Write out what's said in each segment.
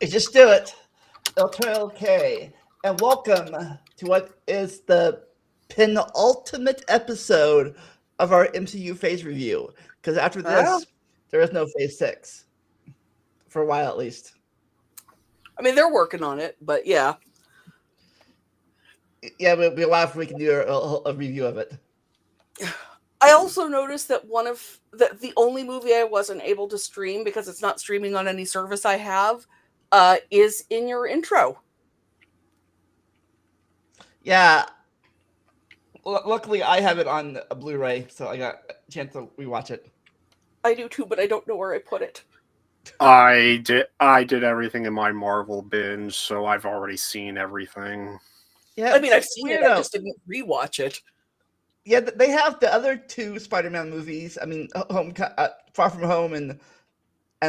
We just do it. It'll turn okay. And welcome to what is the penultimate episode of our MCU phase review. Because after Yeah. this, there is no phase 6. For a while at least. I mean, they're working on it, but yeah. Yeah, it'll be a while before we can do a review of it. I also noticed that the only movie I wasn't able to stream because it's not streaming on any service I have is in your intro. Yeah. Luckily, I have it on a Blu-ray, so I got a chance to rewatch it. I do too, but I don't know where I put it. I did everything in my Marvel binge, so I've already seen everything. Yeah, I mean, I've seen it. I just didn't rewatch it. Yeah, they have the other two Spider-Man movies. I mean, Far From Home and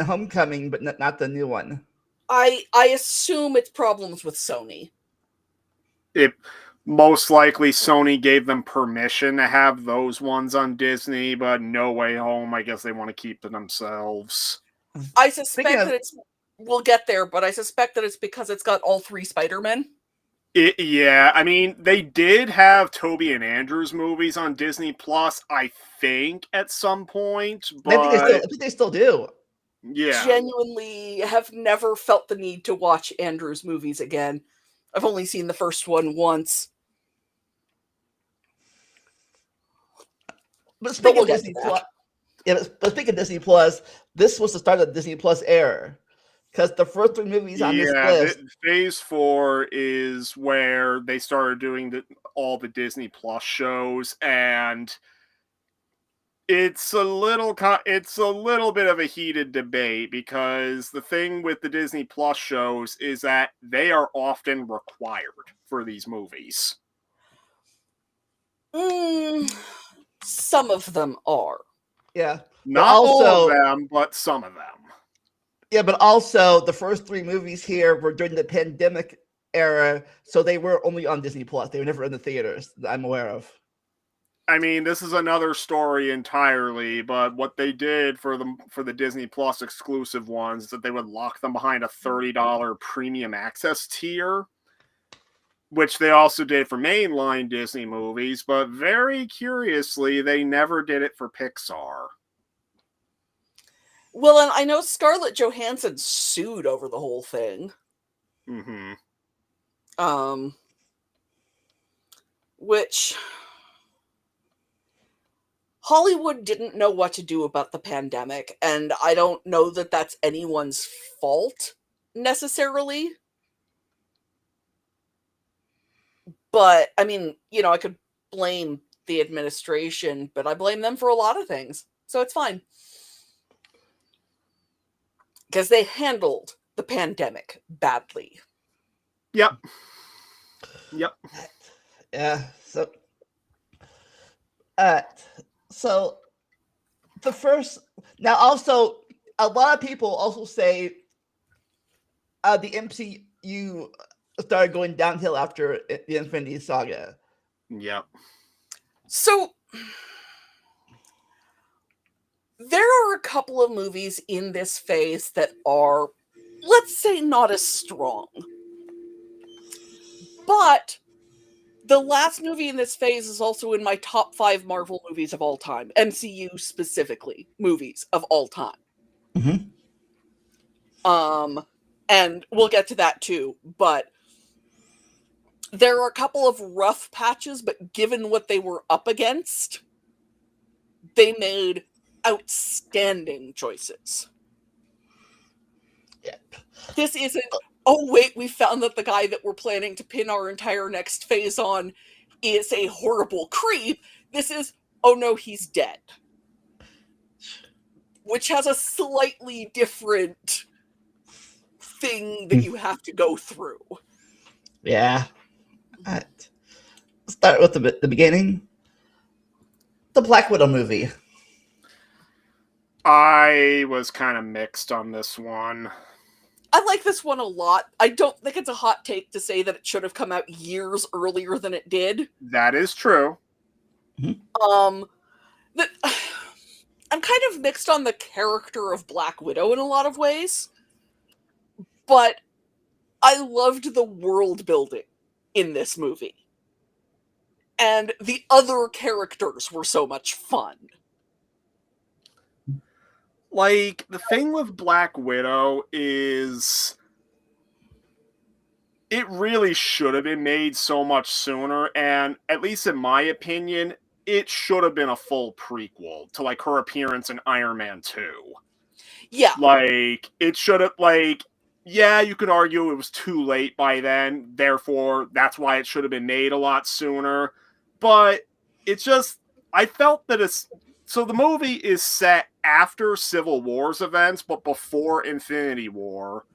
Homecoming, but not the new one. I assume it's problems with Sony. It most likely Sony gave them permission to have those ones on Disney, but No Way Home, I guess they want to keep to themselves. I suspect that it's... We'll get there, but I suspect that it's because it's got all three Spider-Men. Yeah, I mean, they did have Tobey and Andrew's movies on Disney Plus, I think, at some point, but... I think they still do. Yeah. Genuinely have never felt the need to watch Andrew's movies again. I've only seen the first one once. But speaking of Disney Plus, but speaking of Disney Plus, this was the start of the Disney Plus era. Because the first three movies on this list... Phase 4 is where they started doing all the Disney Plus shows, and it's a little bit of a heated debate, because the thing with the Disney Plus shows is that they are often required for these movies. Some of them are. Yeah. Not all of them, but some of them. Yeah, but also the first three movies here were during the pandemic era, so they were only on Disney Plus. They were never in the theaters that I'm aware of. I mean, this is another story entirely, but what they did for the Disney Plus exclusive ones is that they would lock them behind a $30 premium access tier, which they also did for mainline Disney movies, but very curiously, they never did it for Pixar. Well, and I know Scarlett Johansson sued over the whole thing. Mm-hmm. Which Hollywood didn't know what to do about the pandemic, and I don't know that that's anyone's fault, necessarily. But, I mean, I could blame the administration, but I blame them for a lot of things, so it's fine. Because they handled the pandemic badly. Yep. Yeah. So the first... Now, also, a lot of people also say the MCU started going downhill after the Infinity Saga. Yep. So... there are a couple of movies in this phase that are, let's say, not as strong. But the last movie in this phase is also in my top 5 Marvel movies of all time. MCU specifically, movies of all time. Mm-hmm. And we'll get to that too. But there are a couple of rough patches, but given what they were up against, they made outstanding choices. Yep. This isn't, oh wait, we found that the guy that we're planning to pin our entire next phase on is a horrible creep. This is, oh no, he's dead. Which has a slightly different thing that you have to go through. Yeah. Let's start with the beginning. The Black Widow movie. I was kind of mixed on this one. I like this one a lot. I don't think it's a hot take to say that it should have come out years earlier than it did. That is true. I'm kind of mixed on the character of Black Widow in a lot of ways. But I loved the world building in this movie. And the other characters were so much fun. Like, the thing with Black Widow is it really should have been made so much sooner, and at least in my opinion, it should have been a full prequel to, like, her appearance in Iron Man 2. Yeah. Like, it should have, like, yeah, you could argue it was too late by then, therefore, that's why it should have been made a lot sooner. But it's just, I felt that it's, so the movie is set after Civil War's events, but before Infinity War.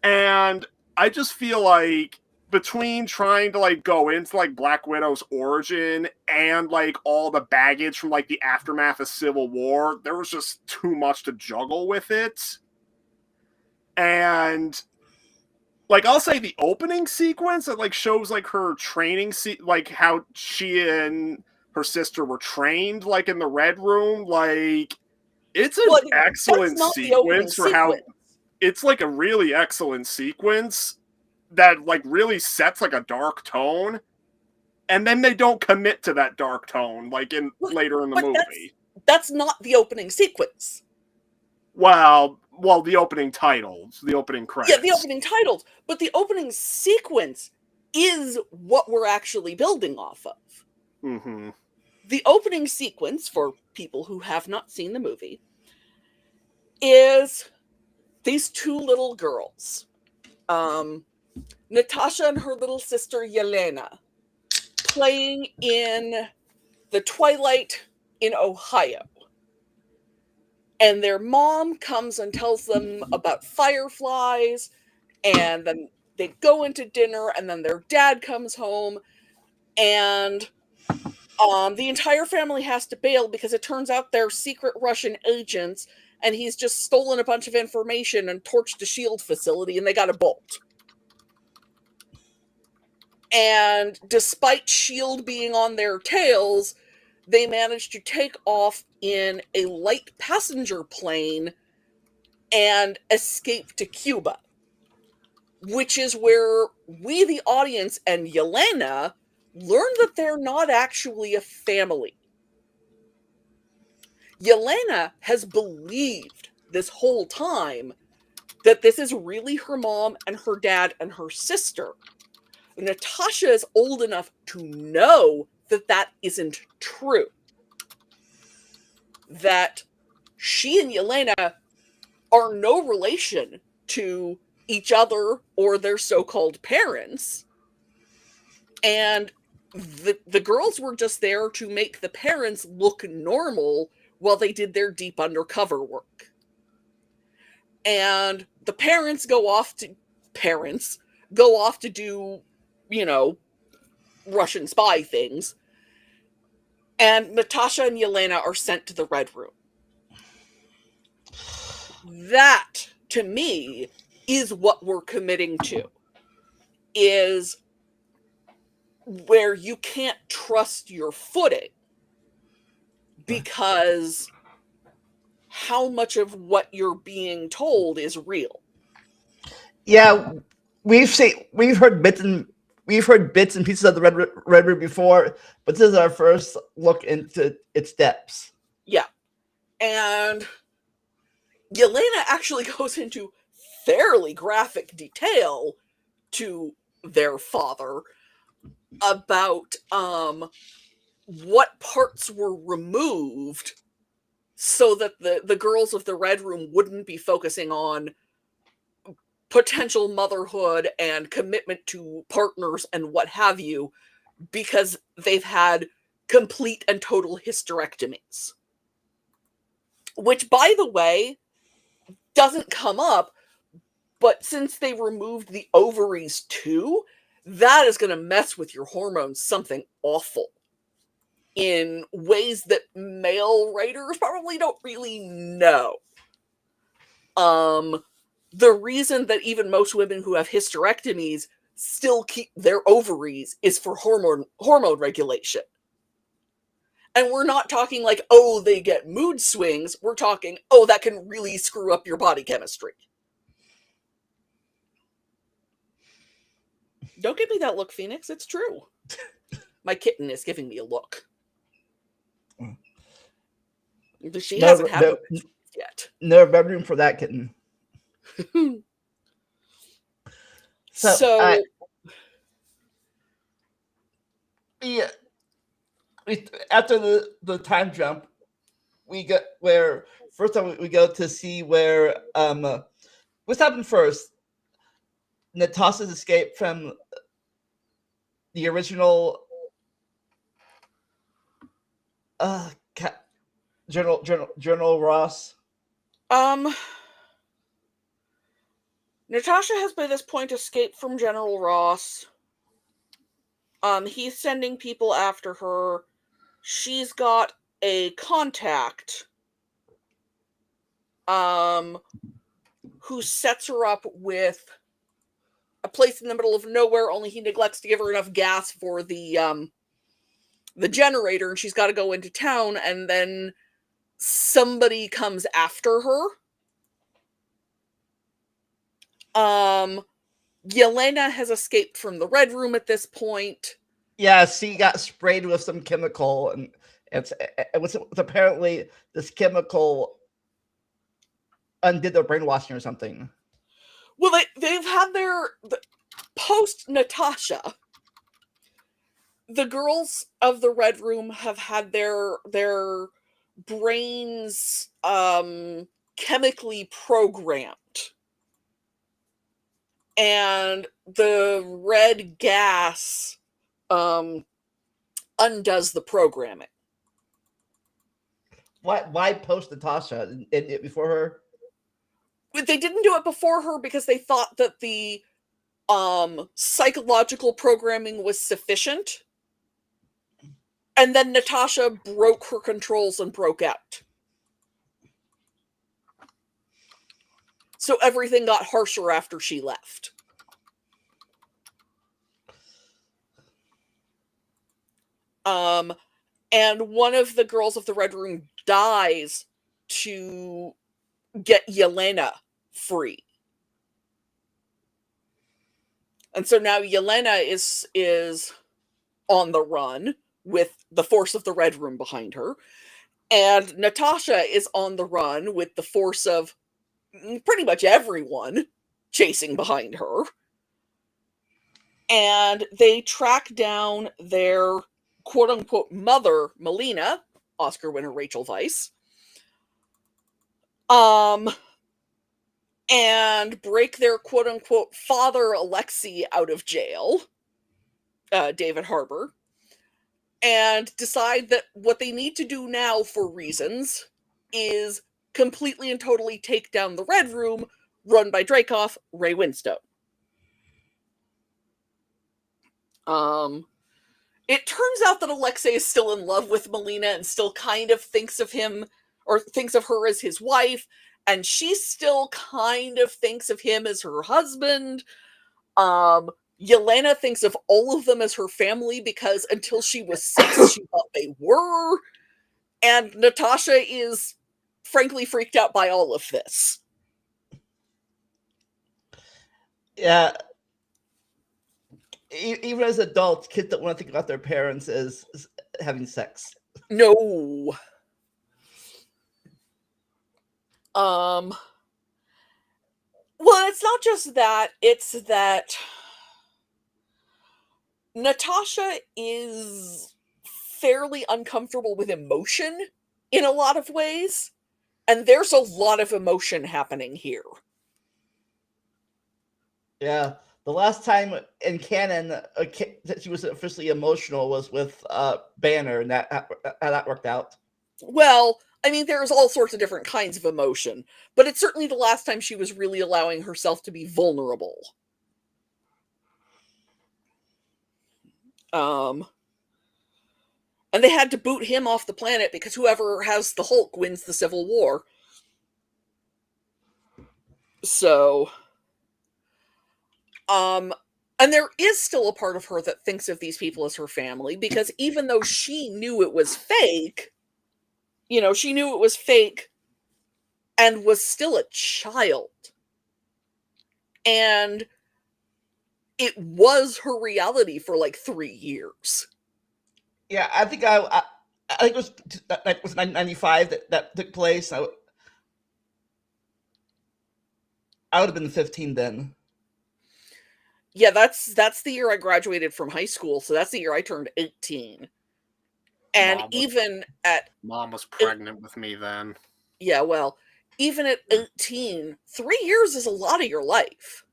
And I just feel like between trying to, like, go into, like, Black Widow's origin and, like, all the baggage from, like, the aftermath of Civil War, there was just too much to juggle with it. And, like, I'll say the opening sequence that, like, shows, like, her training, like, how she and her sister were trained, like, in the Red Room, like, it's an excellent sequence for how... It's, like, a really excellent sequence that, like, really sets, like, a dark tone, and then they don't commit to that dark tone, like, later in the movie. That's not the opening sequence. Well, the opening titles, the opening credits. Yeah, the opening titles, but the opening sequence is what we're actually building off of. Mm-hmm. The opening sequence, for people who have not seen the movie, is these two little girls, Natasha and her little sister Yelena, playing in the twilight in Ohio. And their mom comes and tells them about fireflies, and then they go into dinner, and then their dad comes home, and the entire family has to bail because it turns out they're secret Russian agents, and he's just stolen a bunch of information and torched a SHIELD facility, and they got a bolt. And despite SHIELD being on their tails, they managed to take off in a light passenger plane and escape to Cuba, which is where we, the audience, and Yelena learn that they're not actually a family. Yelena has believed this whole time that this is really her mom and her dad and her sister. Natasha is old enough to know that that isn't true. That she and Yelena are no relation to each other or their so-called parents. And the girls were just there to make the parents look normal while they did their deep undercover work. And the parents go off to do, you know, Russian spy things. And Natasha and Yelena are sent to the Red Room. That, to me, is what we're committing to. Is where you can't trust your footing because how much of what you're being told is real. Yeah, we've heard bits and pieces of the Red Room before, but this is our first look into its depths. Yeah. And Yelena actually goes into fairly graphic detail to their father about what parts were removed so that the girls of the Red Room wouldn't be focusing on potential motherhood and commitment to partners and what have you, because they've had complete and total hysterectomies. Which, by the way, doesn't come up, but since they removed the ovaries too, that is going to mess with your hormones something awful in ways that male writers probably don't really know. The reason that even most women who have hysterectomies still keep their ovaries is for hormone regulation. And we're not talking like, oh, they get mood swings. We're talking, oh, that can really screw up your body chemistry. Don't give me that look, Phoenix. It's true. My kitten is giving me a look. She hasn't had one yet. No bedroom for that kitten. So yeah, after the time jump, we go where first time we go to see where what's happened first. Natasha's escape from the original General Ross. Natasha has by this point escaped from General Ross. He's sending people after her. She's got a contact who sets her up with a place in the middle of nowhere, only he neglects to give her enough gas for the generator, and she's got to go into town, and then somebody comes after her. Yelena has escaped from the Red Room at this point. Yeah, she got sprayed with some chemical, and it was apparently this chemical undid their brainwashing or something. Well, they've had their post Natasha. The girls of the Red Room have had their brains chemically programmed. And the red gas undoes the programming. Why post Natasha before her? They didn't do it before her because they thought that the psychological programming was sufficient. And then Natasha broke her controls and broke out. So everything got harsher after she left. And one of the girls of the Red Room dies to get Yelena free. And so now Yelena is on the run with the force of the Red Room behind her. And Natasha is on the run with the force of pretty much everyone chasing behind her. And they track down their quote-unquote mother, Melina, Oscar winner Rachel Weisz, and break their quote-unquote father, Alexei, out of jail, David Harbour, and decide that what they need to do now, for reasons, is completely and totally take down the Red Room, run by Dreykov, Ray Winstone. It turns out that Alexei is still in love with Melina and still kind of thinks of him, or thinks of her as his wife, and she still kind of thinks of him as her husband. Yelena thinks of all of them as her family because until she was 6, she thought they were. And Natasha is frankly freaked out by all of this. Yeah. Even as adults, kids don't want to think about their parents as having sex. No. Well, it's not just that, it's that Natasha is fairly uncomfortable with emotion in a lot of ways, and there's a lot of emotion happening here. Yeah, the last time in canon that she was officially emotional was with Banner, and how that worked out. Well, I mean, there's all sorts of different kinds of emotion, but it's certainly the last time she was really allowing herself to be vulnerable. And they had to boot him off the planet because whoever has the Hulk wins the Civil War. So, and there is still a part of her that thinks of these people as her family, because even though she knew it was fake, she knew it was fake and was still a child. And it was her reality for like 3 years. Yeah, I think I think it was 1995 that took place. I would have been 15 then. Yeah, that's the year I graduated from high school, so that's the year I turned 18. And Mom was pregnant with me then. Yeah, well, even at 18, 3 years is a lot of your life.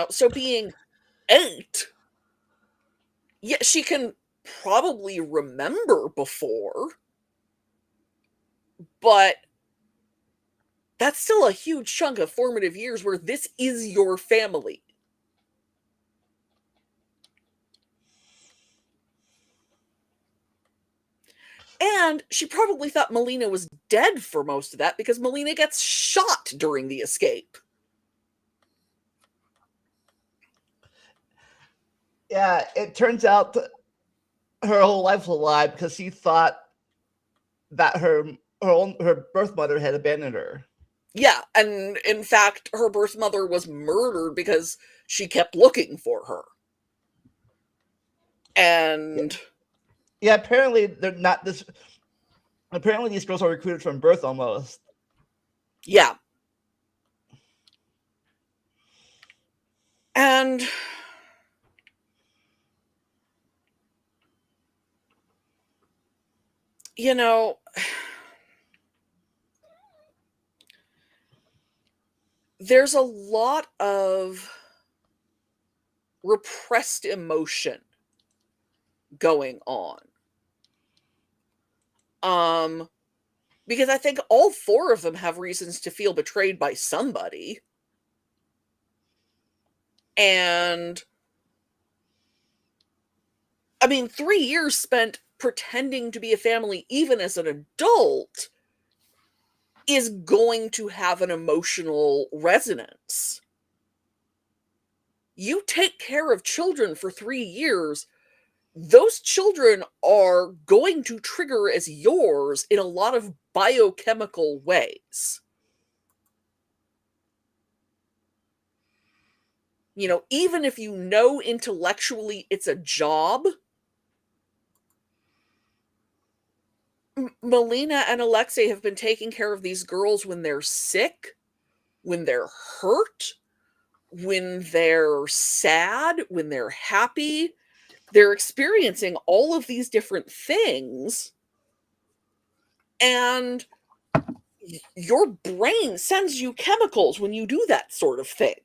So being 8, yeah, she can probably remember before, but that's still a huge chunk of formative years where this is your family. And she probably thought Melina was dead for most of that because Melina gets shot during the escape. Yeah, it turns out her whole life was a lie because she thought that her birth mother had abandoned her. Yeah, and in fact, her birth mother was murdered because she kept looking for her. And yeah, apparently they're not this. Apparently, these girls are recruited from birth almost. Yeah. And there's a lot of repressed emotion going on. Because I think all 4 of them have reasons to feel betrayed by somebody. And I mean, 3 years spent pretending to be a family, even as an adult, is going to have an emotional resonance. You take care of children for 3 years, those children are going to trigger as yours in a lot of biochemical ways. Even if you know intellectually it's a job, Melina and Alexei have been taking care of these girls when they're sick, when they're hurt, when they're sad, when they're happy. They're experiencing all of these different things. And your brain sends you chemicals when you do that sort of thing.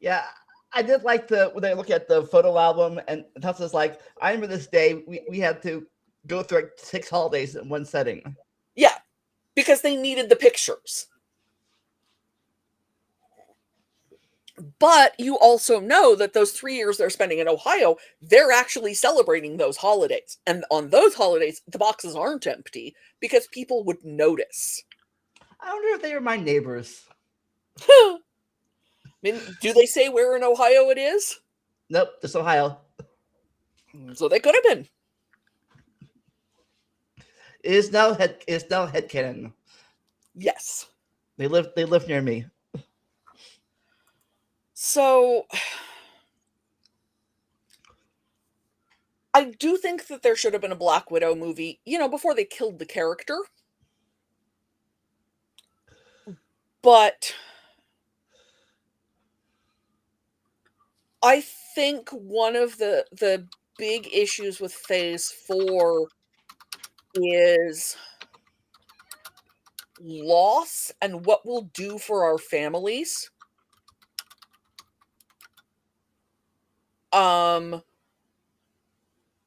Yeah, I did like when I look at the photo album, and Tessa's like, I remember this day we had to go through like 6 holidays in one setting. Yeah, because they needed the pictures. But you also know that those 3 years they're spending in Ohio, they're actually celebrating those holidays. And on those holidays, the boxes aren't empty because people would notice. I wonder if they were my neighbors. I mean, do they say where in Ohio it is? Nope, just Ohio. So they could have been. It is now headcanon. Yes. They live near me. So I do think that there should have been a Black Widow movie, before they killed the character. But I think one of the big issues with Phase 4 is loss and what we'll do for our families.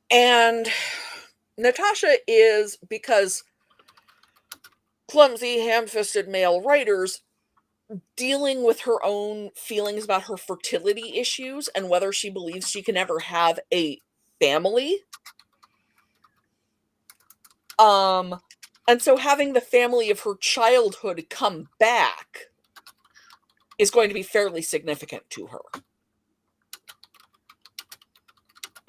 And Natasha is, because clumsy, ham-fisted male writers, dealing with her own feelings about her fertility issues and whether she believes she can ever have a family. And so having the family of her childhood come back is going to be fairly significant to her.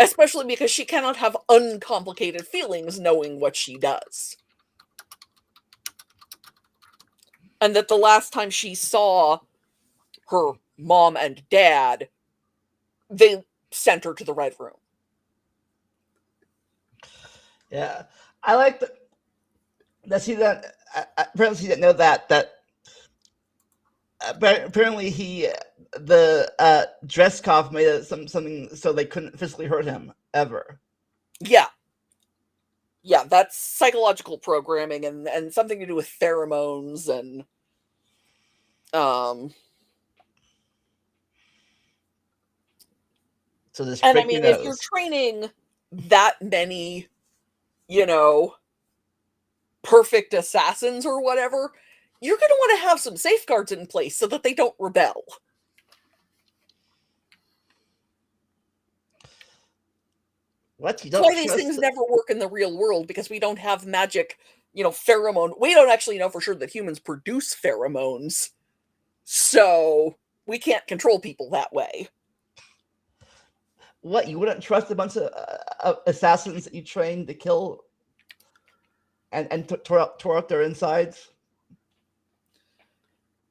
Especially because she cannot have uncomplicated feelings knowing what she does. And that the last time she saw her mom and dad, they sent her to the Red Room. Yeah, I like that. See that apparently he didn't know that apparently the Dreskov made it something so they couldn't physically hurt him ever. Yeah. Yeah, that's psychological programming and something to do with pheromones and So just and I break your mean, if you're nose. training that many, you know, perfect assassins or whatever, you're going to want to have some safeguards in place so that they don't rebel. What? You That's don't why these trust things never work in the real world, because we don't have magic, pheromone. We don't actually know for sure that humans produce pheromones. So we can't control people that way. What? You wouldn't trust a bunch of assassins that you trained to kill and tore up their insides?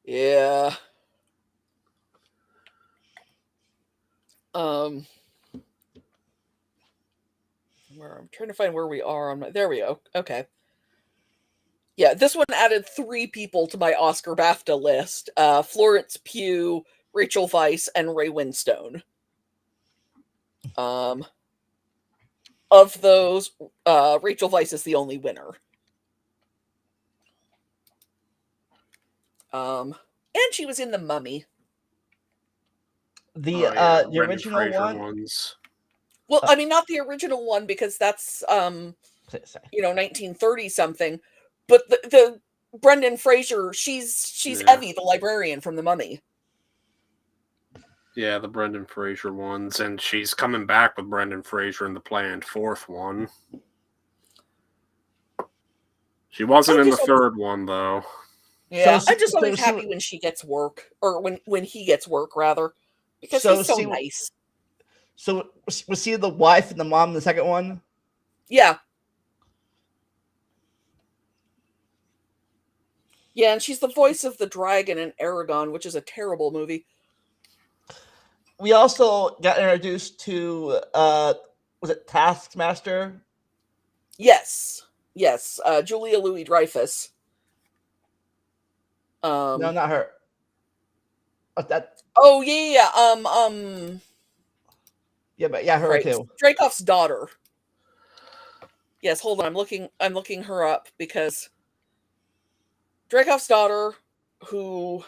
Yeah. I'm trying to find where we are on my. There we go. Okay. Yeah, this one added 3 people to my Oscar BAFTA list: Florence Pugh, Rachel Weisz, and Ray Winstone. Of those, Rachel Weisz is the only winner. And she was in The Mummy. The original one. Ones. Well, I mean, not the original one, because that's 1930 something. But the Brendan Fraser, she's Evie, the librarian from The Mummy. Yeah, the Brendan Fraser ones, and she's coming back with Brendan Fraser in the planned 4th one. She wasn't in the 3rd one, though. Yeah, I'm just always happy when she gets work, or when he gets work, rather, because he's so nice. So was she the wife and the mom in the second one? Yeah. Yeah, and she's the voice of the dragon in Aragon, which is a terrible movie. We also got introduced to was it Taskmaster? Yes. Julia Louis-Dreyfus. No, not her. That. Oh yeah. Yeah, but yeah, her right. too. Dreykov's daughter. Yes, hold on. I'm looking her up, because Dreykov's daughter, who.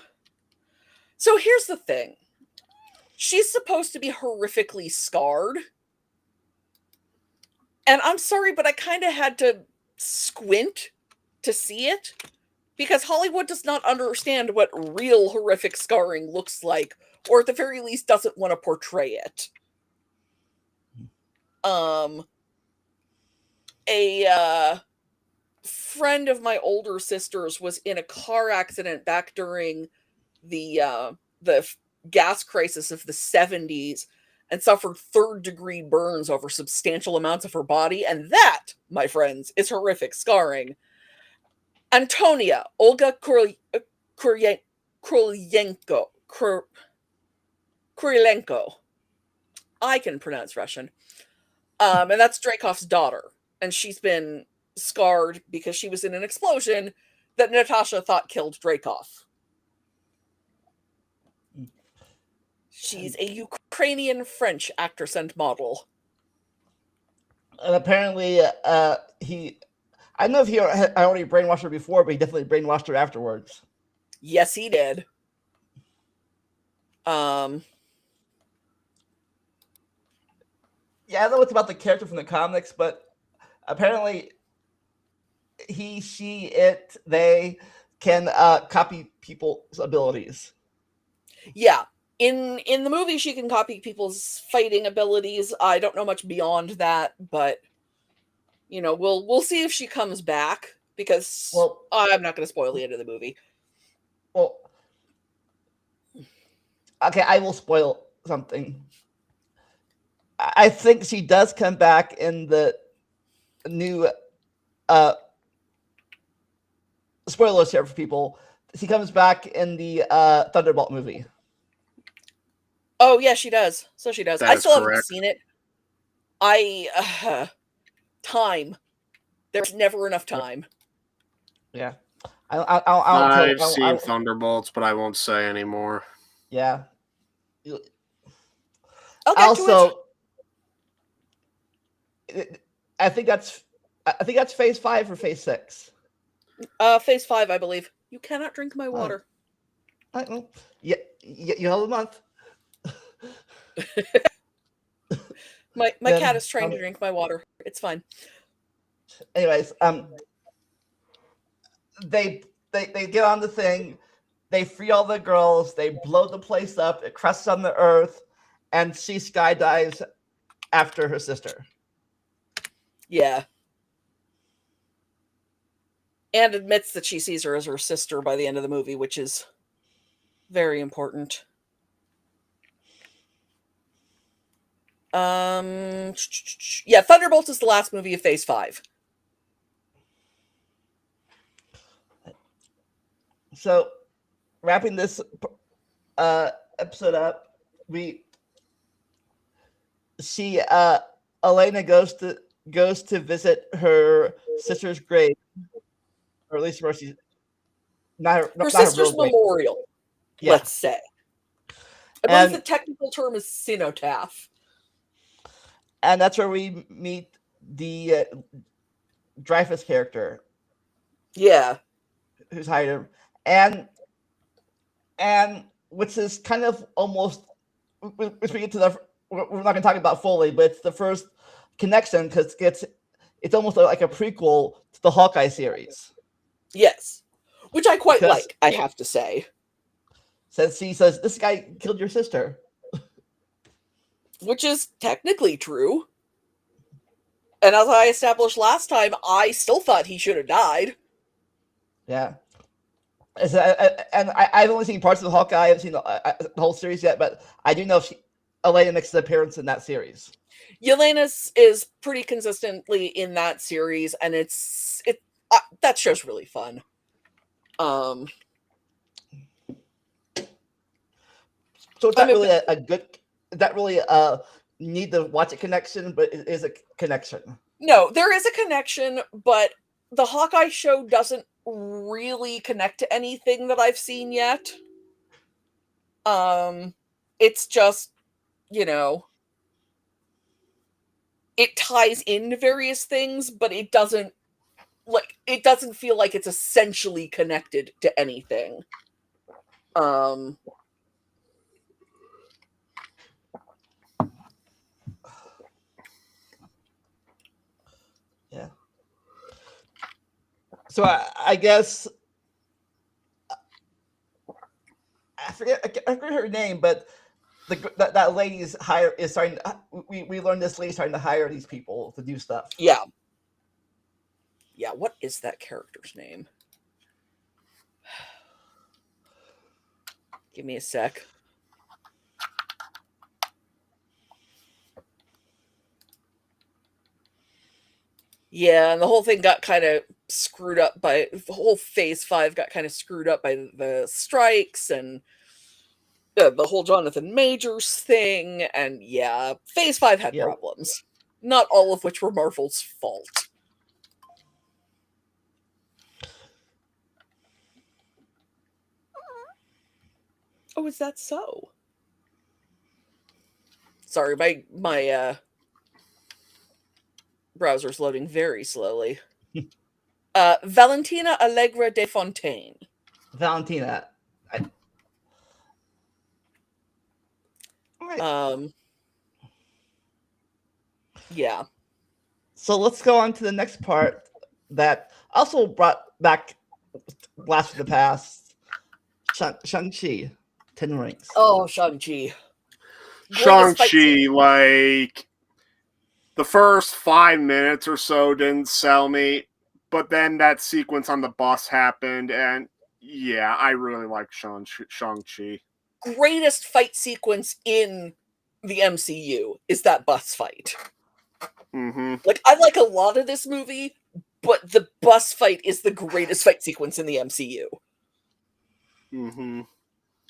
So here's the thing. She's supposed to be horrifically scarred. And I'm sorry, but I kind of had to squint to see it, because Hollywood does not understand what real horrific scarring looks like, or at the very least doesn't want to portray it. A friend of my older sister's was in a car accident back during the gas crisis of the 70s, and suffered 3rd-degree burns over substantial amounts of her body, and that, my friends, is horrific scarring. Antonia, Olga Kurilenko. I can pronounce Russian. And that's Dreykov's daughter. And she's been scarred because she was in an explosion that Natasha thought killed Dreykov. She's a Ukrainian-French actress and model. And apparently, I don't know if he already brainwashed her before, but he definitely brainwashed her afterwards. Yes, he did. Yeah, I don't know what's about the character from the comics, but apparently he, she, it, they can copy people's abilities. Yeah. In the movie, she can copy people's fighting abilities. I don't know much beyond that, but we'll see if she comes back, because I'm not going to spoil the end of the movie. Well, okay, I will spoil something. I think she does come back in the new spoilers here for people. She comes back in the Thunderbolt movie. Oh yeah, she does. So she does. That I is still haven't correct. seen it. Time. There's never enough time. Yeah. I've seen Thunderbolts, but I won't say anymore. Yeah. I'll get to it. I think that's phase 5 or phase 6. Phase 5, I believe. You cannot drink my water. Yeah, you have a month. My cat is trying to drink my water. It's fine. Anyways, they get on the thing, they free all the girls, they blow the place up, it crashes on the earth, and she skydives after her sister. Yeah. And admits that she sees her as her sister by the end of the movie, which is very important. Yeah, Thunderbolt is the last movie of Phase 5. So, wrapping this episode up, Elena goes to visit her sister's grave, or at least where she's not her sister's memorial. Yeah. Let's say. I believe the technical term is cenotaph. And that's where we meet the Dreyfus character. Yeah. Who's hired him. And which is kind of almost, which we get to we're not going to talk about fully, but it's the first connection because it's almost like a prequel to the Hawkeye series. Yes. Which I quite like, I have to say. Since he says, this guy killed your sister. Which is technically true. And as I established last time, I still thought he should have died. Yeah. And I've only seen parts of the Hawkeye. I haven't seen the whole series yet, but I do know Elena makes an appearance in that series. Yelena is pretty consistently in that series, and that show's really fun. So it's not really a good. That really need to watch a connection, but it is a connection. No, there is a connection, but the Hawkeye show doesn't really connect to anything that I've seen yet. It's just, it ties into various things, but it doesn't feel like it's essentially connected to anything. Yeah. So I guess I forget her name, but that lady is starting. We learned this lady's starting to hire these people to do stuff. Yeah. Yeah. What is that character's name? Give me a sec. Yeah, and the whole thing got kind of screwed up the whole Phase 5 got kind of screwed up by the strikes and the whole Jonathan Majors thing. And yeah, Phase 5 had problems. Not all of which were Marvel's fault. Oh, is that so? Sorry, my browser's loading very slowly. Valentina Allegra de Fontaine. Valentina. Yeah. So let's go on to the next part that also brought back Blast from the Past. Shang-Chi. 10 Rings. Oh, Shang-Chi. Shang-Chi, like, the first 5 minutes or so didn't sell me, but then that sequence on the bus happened, and yeah, I really like Shang-Chi. Greatest fight sequence in the MCU is that bus fight. Mm-hmm. Like, I like a lot of this movie, but the bus fight is the greatest fight sequence in the MCU. Mm-hmm.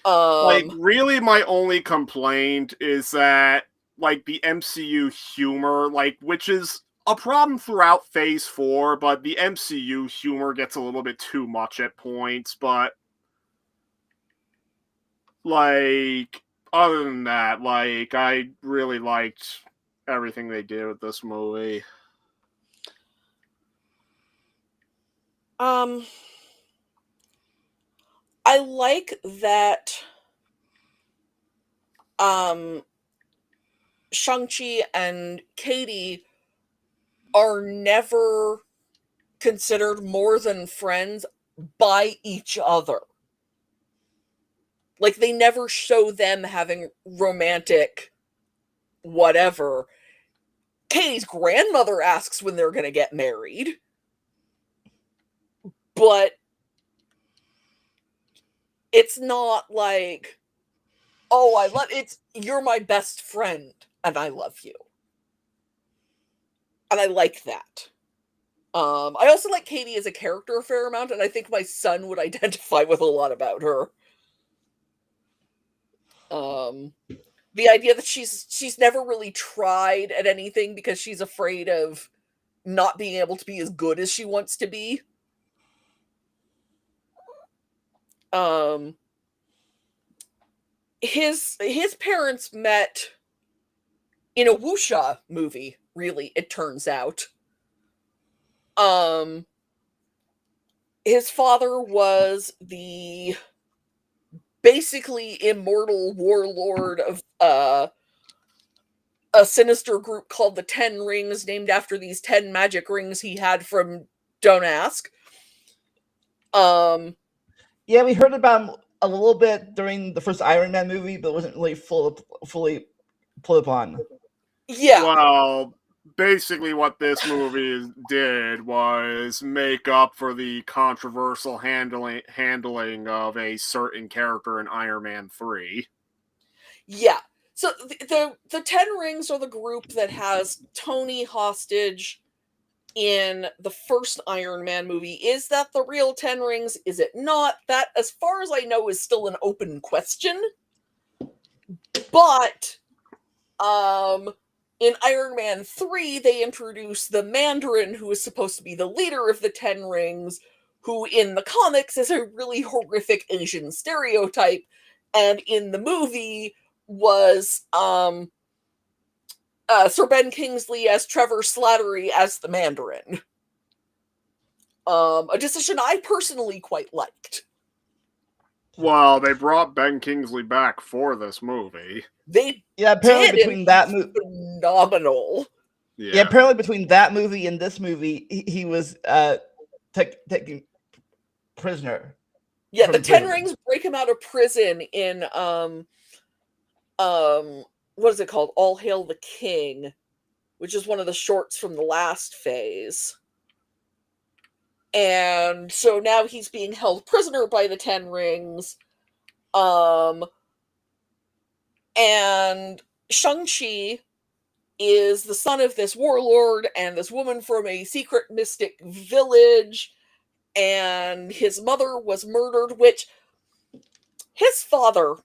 Like, really, my only complaint is that, like, the MCU humor, like, which is a problem throughout Phase 4, but the MCU humor gets a little bit too much at points, but, like, other than that, like, I really liked everything they did with this movie. I like that Shang-Chi and Katie are never considered more than friends by each other. Like, they never show them having romantic whatever. Katie's grandmother asks when they're going to get married. But it's not like, oh, you're my best friend and I love you. And I like that. I also like Katie as a character a fair amount, and I think my son would identify with a lot about her. The idea that she's never really tried at anything because she's afraid of not being able to be as good as she wants to be. His parents met in a wuxia movie, really, it turns out. His father was the basically immortal warlord of a sinister group called the Ten Rings, named after these 10 magic rings he had from Don't Ask. Yeah, we heard about him a little bit during the first Iron Man movie, but it wasn't really fully put upon. Yeah. Well, basically what this movie did was make up for the controversial handling of a certain character in Iron Man 3. Yeah. So the Ten Rings are the group that has Tony hostage in the first Iron Man movie. Is that the real Ten Rings? Is it not? That, as far as I know, is still an open question. But in Iron Man 3, they introduce the Mandarin, who is supposed to be the leader of the Ten Rings, who in the comics is a really horrific Asian stereotype, and in the movie was Sir Ben Kingsley as Trevor Slattery as the Mandarin. A decision I personally quite liked. Well, they brought Ben Kingsley back for this movie. They apparently did, between that movie, phenomenal. Yeah, apparently between that movie and this movie, he was taken prisoner. Yeah, the Ten Rings break him out of prison in what is it called? All Hail the King, which is one of the shorts from the last phase. And so now he's being held prisoner by the Ten Rings. And Shang-Chi is the son of this warlord and this woman from a secret mystic village, and his mother was murdered, which his father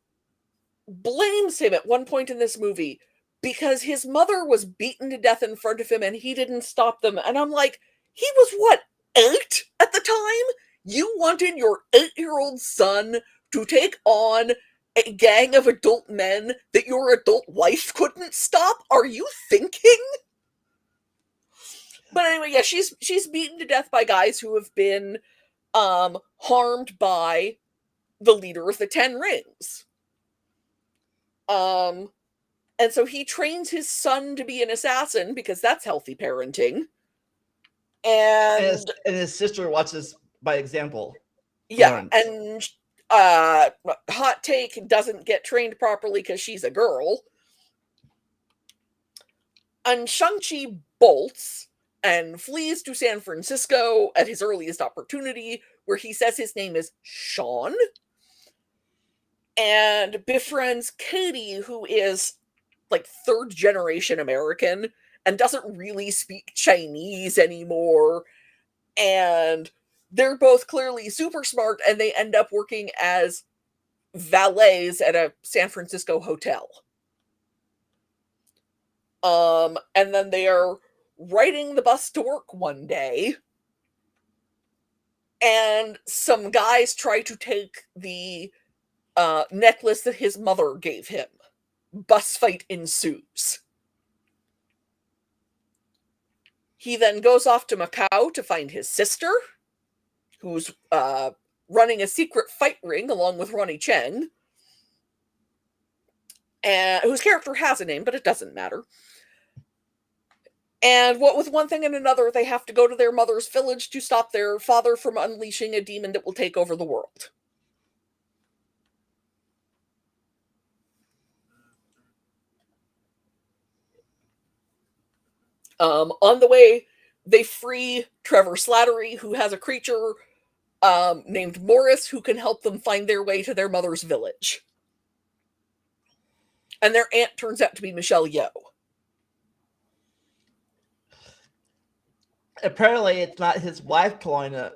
blames him at one point in this movie because his mother was beaten to death in front of him and he didn't stop them. And I'm like, he was what, 8 at the time? You wanted your 8-year-old son to take on a gang of adult men that your adult wife couldn't stop? Are you thinking? But anyway, yeah, she's beaten to death by guys who have been harmed by the leader of the Ten Rings. And so he trains his son to be an assassin because that's healthy parenting. And his sister watches by example. Yeah, and hot take, doesn't get trained properly because she's a girl. And Shang-Chi bolts and flees to San Francisco at his earliest opportunity, where he says his name is Sean, and befriends Katie, who is like 3rd generation American and doesn't really speak Chinese anymore. And they're both clearly super smart, and they end up working as valets at a San Francisco hotel. And then they are riding the bus to work one day, and some guys try to take the necklace that his mother gave him. Bus fight ensues. He then goes off to Macau to find his sister, who's running a secret fight ring along with Ronnie Cheng, and whose character has a name, but it doesn't matter. And what with one thing and another, they have to go to their mother's village to stop their father from unleashing a demon that will take over the world. On the way, they free Trevor Slattery, who has a creature named Morris, who can help them find their way to their mother's village. And their aunt turns out to be Michelle Yeoh. Apparently, it's not his wife calling him.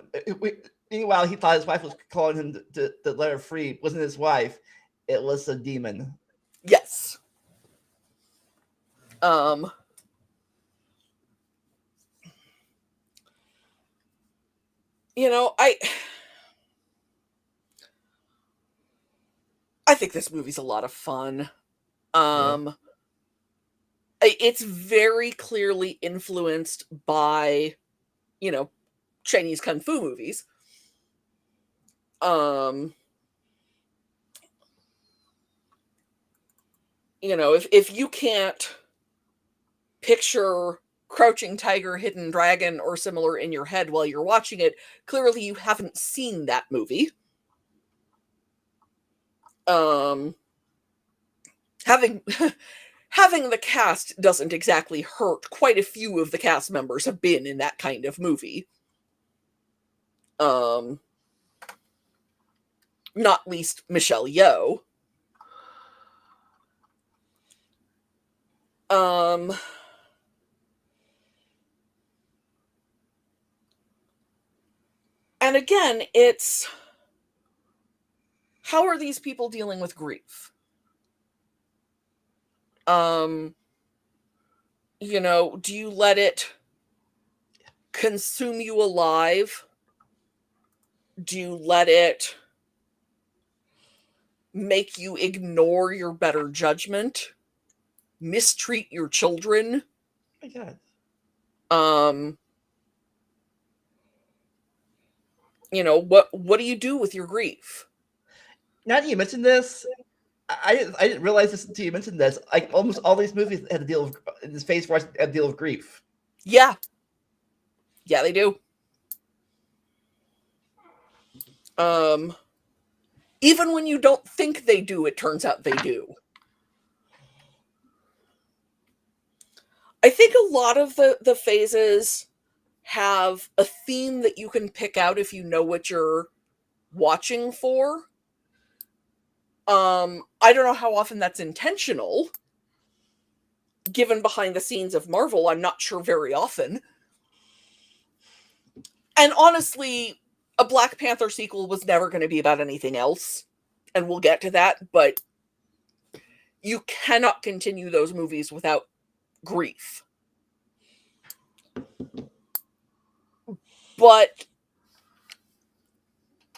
Meanwhile, he thought his wife was calling him to let her free. It wasn't his wife. It was a demon. Yes. You know, I think this movie's a lot of fun. It's very clearly influenced by, you know, Chinese kung fu movies. You know, if you can't picture Crouching Tiger, Hidden Dragon, or similar in your head while you're watching it, clearly you haven't seen that movie. Having the cast doesn't exactly hurt. Quite a few of the cast members have been in that kind of movie. Not least Michelle Yeoh. And again, it's how are these people dealing with grief? You know, do you let it consume you alive? Do you let it make you ignore your better judgment? Mistreat your children? Oh my God. You know, what do you do with your grief? Now that you mentioned this, I didn't realize this until you mentioned this. Like almost all these movies had to deal with in this phase where I had to deal with grief. Yeah. Yeah, they do. Even when you don't think they do, it turns out they do. I think a lot of the phases have a theme that you can pick out if you know what you're watching for. I don't know how often that's intentional. Given behind the scenes of Marvel, I'm not sure very often. And honestly, a Black Panther sequel was never going to be about anything else. And we'll get to that, but you cannot continue those movies without grief. But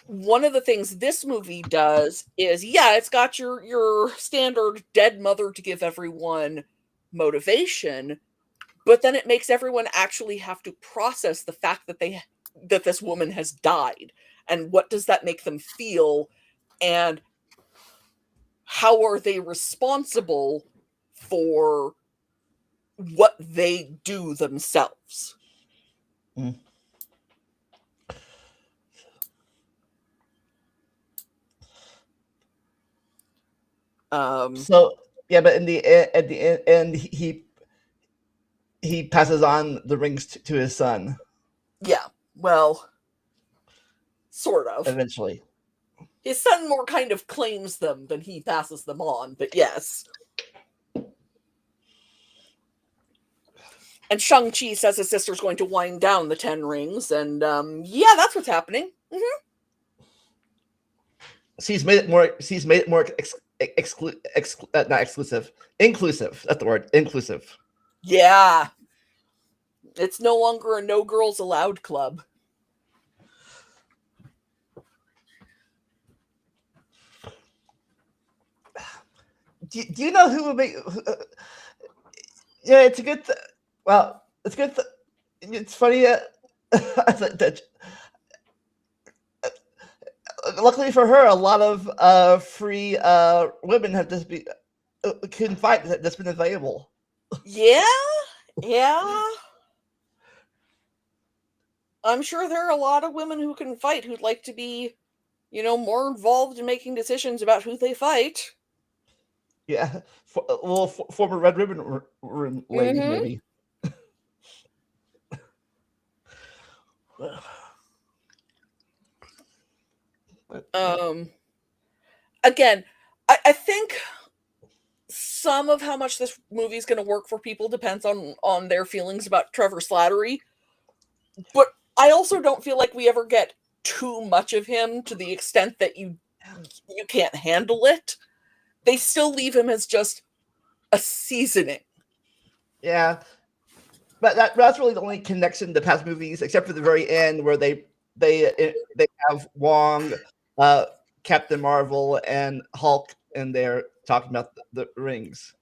one of the things this movie does is, yeah, it's got your standard dead mother to give everyone motivation, but then it makes everyone actually have to process the fact that this woman has died, and what does that make them feel, and how are they responsible for what they do themselves. So yeah, but at the end, he passes on the rings to his son. Yeah, well, sort of. Eventually. His son more kind of claims them than he passes them on, but yes. And Shang-Chi says his sister's going to wind down the 10 rings, and yeah, that's what's happening. Mm-hmm. She's made it more. She's made it more not exclusive, inclusive. That's the word, inclusive. Yeah, it's no longer a no girls allowed club. Do you know who would make? Yeah, it's a good. Well, it's good. It's funny that luckily for her, a lot of free women have just be couldn't fight that's been available. Yeah. I'm sure there are a lot of women who can fight who'd like to be, more involved in making decisions about who they fight. Yeah, former Red Ribbon lady, maybe. Again, I think some of how much this movie is going to work for people depends on their feelings about Trevor Slattery. But I also don't feel like we ever get too much of him to the extent that you can't handle it. They still leave him as just a seasoning. Yeah, but that's really the only connection to past movies, except for the very end where they have Wong, Captain Marvel, and Hulk in there talking about the rings.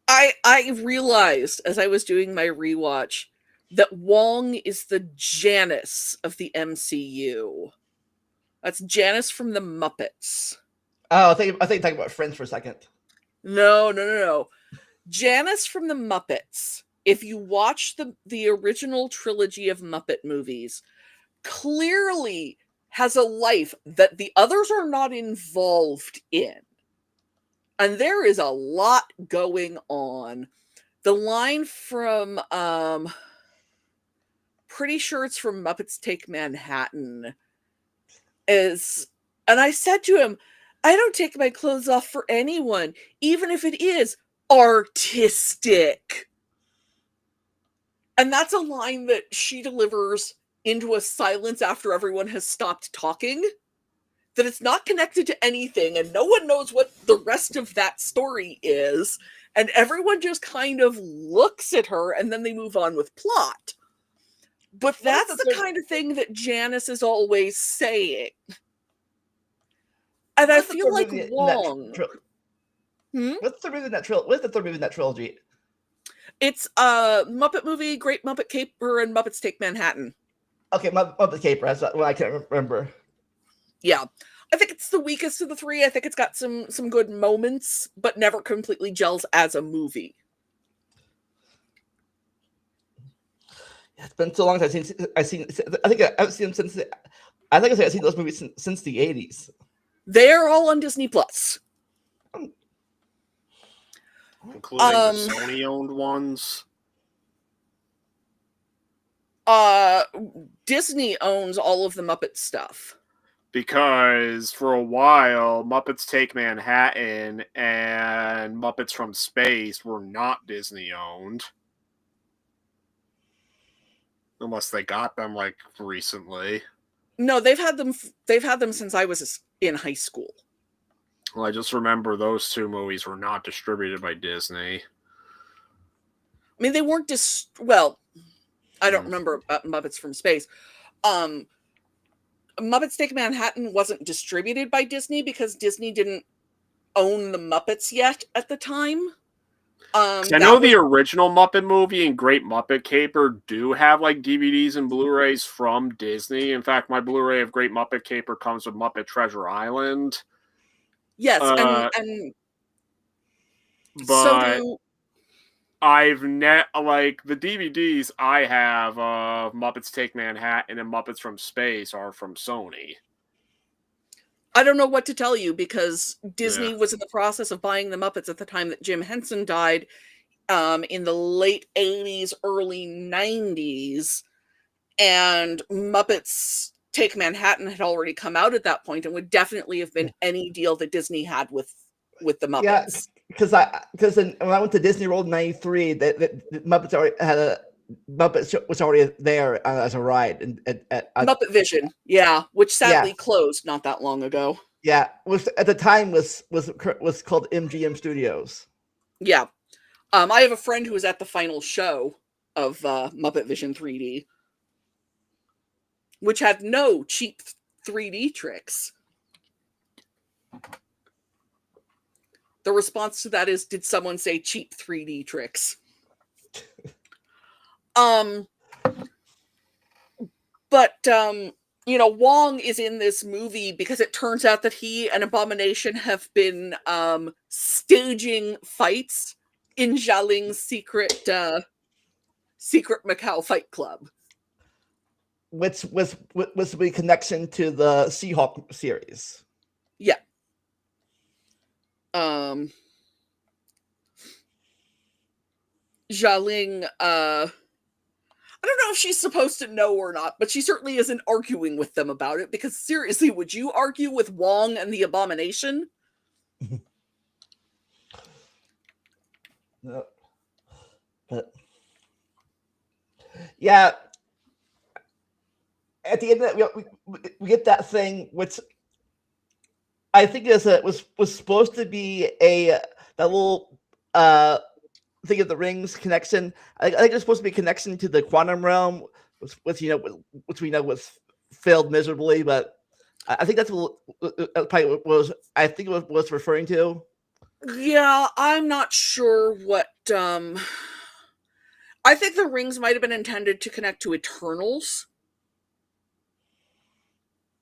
I realized as I was doing my rewatch that Wong is the Janice of the MCU. That's Janice from the Muppets. Oh, I think talking about Friends for a second. No. Janice from the Muppets. If you watch the original trilogy of Muppet movies, clearly has a life that the others are not involved in. And there is a lot going on. The line from pretty sure it's from Muppets Take Manhattan is, and I said to him, I don't take my clothes off for anyone, even if it is artistic. And that's a line that she delivers into a silence after everyone has stopped talking, that it's not connected to anything, and no one knows what the rest of that story is, and everyone just kind of looks at her, and then they move on with plot. But that's the kind of thing that Janice is always saying. And I feel like Wong... What's the movie in that trilogy? What's the third movie in that trilogy? It's Muppet Movie, Great Muppet Caper, and Muppets Take Manhattan. Okay, Muppet Caper. That's what I can't remember. Yeah. I think it's the weakest of the three. I think it's got some good moments, but never completely gels as a movie. Yeah, it's been so long since I've seen those movies since the 80s. They're all on Disney Plus. Including the Sony-owned ones? Disney owns all of the Muppet stuff. Because for a while, Muppets Take Manhattan and Muppets from Space were not Disney-owned. Unless they got them, recently. No, they've had them since I was in high school. Well, I just remember those two movies were not distributed by Disney. I mean, they weren't well, I don't remember Muppets from Space. Muppets Take Manhattan wasn't distributed by Disney because Disney didn't own the Muppets yet at the time. I know the original Muppet movie and Great Muppet Caper do have DVDs and Blu-rays from Disney. In fact, my Blu-ray of Great Muppet Caper comes with Muppet Treasure Island. Yes, but so do... the DVDs I have of Muppets Take Manhattan and Muppets from Space are from Sony. I don't know what to tell you because Disney was in the process of buying the Muppets at the time that Jim Henson died in the late 80s, early 90s. And Muppets Take Manhattan had already come out at that point and would definitely have been any deal that Disney had with the Muppets. because when I went to Disney World in '93, the Muppets already had a Muppets was already there as a ride, and Muppet Vision, yeah, which sadly closed not that long ago. Yeah, was at the time was called MGM Studios. Yeah, I have a friend who was at the final show of Muppet Vision 3D, which had no cheap 3D tricks. The response to that is, did someone say cheap 3D tricks? But Wong is in this movie because it turns out that he and Abomination have been staging fights in Xiaoling's secret Macau fight club, which was the connection to the Seahawk series. Yeah. Xiaoling, I don't know if she's supposed to know or not, but she certainly isn't arguing with them about it, because seriously, would you argue with Wong and the Abomination? No. But yeah, at the end of that, we get that thing, which I think was supposed to be that little thing of the rings connection. I think it's supposed to be a connection to the quantum realm, which we know was failed miserably. But I think that's probably what was I think it was referring to. Yeah, I'm not sure what. I think the rings might have been intended to connect to Eternals.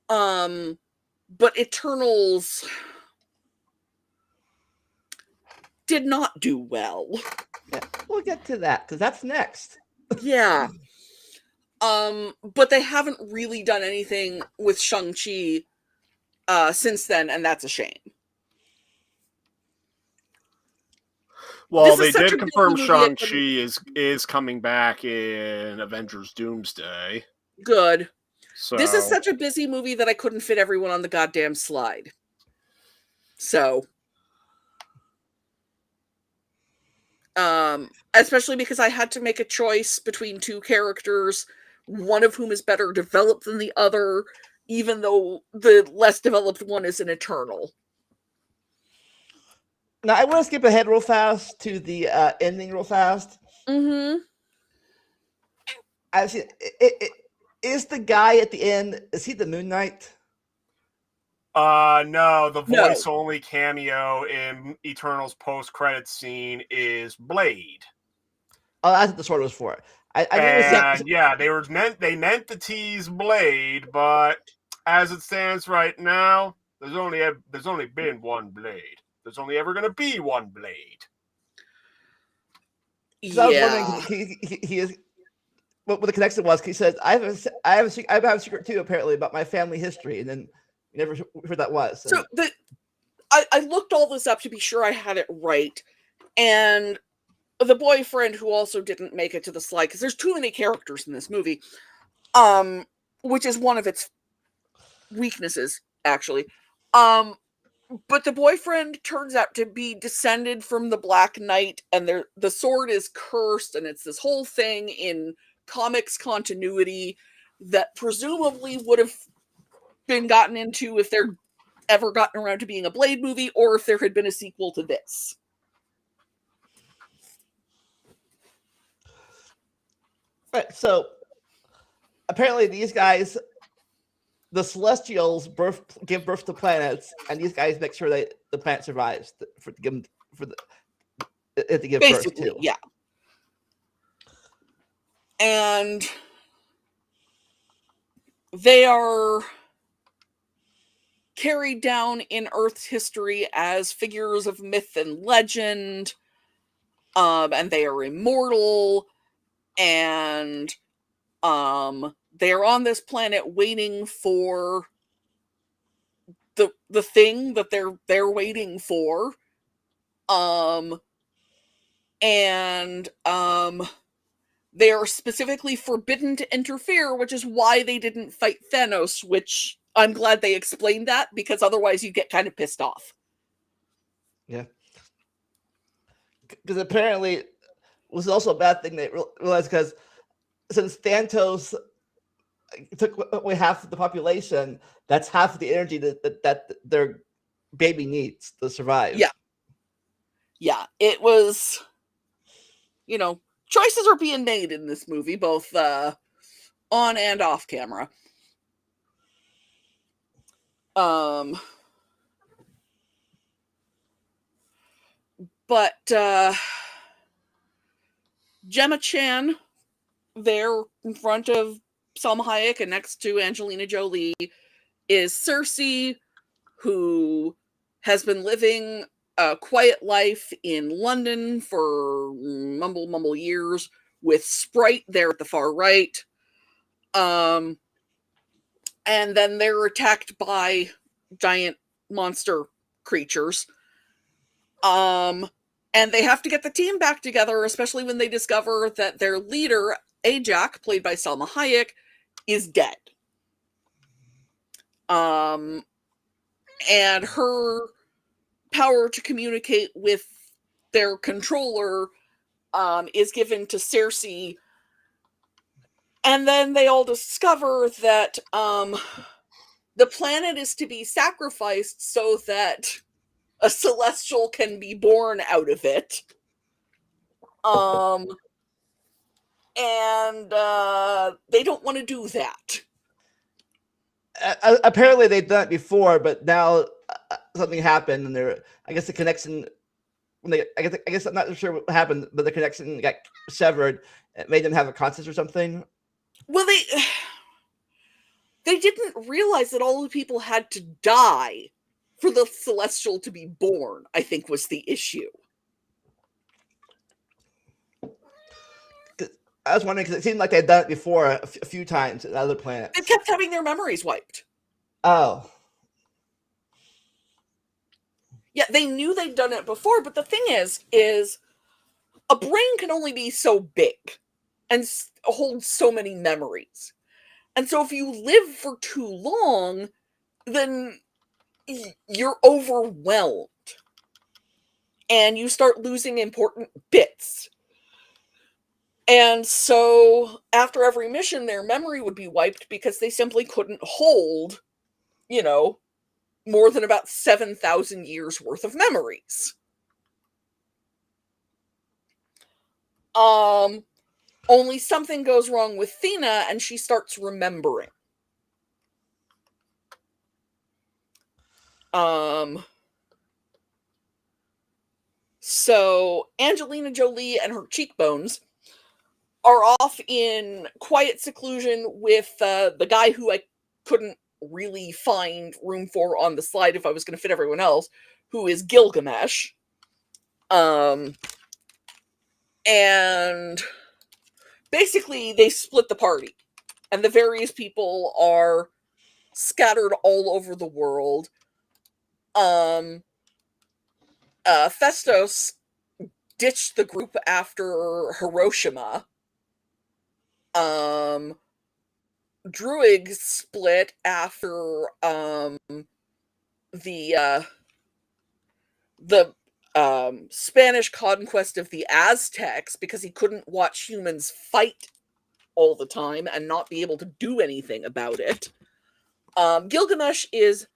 But Eternals did not do well. Yeah, we'll get to that because that's next. Yeah. But they haven't really done anything with Shang-Chi since then, and that's a shame. Well, they did confirm Shang-Chi is coming back in Avengers Doomsday. Good. So this is such a busy movie that I couldn't fit everyone on the goddamn slide. So, especially because I had to make a choice between two characters, one of whom is better developed than the other, even though the less developed one is an Eternal. Now, I want to skip ahead real fast to the ending real fast. Mm-hmm. Actually, is the guy at the end, is he the Moon Knight? No, the voice-only cameo in Eternals post-credits scene is Blade. Oh, that's what the sword was for. They meant to tease Blade, but as it stands right now, there's only been one Blade. There's only ever going to be one Blade. Yeah. I was wondering, he is. What the connection was? He says, "I have a secret too, apparently, about my family history," and then you never heard what that was. So I looked all this up to be sure I had it right, and the boyfriend who also didn't make it to the slide, because there's too many characters in this movie, which is one of its weaknesses, actually. But the boyfriend turns out to be descended from the Black Knight, and the sword is cursed, and it's this whole thing in comics continuity that presumably would have been gotten into if they're ever gotten around to being a Blade movie, or if there had been a sequel to this. Right, so apparently these guys, the Celestials, give birth to planets, and these guys make sure that the planet survives to give birth to. Yeah. And they are carried down in Earth's history as figures of myth and legend, and they are immortal, and they are on this planet waiting for the thing that they're waiting for, and they are specifically forbidden to interfere, which is why they didn't fight Thanos, which I'm glad they explained that, because otherwise you get kind of pissed off. Yeah. because apparently it was also a bad thing they realized, because since Thanatos took away half of the population, that's half of the energy that their baby needs to survive. Yeah, it was, choices are being made in this movie, both on and off camera. But Gemma Chan, there in front of Salma Hayek and next to Angelina Jolie, is Cersei, who has been living a quiet life in London for mumble years, with Sprite there at the far right. And then they're attacked by giant monster creatures. And they have to get the team back together, especially when they discover that their leader, Ajax, played by Salma Hayek, is dead. And her power to communicate with their controller is given to Cersei. And then they all discover that the planet is to be sacrificed so that a celestial can be born out of it. And they don't want to do that. Apparently they've done it before, but now something happened, and I guess the connection. I guess I'm not sure what happened, but the connection got severed. It made them have a conscience or something. Well, they didn't realize that all the people had to die for the celestial to be born, I think, was the issue. I was wondering, because it seemed like they'd done it before a few times at other planets. They kept having their memories wiped. Oh. Yeah, they knew they'd done it before, but the thing is a brain can only be so big and hold so many memories. And so if you live for too long, then you're overwhelmed. And you start losing important bits. And so after every mission, their memory would be wiped because they simply couldn't hold, more than about 7,000 years worth of memories. Only something goes wrong with Thena and she starts remembering. So Angelina Jolie and her cheekbones are off in quiet seclusion with the guy who I couldn't really find room for on the slide if I was going to fit everyone else, who is Gilgamesh. And basically they split the party, and the various people are scattered all over the world. Festos ditched the group after Hiroshima. Druig split after the Spanish conquest of the Aztecs, because he couldn't watch humans fight all the time and not be able to do anything about it. Gilgamesh is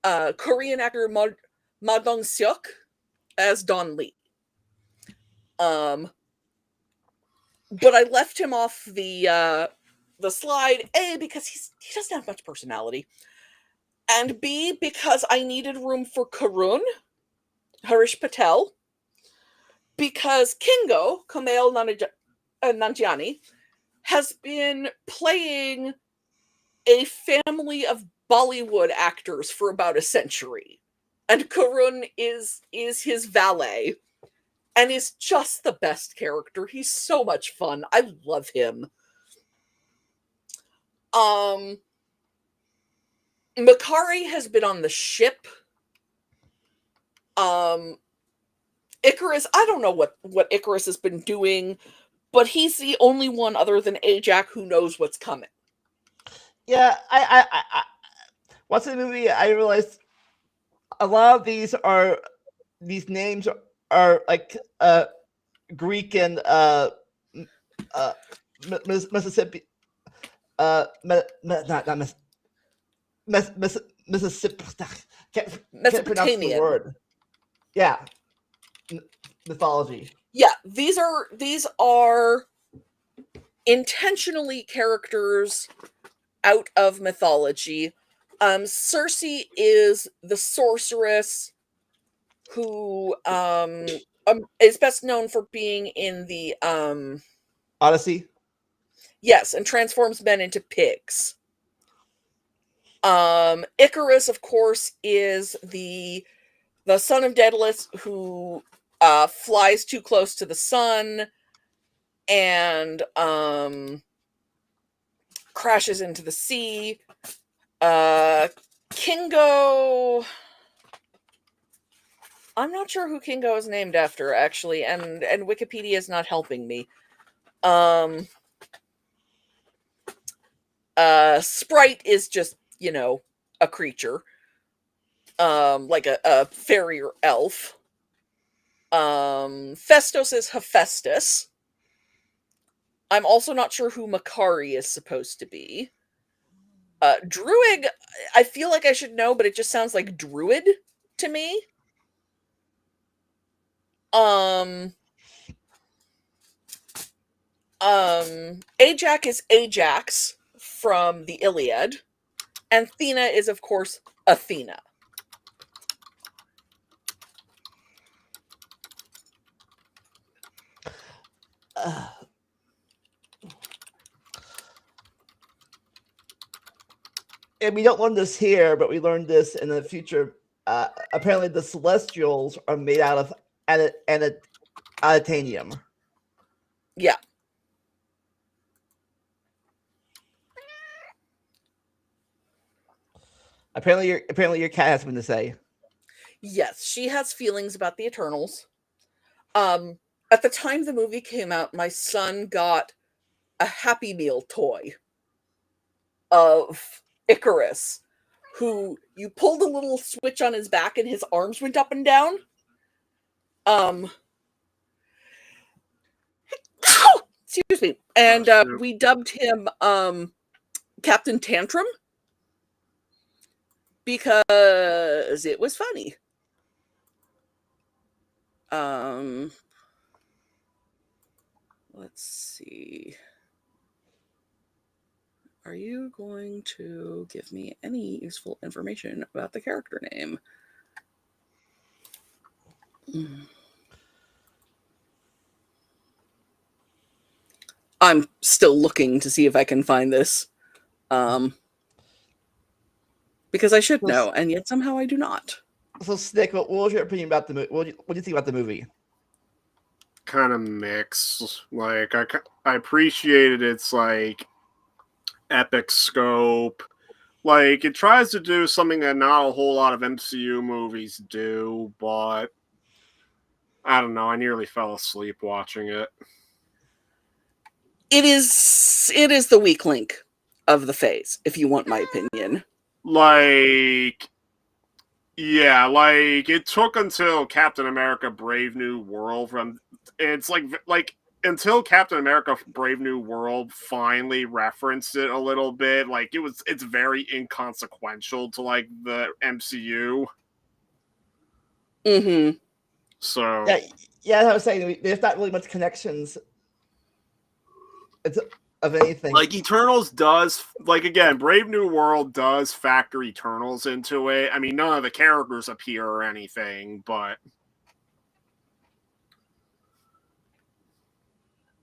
Korean actor Ma Dong-seok as Don Lee. But I left him off the slide, A, because he doesn't have much personality, and B, because I needed room for Karun, Harish Patel, because Kingo, Kumail Nanjiani, has been playing a family of Bollywood actors for about a century, and Karun is his valet, and is just the best character. He's so much fun. I love him. Makari has been on the ship. Icarus, I don't know what Icarus has been doing, but he's the only one other than Ajax who knows what's coming. Yeah, I watching the movie, I realized a lot of these names are like Greek and Mississippi. Not Mississippi. Can't pronounce the Mesopotamian. word. Yeah, mythology. Yeah, these are intentionally characters out of mythology. Circe is the sorceress who is best known for being in the Odyssey. yes, and transforms men into pigs. Icarus, of course, is the son of Daedalus who flies too close to the sun and crashes into the sea. Kingo, I'm not sure who Kingo is named after, actually, and Wikipedia is not helping me. Sprite is just, a creature. Like a fairy or elf. Festos is Hephaestus. I'm also not sure who Makari is supposed to be. Druid, I feel like I should know, but it just sounds like druid to me. Ajax is Ajax from the Iliad, and Athena is, of course, Athena. And we don't learn this here, but we learned this in the future. Apparently, the Celestials are made out of aditanium. Yeah. Apparently, your cat has something to say. Yes, she has feelings about the Eternals. At the time the movie came out, my son got a Happy Meal toy of Icarus, who you pulled a little switch on his back and his arms went up and down. Excuse me. And we dubbed him Captain Tantrum because it was funny. Let's see. Are you going to give me any useful information about the character name? I'm still looking to see if I can find this. Because I should know, and yet somehow I do not. So, Snick, what was your opinion about the movie? What do you think about the movie? Kind of mixed. Like, I appreciated its, like, epic scope. Like, it tries to do something that not a whole lot of MCU movies do, but I don't know. I nearly fell asleep watching it. It is the weak link of the phase, if you want my opinion. Like, yeah, like, it took until Captain America Brave New World it's like until Captain America Brave New World finally referenced it a little bit, like, it's very inconsequential to, like, the MCU. Mm-hmm. So yeah, as I was saying, there's not really much connections of anything. like, Eternals does, like, again, Brave New World does factor Eternals into it. I mean, none of the characters appear or anything, but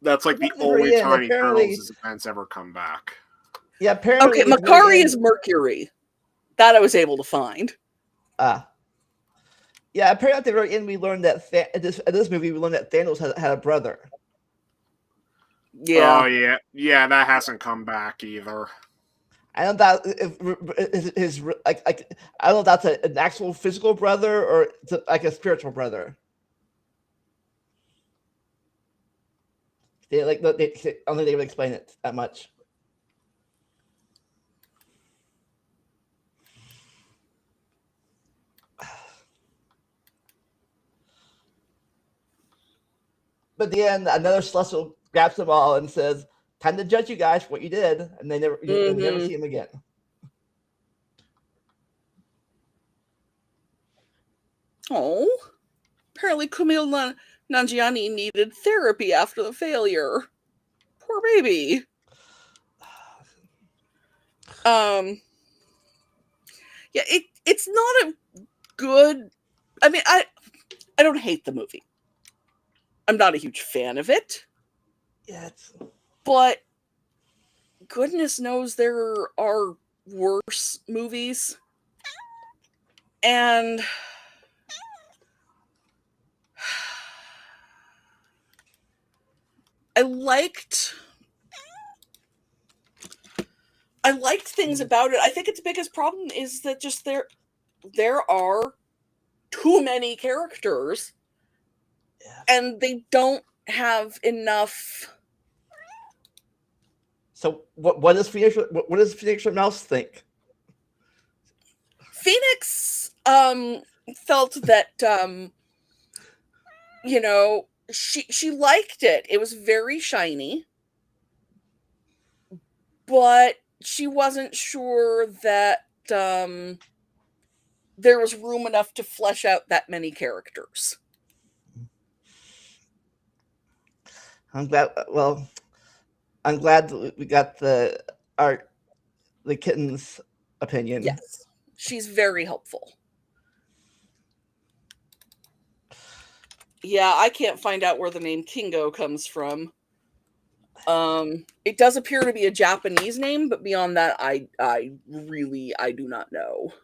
that's, like, the only time Eternals' events ever come back. Yeah, apparently. Okay, Makari is Mercury. That I was able to find. Yeah, apparently at the very end we learned that this movie we learned that Thanos had a brother. Yeah. Oh yeah, that hasn't come back either. I don't know that his like I don't know if that's an actual physical brother or like a spiritual brother. I don't think they would explain it that much. But at the end, another Celestial grabs them all and says, "Time to judge you guys for what you did," and they never see him again. Oh, apparently Kumail Nanjiani needed therapy after the failure. Poor baby. Yeah, it's not a good. I mean, I don't hate the movie. I'm not a huge fan of it. Yeah, but goodness knows there are worse movies. And I liked things about it. I think its biggest problem is that just there are too many characters, and they don't have enough. So what does Phoenix Mouse think? Phoenix felt that she liked it. It was very shiny, but she wasn't sure that there was room enough to flesh out that many characters. I'm glad. Well, I'm glad that we got the kitten's opinion. Yes, she's very helpful. Yeah, I can't find out where the name Kingo comes from. It does appear to be a Japanese name, but beyond that, I do not know.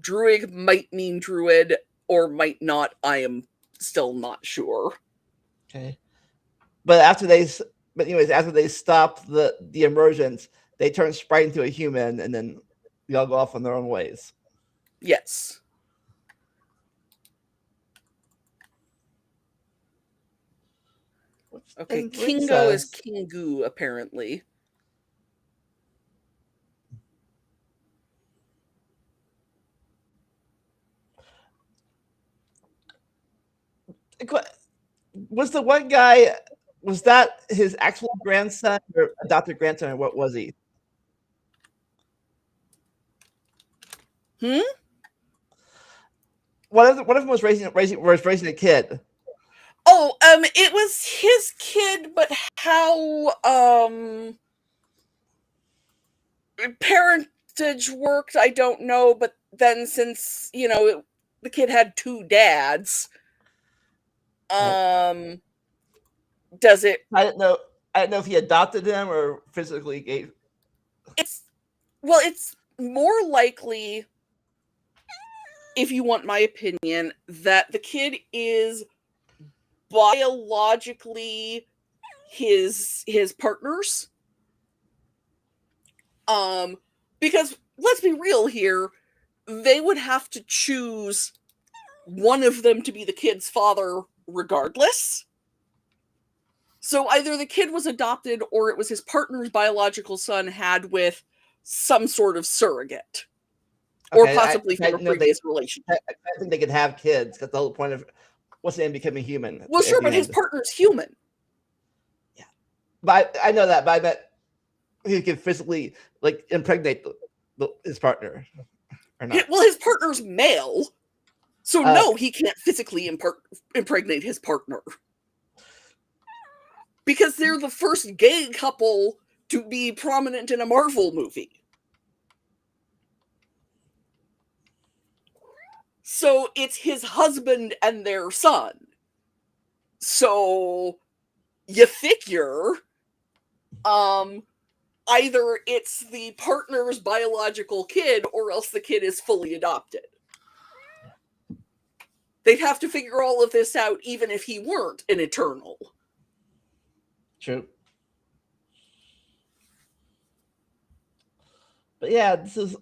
Druid might mean druid or might not. I am still not sure. Okay. But after they stop the emergence, they turn Sprite into a human, and then they all go off on their own ways. Yes. Okay, Kingo is Kingu, apparently. Was the one guy, was that his actual grandson or adopted grandson, or what was he? One of them was raising a kid. Oh, it was his kid, but how parentage worked, I don't know. But then, since the kid had two dads, does it? I didn't know if he adopted him or physically gave. It's more likely, if you want my opinion, that the kid is biologically his partner's. Because let's be real here, they would have to choose one of them to be the kid's father regardless. So either the kid was adopted or it was his partner's biological son had with some sort of surrogate. Okay, or possibly from a previous relationship. I think they could have kids. That's the whole point of what's the end becoming human. Well, sure, but his partner's human. Yeah, but I know that. But I bet he could physically impregnate his partner, or not. Well, his partner's male, so no, he can't physically impregnate his partner because they're the first gay couple to be prominent in a Marvel movie. So it's his husband and their son. So you figure either it's the partner's biological kid or else the kid is fully adopted. They'd have to figure all of this out even if he weren't an Eternal. True. But yeah, this is...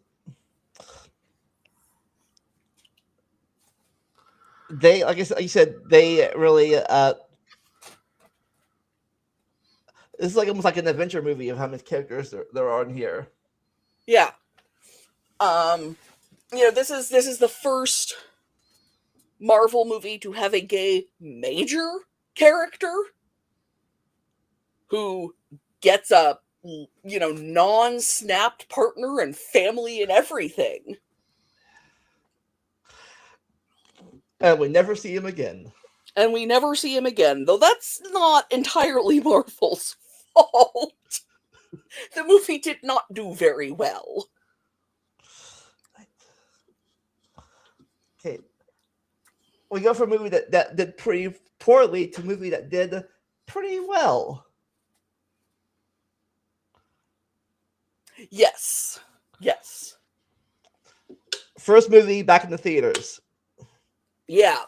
They, like you said, they really... this is almost like an adventure movie of how many characters there are in here. Yeah. This is the first Marvel movie to have a gay major character who gets a, non-snapped partner and family and everything. And we never see him again. And we never see him again, though that's not entirely Marvel's fault. The movie did not do very well. Okay. We go from a movie that did pretty poorly to a movie that did pretty well. Yes. Yes. First movie back in the theaters. Yeah.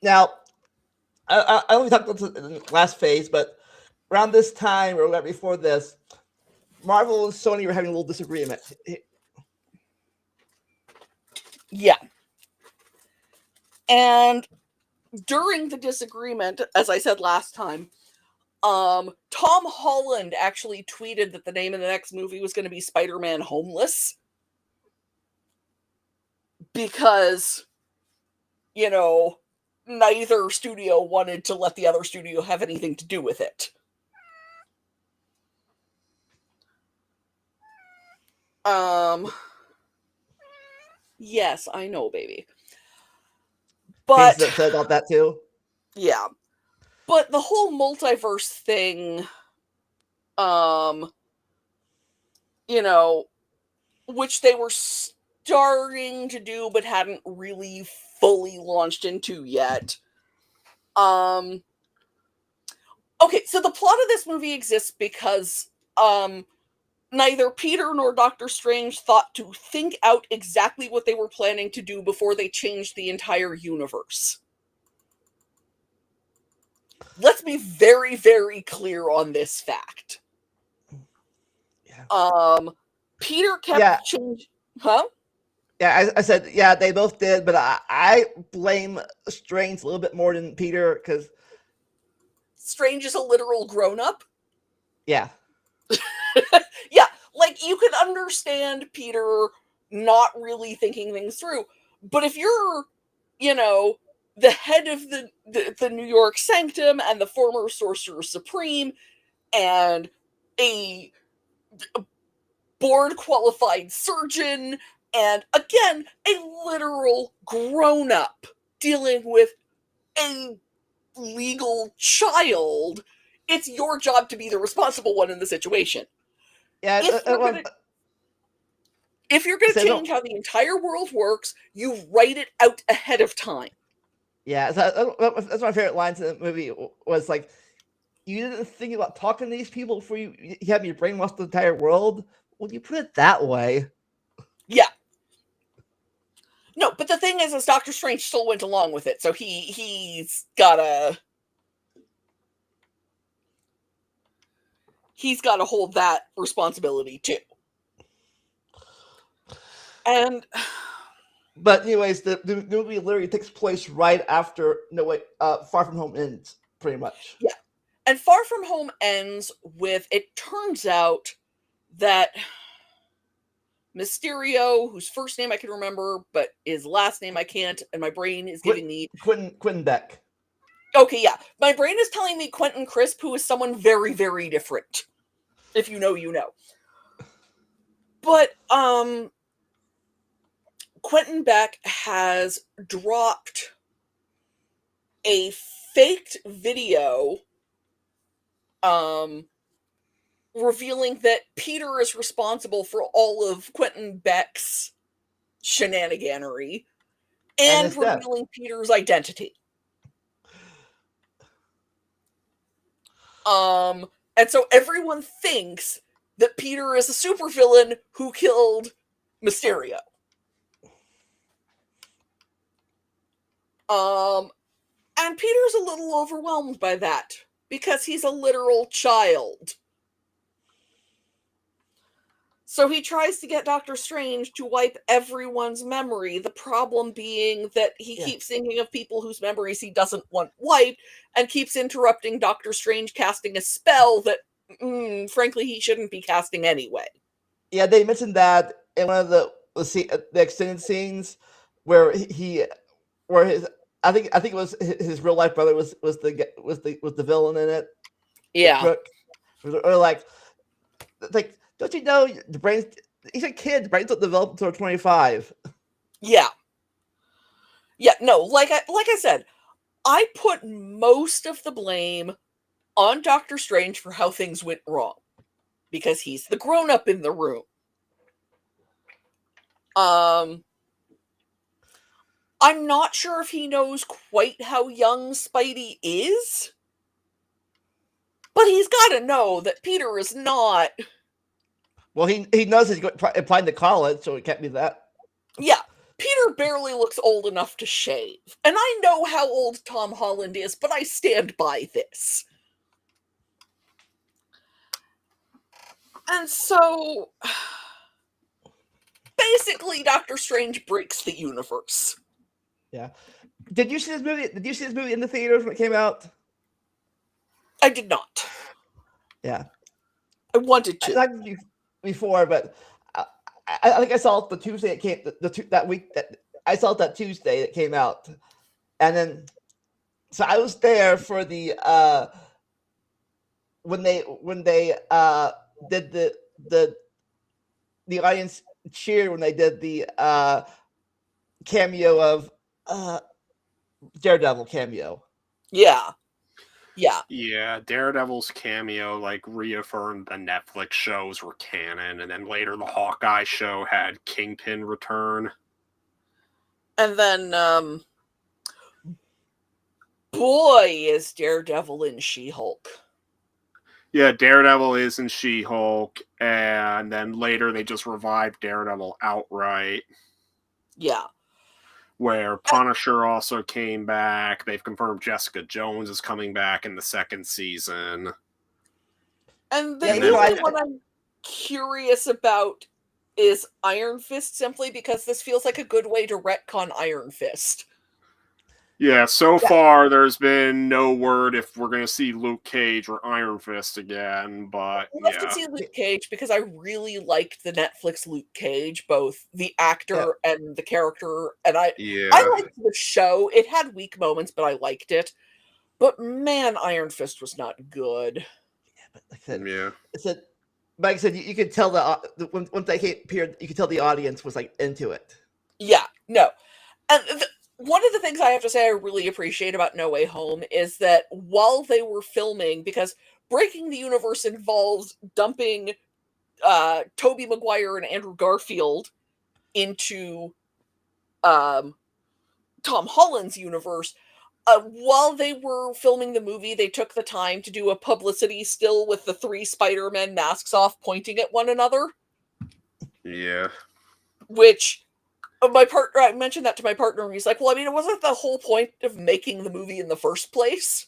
Now, I only talked about this in the last phase, but around this time or right before this, Marvel and Sony were having a little disagreement. Yeah. And during the disagreement, as I said last time, Tom Holland actually tweeted that the name of the next movie was going to be Spider-Man Homeless. Because, neither studio wanted to let the other studio have anything to do with it. Yes, I know, baby. But He's upset about that too. Yeah. But the whole multiverse thing, which they were starting to do but hadn't really fully launched into yet. Okay, so the plot of this movie exists because neither Peter nor Doctor Strange thought to think out exactly what they were planning to do before they changed the entire universe. Let's be very, very clear on this fact. Yeah. Peter kept changing. Huh? Yeah, I said, yeah, they both did, but I blame Strange a little bit more than Peter because Strange is a literal grown-up. Yeah. Yeah, like you could understand Peter not really thinking things through, but if you're, the head of the New York Sanctum and the former Sorcerer Supreme and a board-qualified surgeon and, again, a literal grown-up dealing with a legal child, it's your job to be the responsible one in the situation. Yeah. If you're going to change how the entire world works, you write it out ahead of time. Yeah, that's my favorite lines in the movie was like, you didn't think about talking to these people before you had me brainwash the entire world? Well, you put it that way. Yeah. No, but the thing is Doctor Strange still went along with it, so he's gotta hold that responsibility too. But anyways, the movie literally takes place right after Far From Home ends, pretty much. Yeah. And Far From Home ends with, it turns out that Mysterio, whose first name I can remember, but his last name I can't, and my brain is giving me... Quentin Beck. Okay, yeah. My brain is telling me Quentin Crisp, who is someone very, very different. If you know, you know. But, Quentin Beck has dropped a faked video revealing that Peter is responsible for all of Quentin Beck's shenaniganery and revealing Peter's identity. And so everyone thinks that Peter is a supervillain who killed Mysterio. And Peter's a little overwhelmed by that because he's a literal child. So he tries to get Doctor Strange to wipe everyone's memory, the problem being that he keeps thinking of people whose memories he doesn't want wiped and keeps interrupting Doctor Strange casting a spell that, frankly, he shouldn't be casting anyway. Yeah, they mentioned that in one of the extended scenes where where his I think it was his real life brother was the villain in it, the Yeah, crook, or like don't you know the brains? He's a kid. The brains don't develop until 25. yeah, yeah. No, like I said, I put most of the blame on Doctor Strange for how things went wrong because he's the grown up in the room. Um, I'm not sure if he knows quite how young Spidey is, but he's got to know that Peter is not. Well, he knows he's applying to college, so it can't be that. Yeah, Peter barely looks old enough to shave. And I know how old Tom Holland is, but I stand by this. And so, basically, Doctor Strange breaks the universe. Yeah. Did you see this movie? Did you see this movie in the theaters when it came out? I did not. Yeah. I wanted to. Not before, but I think I saw it the Tuesday it came that week that I saw it that Tuesday that came out, and then so I was there for the when they did the audience cheered when they did the cameo of Daredevil cameo. Yeah. Yeah. Yeah, Daredevil's cameo like reaffirmed the Netflix shows were canon, and then later the Hawkeye show had Kingpin return. And then, boy, is Daredevil in She-Hulk. Yeah, Daredevil is in She-Hulk, and then later they just revived Daredevil outright. Yeah. Where Punisher also came back. They've confirmed Jessica Jones is coming back in the second season. And the Yeah, only one I'm curious about is Iron Fist, simply because this feels like a good way to retcon Iron Fist. Yeah, so far there's been no word if we're going to see Luke Cage or Iron Fist again, but I'd love to see Luke Cage because I really liked the Netflix Luke Cage, both the actor and the character, and I liked the show. It had weak moments, but I liked it. But man, Iron Fist was not good. Yeah, but like I said, you could tell once they appeared, you could tell the audience was like into it. Yeah, no, and one of the things I have to say I really appreciate about No Way Home is that while they were filming, because breaking the universe involves dumping Tobey Maguire and Andrew Garfield into Tom Holland's universe, while they were filming the movie, they took the time to do a publicity still with the 3 Spider-Man masks off pointing at one another. Yeah. Which... I mentioned that to my partner, and he's like, well, I mean, it wasn't the whole point of making the movie in the first place.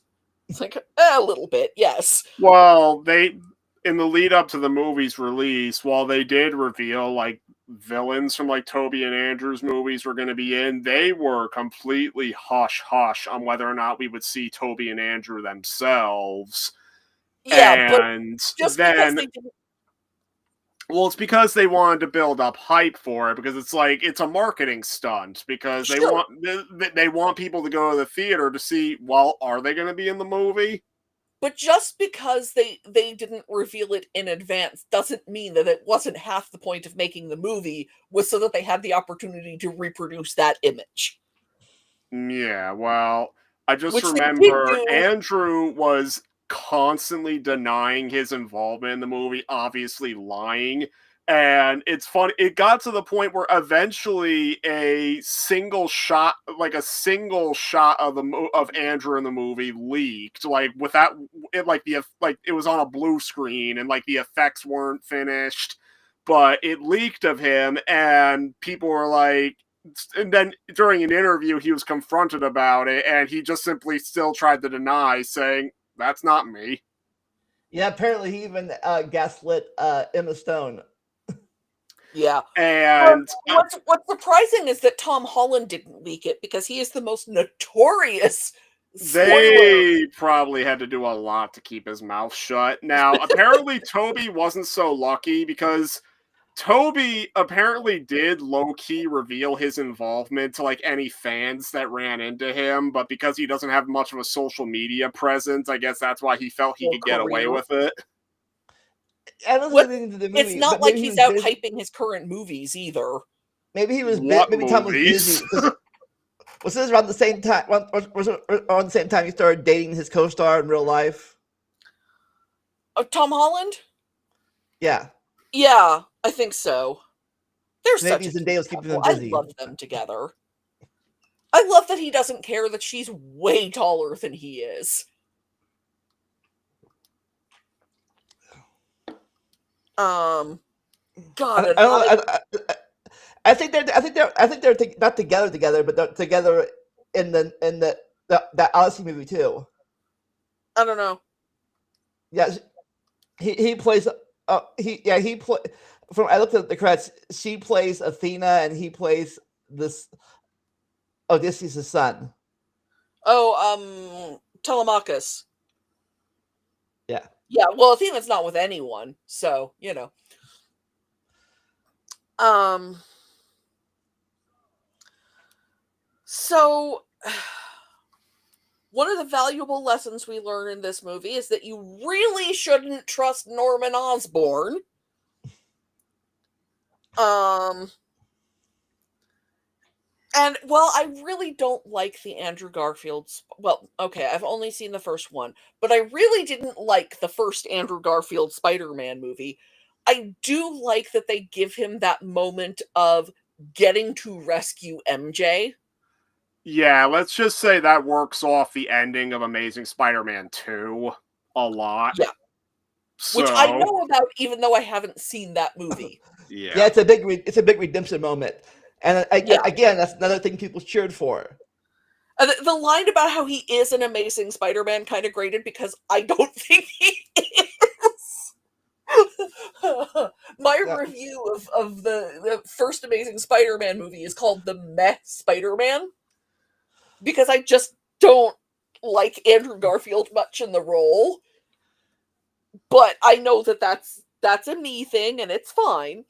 It's like, a little bit, yes. Well, in the lead up to the movie's release, while they did reveal, like, villains from, like, Tobey and Andrew's movies were going to be in, they were completely hush-hush on whether or not we would see Tobey and Andrew themselves. Yeah, and but just because they didn't... Well, it's because they wanted to build up hype for it, because it's like it's a marketing stunt, because they want people to go to the theater to see, well, are they going to be in the movie? But just because they didn't reveal it in advance doesn't mean that it wasn't half the point of making the movie, was so that they had the opportunity to reproduce that image. Yeah, well, I just remember Andrew was constantly denying his involvement in the movie, obviously lying, and it's funny, it got to the point where eventually a single shot of Andrew in the movie leaked, like without it, it was on a blue screen and like the effects weren't finished, but it leaked of him, and people were like, and then during an interview he was confronted about it, and he just simply still tried to deny, saying, that's not me. Yeah, apparently he even gaslit Emma Stone. Yeah. And what's surprising is that Tom Holland didn't leak it, because he is the most notorious spoiler. They probably had to do a lot to keep his mouth shut. Now, apparently Tobey wasn't so lucky, because Toby apparently did low-key reveal his involvement to like any fans that ran into him, but because he doesn't have much of a social media presence, I guess that's why he felt he could get away with it. I don't think anything to the movie. It's not but like maybe he's he was out busy. hyping his current movies either. Maybe he was What maybe Tom was movies? busy. Was this around the same time? Was it around the same time he started dating his co-star in real life? Oh, Tom Holland? Yeah. Yeah, I think so. They're Maybe such a Zendaya was cute keeping them couple. busy. I love them together. I love that he doesn't care that she's way taller than he is. God, I don't know. I think they're not together, but they're together in that Odyssey movie too. I don't know. Yeah, he plays. He play. From I looked at the credits. She plays Athena, and he plays this Odysseus' son. Oh, Telemachus. Yeah. Yeah, well, Athena's not with anyone, so, you know. So, one of the valuable lessons we learn in this movie is that you really shouldn't trust Norman Osborn. And, well, I really don't like the Andrew Garfield's. Well, okay, I've only seen the first one, but I really didn't like the first Andrew Garfield Spider-Man movie. I do like that they give him that moment of getting to rescue MJ. Yeah, let's just say that works off the ending of Amazing Spider-Man 2 a lot. Yeah. So, Which I know about, even though I haven't seen that movie. Yeah, it's a big redemption moment, and again, that's another thing people cheered for. The line about how he is an amazing Spider-Man kind of grated because I don't think he is. My review of the first Amazing Spider-Man movie is called The Meh Spider-Man because I just don't like Andrew Garfield much in the role. But I know that that's a me thing and it's fine.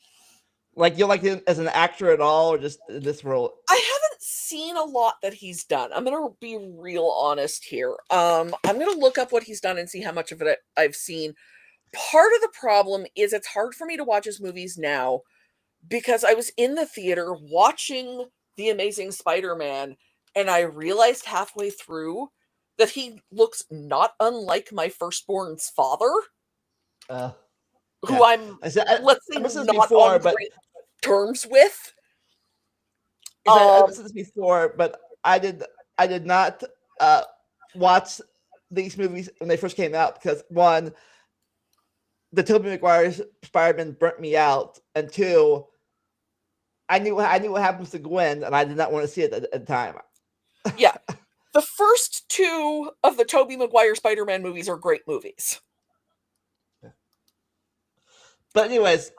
Like, you like him as an actor at all, or just in this role? I haven't seen a lot that he's done. I'm gonna be real honest here. I'm gonna look up what he's done and see how much of it I've seen. Part of the problem is it's hard for me to watch his movies now because I was in the theater watching The Amazing Spider-Man and I realized halfway through that he looks not unlike my firstborn's father, who I'm, let's say, not before, on but great terms with. I've said this before, but I did not watch these movies when they first came out because, one, the Tobey Maguire's Spider-Man burnt me out, and two, I knew what happens to Gwen, and I did not want to see it at the time. Yeah. The first two of the Tobey Maguire Spider-Man movies are great movies. But anyways,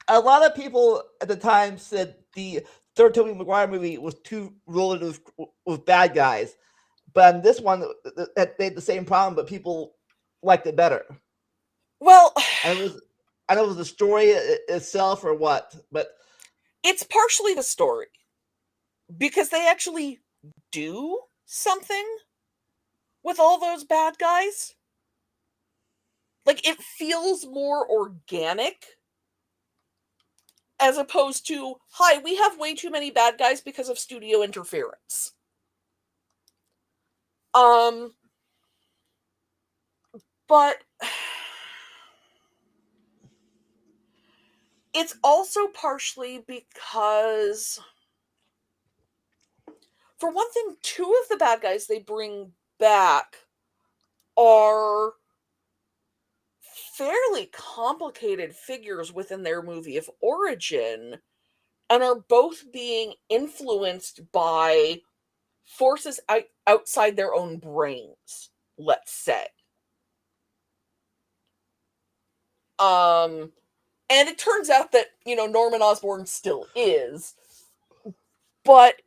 a lot of people at the time said the third Tobey Maguire movie was too loaded with bad guys. But in this one, they had the same problem, but people liked it better. Well, I don't know if it was the story itself or what, but it's partially the story. Because they actually do something with all those bad guys. Like, it feels more organic as opposed to, hi, we have way too many bad guys because of studio interference. But it's also partially because, for one thing, two of the bad guys they bring back are fairly complicated figures within their movie of origin and are both being influenced by forces outside their own brains, let's say. And it turns out that, Norman Osborn still is, but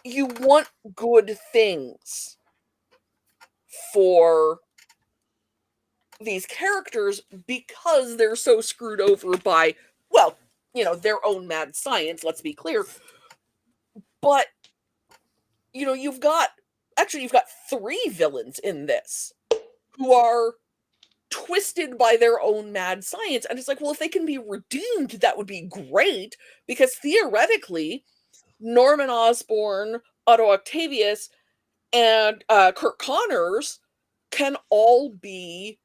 you want good things for these characters because they're so screwed over by, well, their own mad science, let's be clear. But, you've got 3 villains in this who are twisted by their own mad science. And it's like, well, if they can be redeemed, that would be great, because theoretically, Norman Osborn, Otto Octavius, and Kirk Connors can all be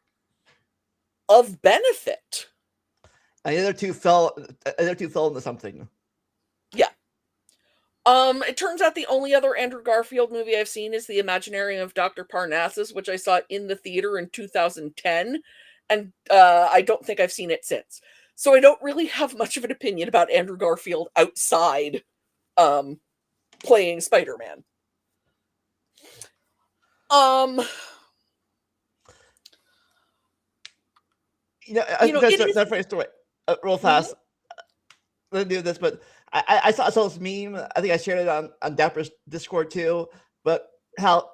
of benefit. And the other two fell into something. Yeah. It turns out the only other Andrew Garfield movie I've seen is The Imaginarium of Dr. Parnassus, which I saw in the theater in 2010, and I don't think I've seen it since. So I don't really have much of an opinion about Andrew Garfield outside playing Spider-Man. That's very story. Real fast. Let me do this, but I saw this meme. I think I shared it on Dapper's Discord too. But how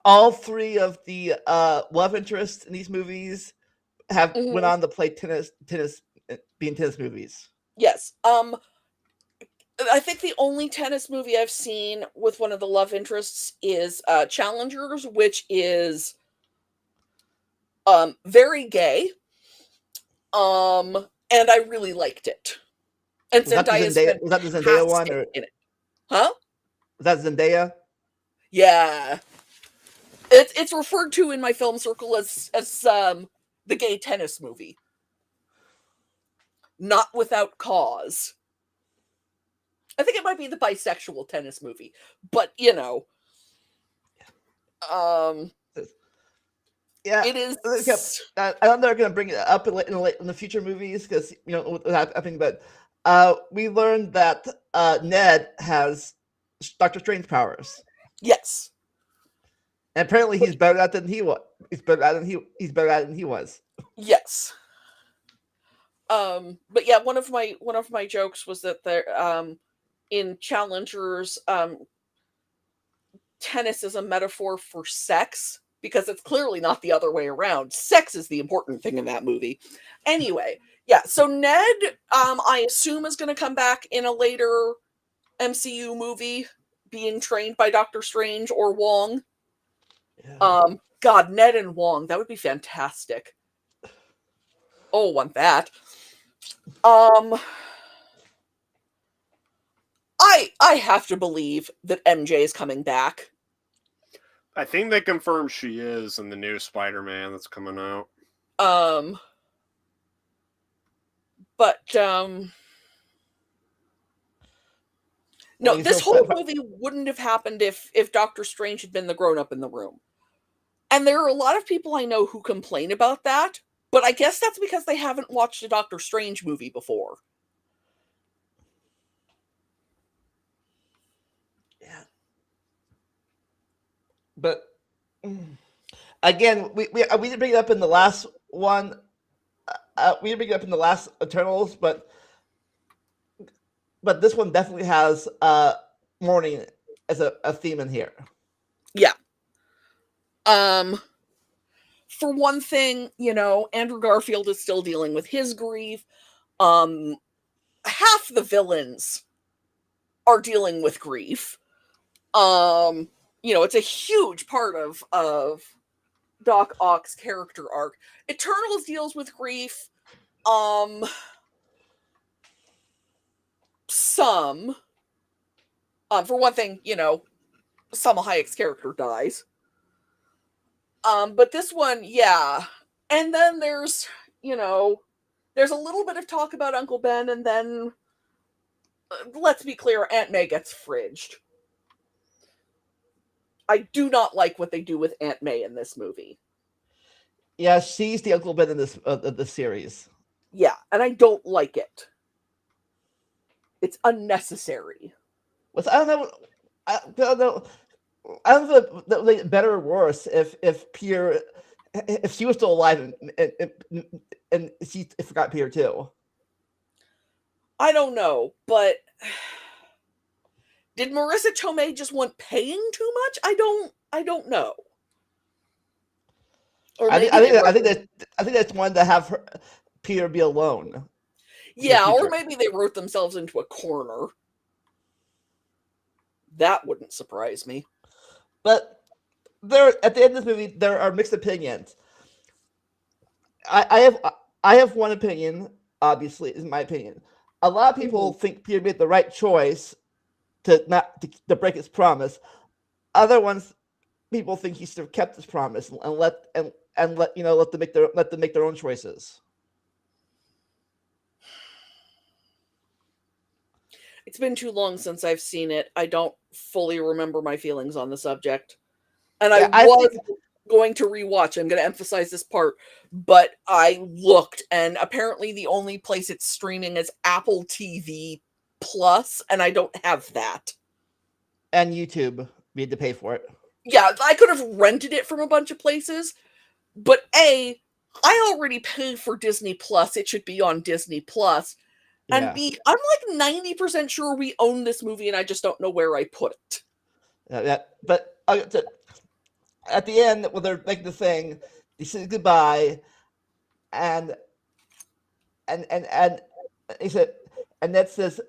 all 3 of the love interests in these movies have went on to play tennis, being tennis movies. Yes. I think the only tennis movie I've seen with one of the love interests is Challengers, which is very gay. And I really liked it. And Was that the Zendaya one? Or in it. Huh? Was that Zendaya? Yeah. It's referred to in my film circle as the gay tennis movie. Not without cause. I think it might be the bisexual tennis movie. But, yeah, it is. I don't know they're going to bring it up in the future movies because what's happening. But we learned that Ned has Doctor Strange powers. Yes, and apparently he's better at it than he was. He's better at it than he was. Yes. But yeah, one of my jokes was that there in Challengers, tennis is a metaphor for sex, because it's clearly not the other way around. Sex is the important thing in that movie. Anyway, yeah, so Ned, I assume, is going to come back in a later MCU movie, being trained by Doctor Strange or Wong. Yeah. God, Ned and Wong, that would be fantastic. Oh, want that. I have to believe that MJ is coming back. I think they confirmed she is in the new Spider-Man that's coming out. But no, this whole movie wouldn't have happened if Doctor Strange had been the grown-up in the room. And there are a lot of people I know who complain about that, but I guess that's because they haven't watched a Doctor Strange movie before. Yeah. But again, we didn't bring it up in the last one. We didn't bring it up in the last Eternals, but this one definitely has mourning as a theme in here. Yeah. For one thing, Andrew Garfield is still dealing with his grief. Half the villains are dealing with grief. It's a huge part of Doc Ock's character arc. Eternals deals with grief. Some. For one thing, Salma Hayek's character dies. But this one, yeah. And then there's a little bit of talk about Uncle Ben, and then, let's be clear, Aunt May gets fridged. I do not like what they do with Aunt May in this movie. Yeah, she's the Uncle Ben in this series. Yeah, and I don't like it. It's unnecessary. I don't know. I don't know if that better or worse if Peter, if she was still alive and she forgot Peter too. I don't know, but did Marissa Tomei just want paying too much? I don't know. Or I think that's one to have Peter be alone. Yeah, or future. maybe they wrote themselves into a corner. That wouldn't surprise me. But there, at the end of this movie, there are mixed opinions. I have one opinion. Obviously, is my opinion. A lot of people think Peter made the right choice to break his promise. Other ones, people think he should have kept his promise and let them make their own choices. It's been too long since I've seen it. I don't fully remember my feelings on the subject. And Yeah, I was going to rewatch. I'm going to emphasize this part, but I looked, and apparently the only place it's streaming is Apple TV Plus, and I don't have that. And YouTube, we had to pay for it. Yeah, I could have rented it from a bunch of places, but A, I already pay for Disney Plus. It should be on Disney Plus. And Yeah. B, I'm like 90% sure we own this movie, and I just don't know where I put it. But at the end, when they're making the thing, he says goodbye, and he said, and Ned says,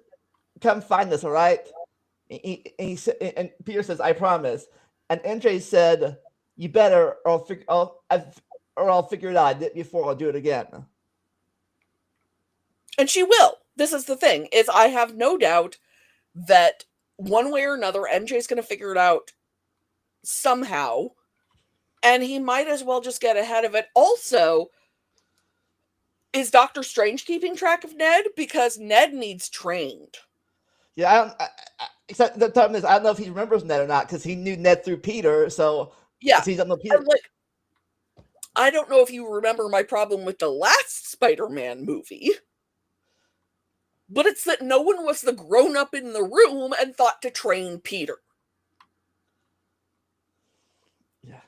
"Come find us, all right?" And Peter says, "I promise." And MJ said, "You better, or I'll figure it out. I did it before. I'll do it again." And she will. This is the thing, is I have no doubt that one way or another, MJ's going to figure it out somehow, and he might as well just get ahead of it. Also, is Doctor Strange keeping track of Ned? Because Ned needs trained. Yeah, except the problem is I don't know if he remembers Ned or not because he knew Ned through Peter. So Yeah, he doesn't know Peter. I don't know if you remember my problem with the last Spider-Man movie, but it's that no one was the grown-up in the room and thought to train Peter. Yeah.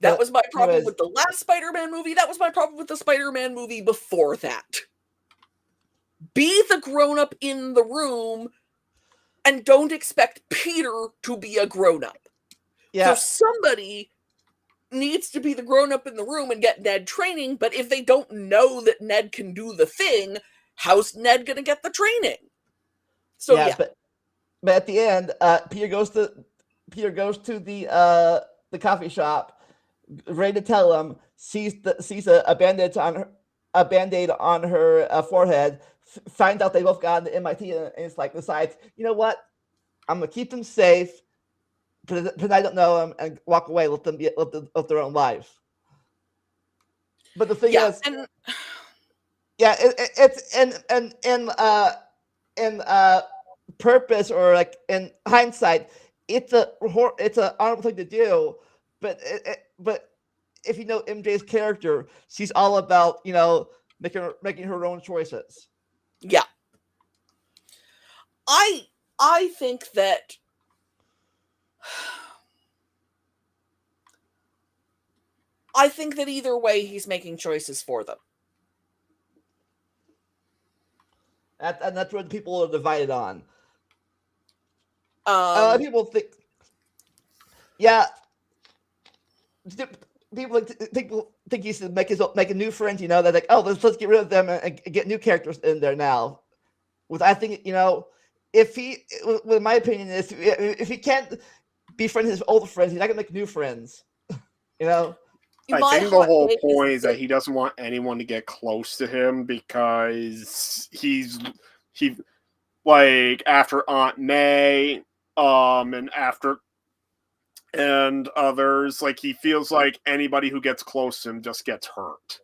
That was my problem with the last Spider-Man movie. That was my problem with the Spider-Man movie before that. Be the grown-up in the room and don't expect Peter to be a grown-up. Yeah. So somebody needs to be the grown-up in the room and get Ned training, but if they don't know that Ned can do the thing, how's Ned going to get the training? So yeah. But at the end, Peter goes to the coffee shop, ready to tell him, sees a bandage on her forehead, finds out they both got into MIT, and it's like decides, you know what, I'm gonna keep them safe, pretend I don't know them, and walk away, let them live their own life. But the thing is, it's in purpose, or like in hindsight, it's an honorable thing to do, but if you know MJ's character, she's all about making her own choices. Yeah, I think that either way he's making choices for them. And that's what people are divided on. People think, people think he should make a new friend. They're like, oh, let's get rid of them and get new characters in there now. With I think with my opinion is if he can't befriend his old friends, he's not gonna make new friends. I think the whole point is that he doesn't want anyone to get close to him because he like after Aunt May, and others, like he feels like anybody who gets close to him just gets hurt.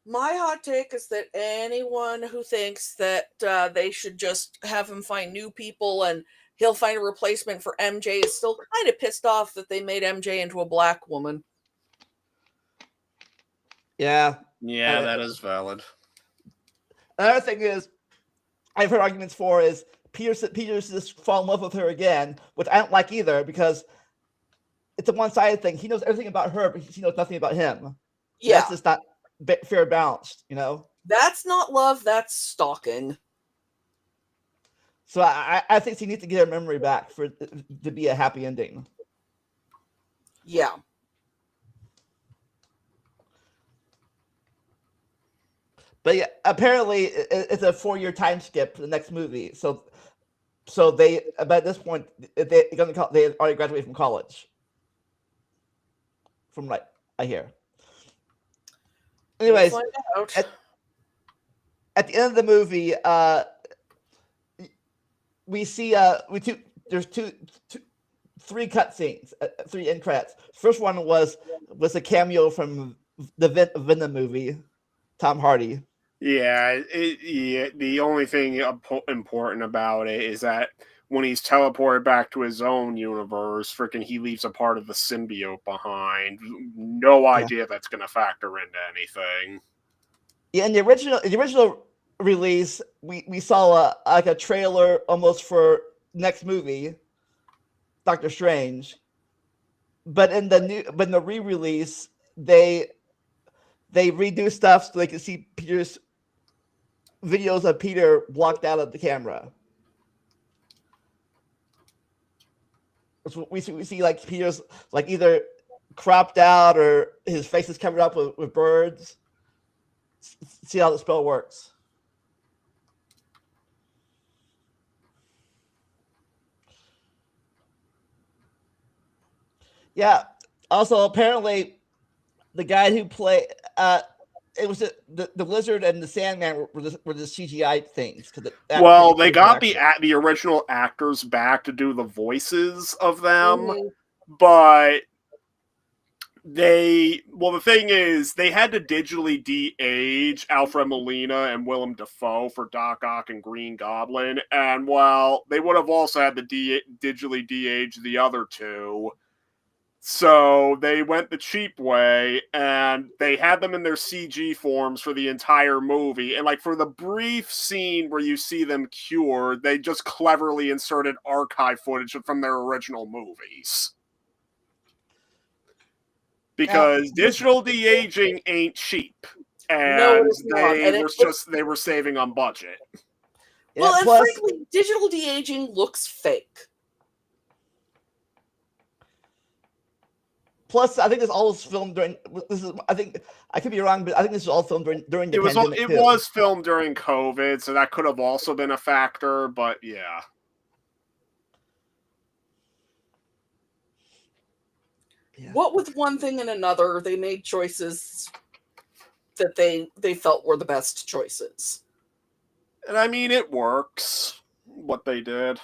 My hot take is that anyone who thinks that they should just have him find new people and he'll find a replacement for MJ is still kind of pissed off that they made MJ into a black woman. Yeah, that is valid. Another thing is, I've heard arguments for is Peter's just fall in love with her again, which I don't like either because it's a one-sided thing. He knows everything about her, but she knows nothing about him. Yeah, that's just not fair balanced. That's not love. That's stalking. So I think she needs to get her memory back for to be a happy ending. Yeah. But yeah, apparently it's a 4-year time skip for the next movie. So they, about this point, they already graduated from college. From what I hear. We'll Anyways, find out. at the end of the movie, we see there's three cutscenes, 3 end credits. First one was a cameo from the Venom movie, Tom Hardy. Yeah, the only thing important about it is that when he's teleported back to his own universe, freaking he leaves a part of the symbiote behind. No idea that's going to factor into anything. Yeah, in the original release, we saw a trailer almost for next movie, Doctor Strange. But in the re-release, they redo stuff so they can see Peter's videos of Peter blocked out of the camera. So we see like Peter's like either cropped out or his face is covered up with birds. See how the spell works. Yeah. Also, apparently, the guy who played it was the lizard and the Sandman were the CGI things. Well, they got the original actors back to do the voices of them, but the thing is, they had to digitally de-age Alfred Molina and Willem Dafoe for Doc Ock and Green Goblin, and they would have also had to digitally de-age the other two. So they went the cheap way, and they had them in their CG forms for the entire movie. And like for the brief scene where you see them cured, they just cleverly inserted archive footage from their original movies. Because digital de-aging ain't cheap, and they were saving on budget. Well, and frankly, digital de-aging looks fake. Plus, I think this all was filmed during. I think I could be wrong, but I think this was all filmed during the pandemic. It was filmed during COVID, so that could have also been a factor. But yeah. What with one thing and another, they made choices that they felt were the best choices. And I mean, it works, what they did.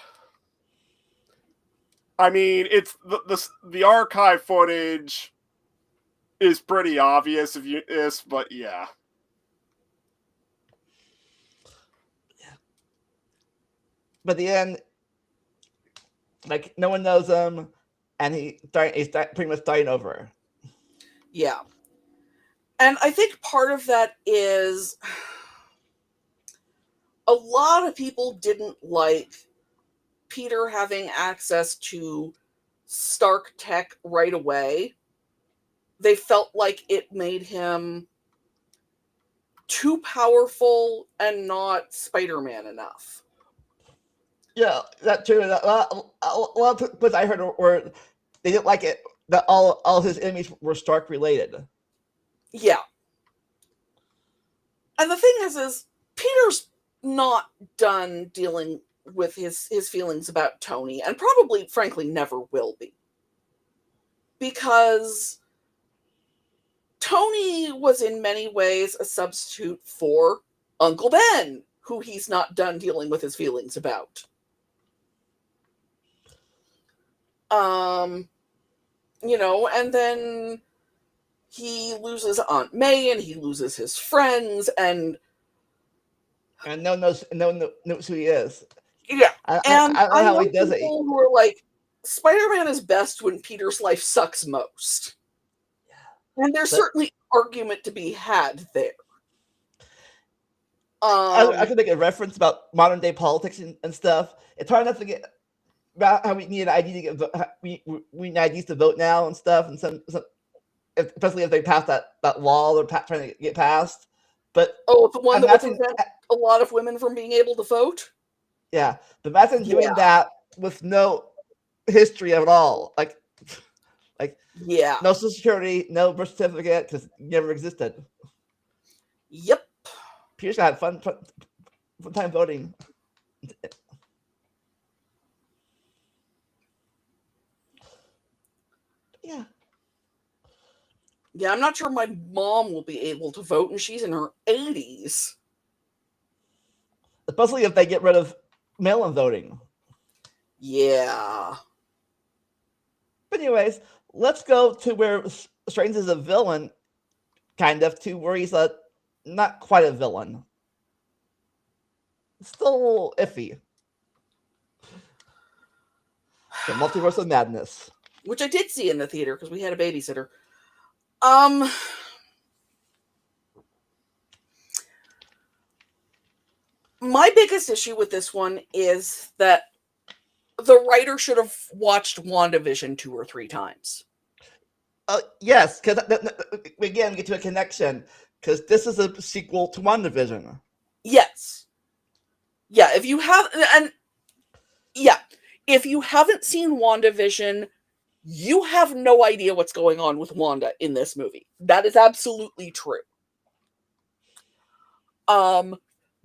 I mean, it's the archive footage is pretty obvious but yeah. But the end, like no one knows him, and he's pretty much starting over. Yeah. And I think part of that is a lot of people didn't like Peter having access to Stark tech right away. They felt like it made him too powerful and not Spider-Man enough. Yeah, that too. A lot of what I heard were they didn't like it that all his enemies were Stark related. Yeah. And the thing is Peter's not done dealing with his feelings about Tony, and probably, frankly, never will be. Because Tony was in many ways a substitute for Uncle Ben, who he's not done dealing with his feelings about. And then he loses Aunt May, and he loses his friends, and no one knows who he is. Yeah, I don't know how he does it. People who are like, Spider-Man is best when Peter's life sucks most. Yeah. And there's certainly argument to be had there. I could make a reference about modern day politics and stuff. It's hard enough to get about how we need an ID to get we need IDs to vote now and stuff, and some especially if they pass that law they're trying to get passed. But the one that would prevent a lot of women from being able to vote. Yeah, but imagine doing that with no history at all, like no Social Security, no birth certificate, because it never existed. Yep. Pierce had fun time voting. Yeah. Yeah, I'm not sure my mom will be able to vote, and she's in her 80s. Especially if they get rid of mail-in voting. Yeah. But anyways, let's go to where Strange is a villain, kind of, to where he's not quite a villain. Still a little iffy. The Multiverse of Madness. Which I did see in the theater because we had a babysitter. My biggest issue with this one is that the writer should have watched WandaVision 2 or 3 times. Yes, because again, we get to a connection, because this is a sequel to WandaVision. Yes. Yeah, if you haven't seen WandaVision, you have no idea what's going on with Wanda in this movie. That is absolutely true.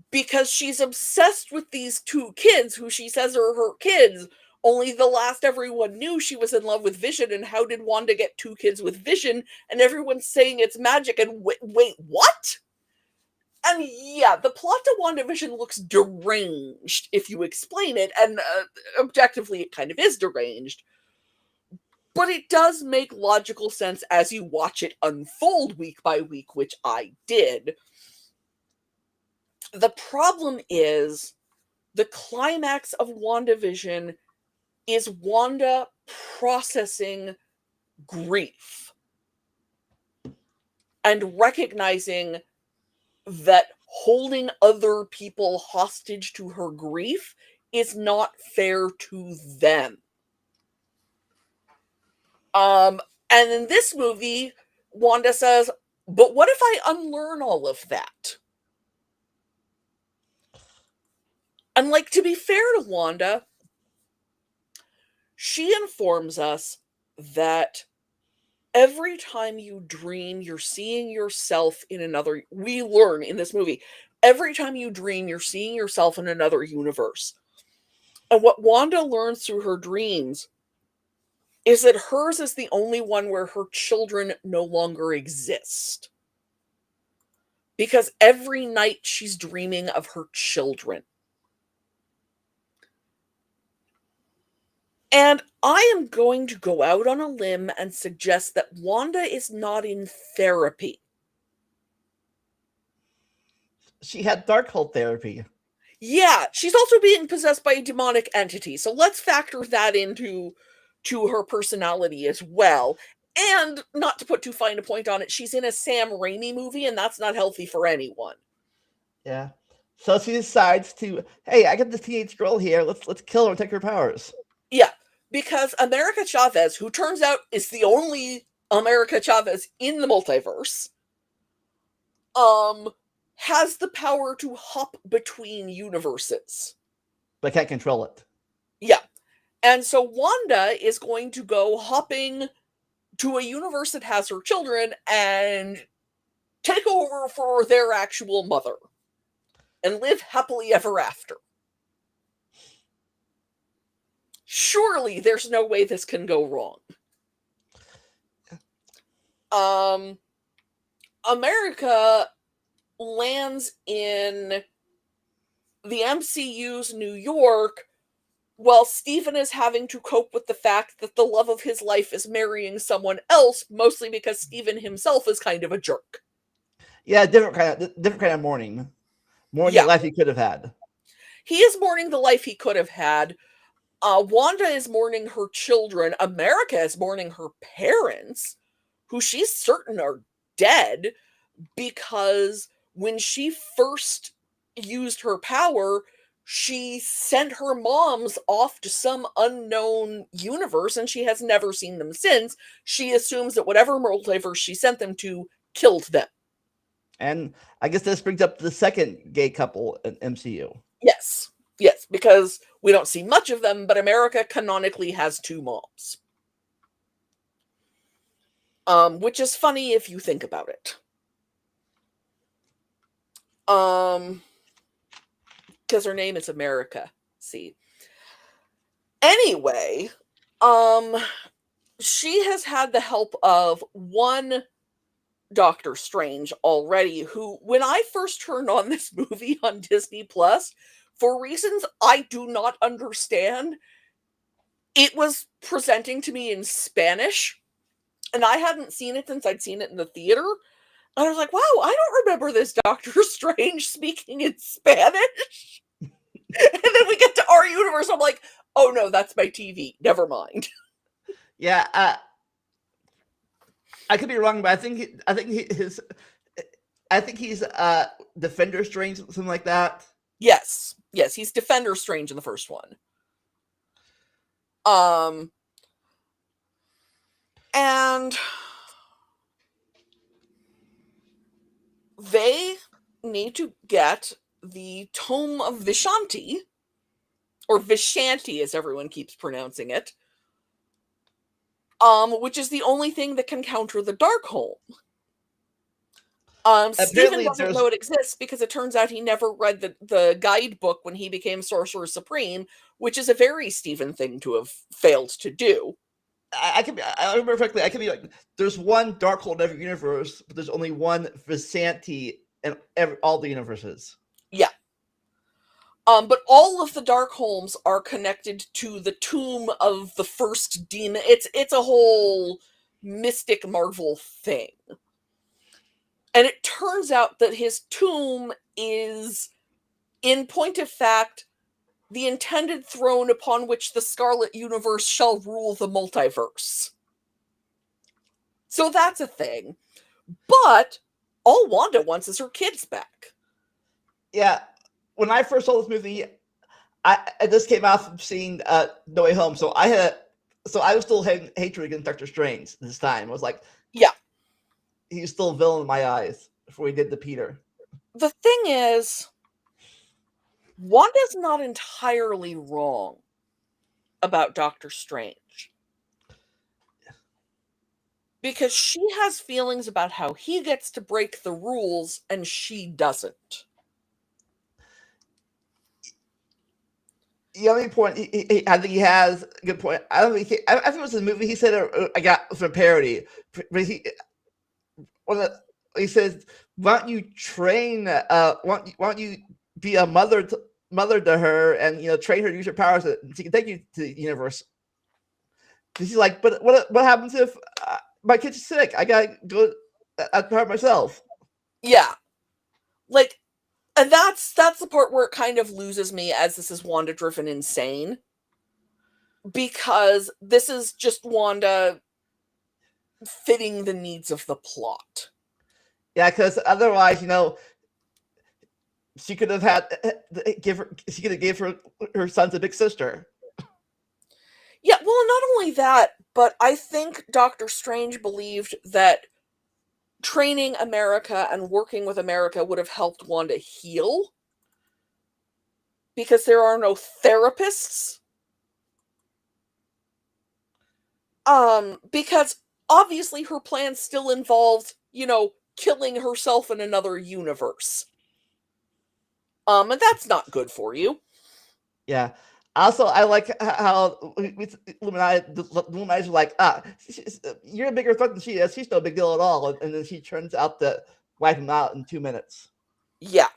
Because she's obsessed with these 2 kids who she says are her kids, only the last everyone knew she was in love with Vision, and how did Wanda get 2 kids with Vision? And everyone's saying it's magic, and wait, what? And yeah, the plot to WandaVision looks deranged if you explain it, and objectively it kind of is deranged. But it does make logical sense as you watch it unfold week by week, which I did. The problem is the climax of WandaVision is Wanda processing grief and recognizing that holding other people hostage to her grief is not fair to them. And in this movie, Wanda says, but what if I unlearn all of that? And to be fair to Wanda, she informs us that every time you dream, you're seeing yourself in another. We learn in this movie, every time you dream, you're seeing yourself in another universe. And what Wanda learns through her dreams is that hers is the only one where her children no longer exist. Because every night she's dreaming of her children. And I am going to go out on a limb and suggest that Wanda is not in therapy. She had Darkhold therapy. Yeah, she's also being possessed by a demonic entity, so let's factor that into her personality as well. And not to put too fine a point on it, she's in a Sam Raimi movie, and that's not healthy for anyone. Yeah. So she decides to, hey, I got this teenage girl here. Let's kill her and take her powers. Yeah, because America Chavez, who turns out is the only America Chavez in the multiverse, has the power to hop between universes. But can't control it. Yeah. And so Wanda is going to go hopping to a universe that has her children and take over for their actual mother and live happily ever after. Surely there's no way this can go wrong. America lands in the MCU's New York while Stephen is having to cope with the fact that the love of his life is marrying someone else, mostly because Stephen himself is kind of a jerk. Yeah, different kind of mourning. Mourning the life he could have had. He is mourning the life he could have had. Wanda is mourning her children. America is mourning her parents, who she's certain are dead, because when she first used her power, she sent her moms off to some unknown universe, and she has never seen them since. She assumes that whatever multiverse she sent them to killed them. And I guess this brings up the second gay couple in MCU. Yes, because we don't see much of them, but America canonically has 2 moms. Which is funny if you think about it. Because her name is America. See. Anyway, she has had the help of one Doctor Strange already, who, when I first turned on this movie on Disney Plus, for reasons I do not understand, it was presenting to me in Spanish, and I hadn't seen it since I'd seen it in the theater. And I was like, wow, I don't remember this Doctor Strange speaking in Spanish. And then we get to our universe, I'm like, oh no, that's my TV. Never mind. Yeah, I could be wrong, but I think he's Defender Strange, something like that. Yes, he's Defender Strange in the first one. And they need to get the Tome of Vishanti, or Vishanti as everyone keeps pronouncing it, which is the only thing that can counter the Darkhold. Stephen doesn't know it exists because it turns out he never read the guidebook when he became Sorcerer Supreme, which is a very Stephen thing to have failed to do. I remember correctly. I could be like, there's one Darkhold in every universe, but there's only one Vishanti in all the universes. Yeah. But all of the Darkholds are connected to the tomb of the first demon. It's a whole mystic Marvel thing. And it turns out that his tomb is, in point of fact, the intended throne upon which the Scarlet Universe shall rule the multiverse. So that's a thing. But all Wanda wants is her kids back. Yeah. When I first saw this movie, I just came out from seeing No Way Home, so I was still having hatred against Doctor Strange this time. I was like, yeah, he's still a villain in my eyes before he did the Peter. The thing is, Wanda's not entirely wrong about Doctor Strange. Because she has feelings about how he gets to break the rules and she doesn't. The only point I think he has a good point. I think it was a movie he said I got from a parody, but he says, "Why don't you train? Why don't you be a mother to her and train her to use her powers so she can take you to the universe?" And she's like, "But what happens if my kid's sick? I gotta go at her myself." Yeah, and that's the part where it kind of loses me, as this is Wanda driven insane, because this is just Wanda fitting the needs of the plot. Yeah, because otherwise, she could have gave her sons a big sister. Yeah, well, not only that, but I think Doctor Strange believed that training America and working with America would have helped Wanda heal, because there are no therapists. Because obviously her plan still involved, killing herself in another universe. And that's not good for you. Yeah. Also, I like how Illuminati are like, you're a bigger threat than she is. She's no big deal at all. And then she turns out to wipe him out in 2 minutes. Yeah.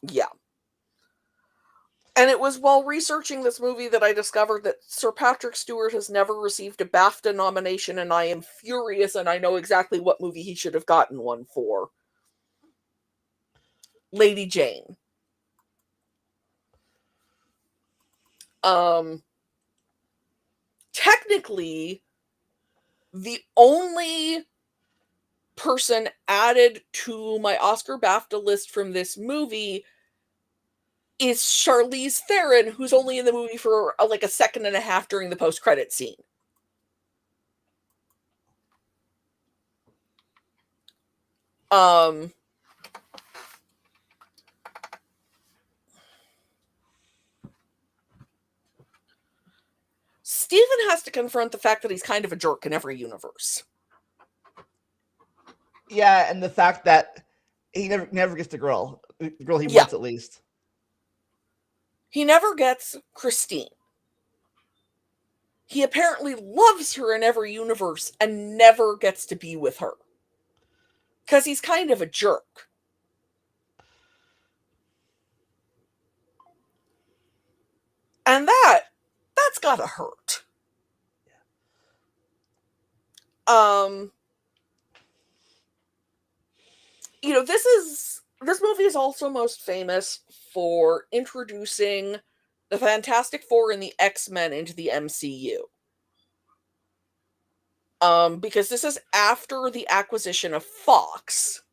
Yeah. And it was while researching this movie that I discovered that Sir Patrick Stewart has never received a BAFTA nomination, and I am furious, and I know exactly what movie he should have gotten one for. Lady Jane. Technically, the only person added to my Oscar BAFTA list from this movie is Charlize Theron, who's only in the movie for a second and a half during the post-credit scene. Stephen has to confront the fact that he's kind of a jerk in every universe. Yeah, and the fact that he never gets the girl. The girl he Yeah. wants, at least. He never gets Christine. He apparently loves her in every universe and never gets to be with her. Because he's kind of a jerk. And that's gotta hurt. This movie is also most famous for introducing the Fantastic Four and the X-Men into the MCU. Because this is after the acquisition of Fox,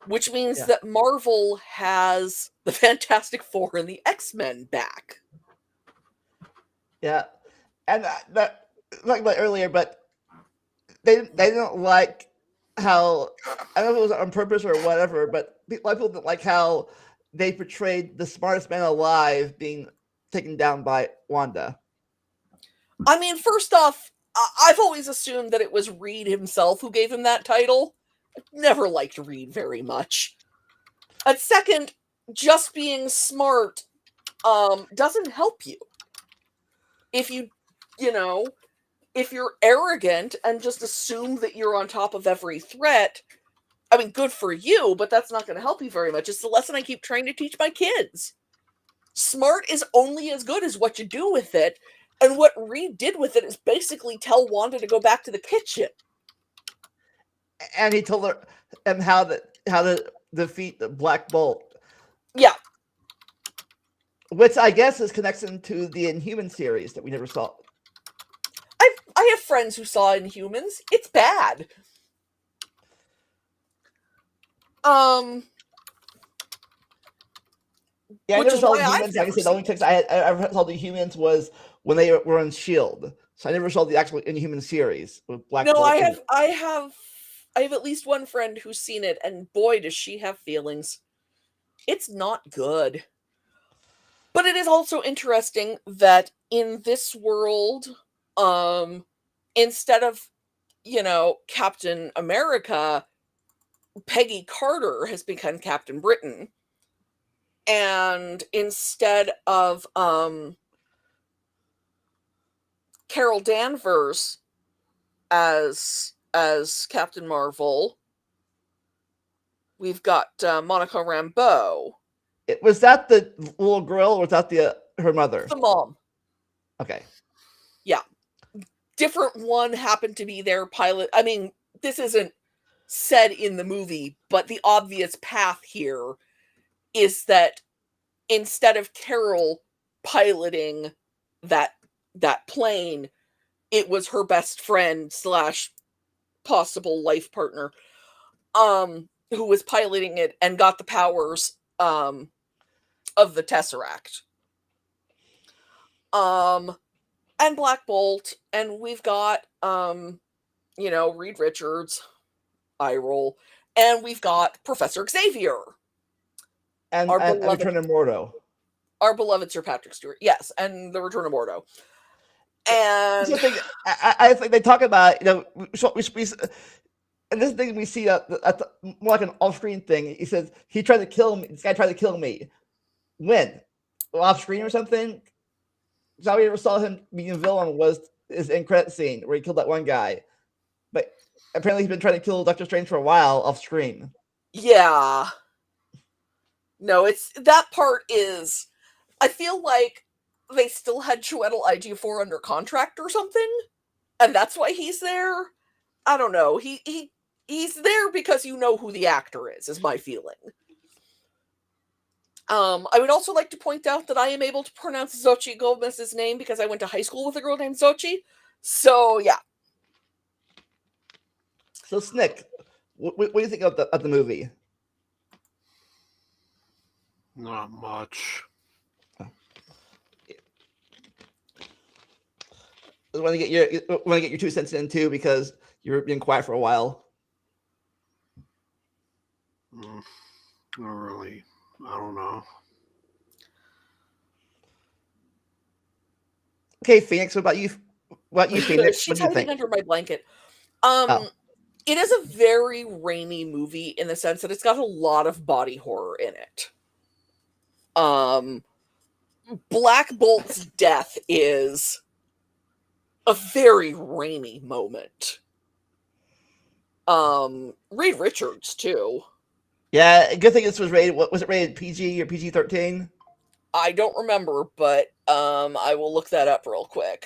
which means that Marvel has the Fantastic Four and the X-Men back. Yeah, and that like about earlier, but they didn't like how, I don't know if it was on purpose or whatever, but a lot of people didn't like how they portrayed the smartest man alive being taken down by Wanda. I mean, first off, I've always assumed that it was Reed himself who gave him that title. I've never liked Reed very much. And second, just being smart doesn't help you. If if you're arrogant and just assume that you're on top of every threat, I mean, good for you, but that's not going to help you very much. It's the lesson I keep trying to teach my kids. Smart is only as good as what you do with it. And what Reed did with it is basically tell Wanda to go back to the kitchen. And he told her how to defeat the Black Bolt. Yeah. Which I guess is connection to the Inhuman series that we never saw. I have friends who saw Inhumans. It's bad. Yeah, I Which never is saw why the I've Humans. Like I never said, the only text I ever saw the Humans was when they were on Shield. So I never saw the actual Inhuman series with Black No, Bolt. I have at least one friend who's seen it, and boy, does she have feelings. It's not good. But it is also interesting that in this world, instead of, Captain America, Peggy Carter has become Captain Britain. And instead of Carol Danvers as Captain Marvel, we've got Monica Rambeau. Was that the little girl, or was that her mother? The mom. Okay. Yeah. Different one happened to be their pilot. I mean, this isn't said in the movie, but the obvious path here is that instead of Carol piloting that plane, it was her best friend / possible life partner who was piloting it and got the powers of the Tesseract. And Black Bolt, and we've got Reed Richards, eye roll, and we've got Professor Xavier. And Return of Mordo. Our beloved Sir Patrick Stewart, yes, and the Return of Mordo. And I think they talk about, and this thing we see more like an off-screen thing. He says he tried to kill me. This guy tried to kill me. When? Off-screen or something? So all we ever saw him being a villain was his end credit scene where he killed that one guy. But apparently he's been trying to kill Doctor Strange for a while off-screen. Yeah. No, that part is, I feel like they still had Chiwetel Ejiofor under contract or something, and that's why he's there. I don't know. He's there because you know who the actor is my feeling. I would also like to point out that I am able to pronounce Xochitl Gomez's name because I went to high school with a girl named Xochitl. So, yeah. So, Snick, what do you think of the movie? Not much. I want to get your 2 cents in too, because you've been quiet for a while. Not really. I don't know. Okay, Phoenix. What about you? Phoenix? She's What do you hiding think? under my blanket. it is a very rainy movie in the sense that it's got a lot of body horror in it. Black Bolt's death is a very rainy moment. Reed Richards too. Yeah, good thing this was rated. What was it rated? PG or PG-13? I don't remember, but I will look that up real quick.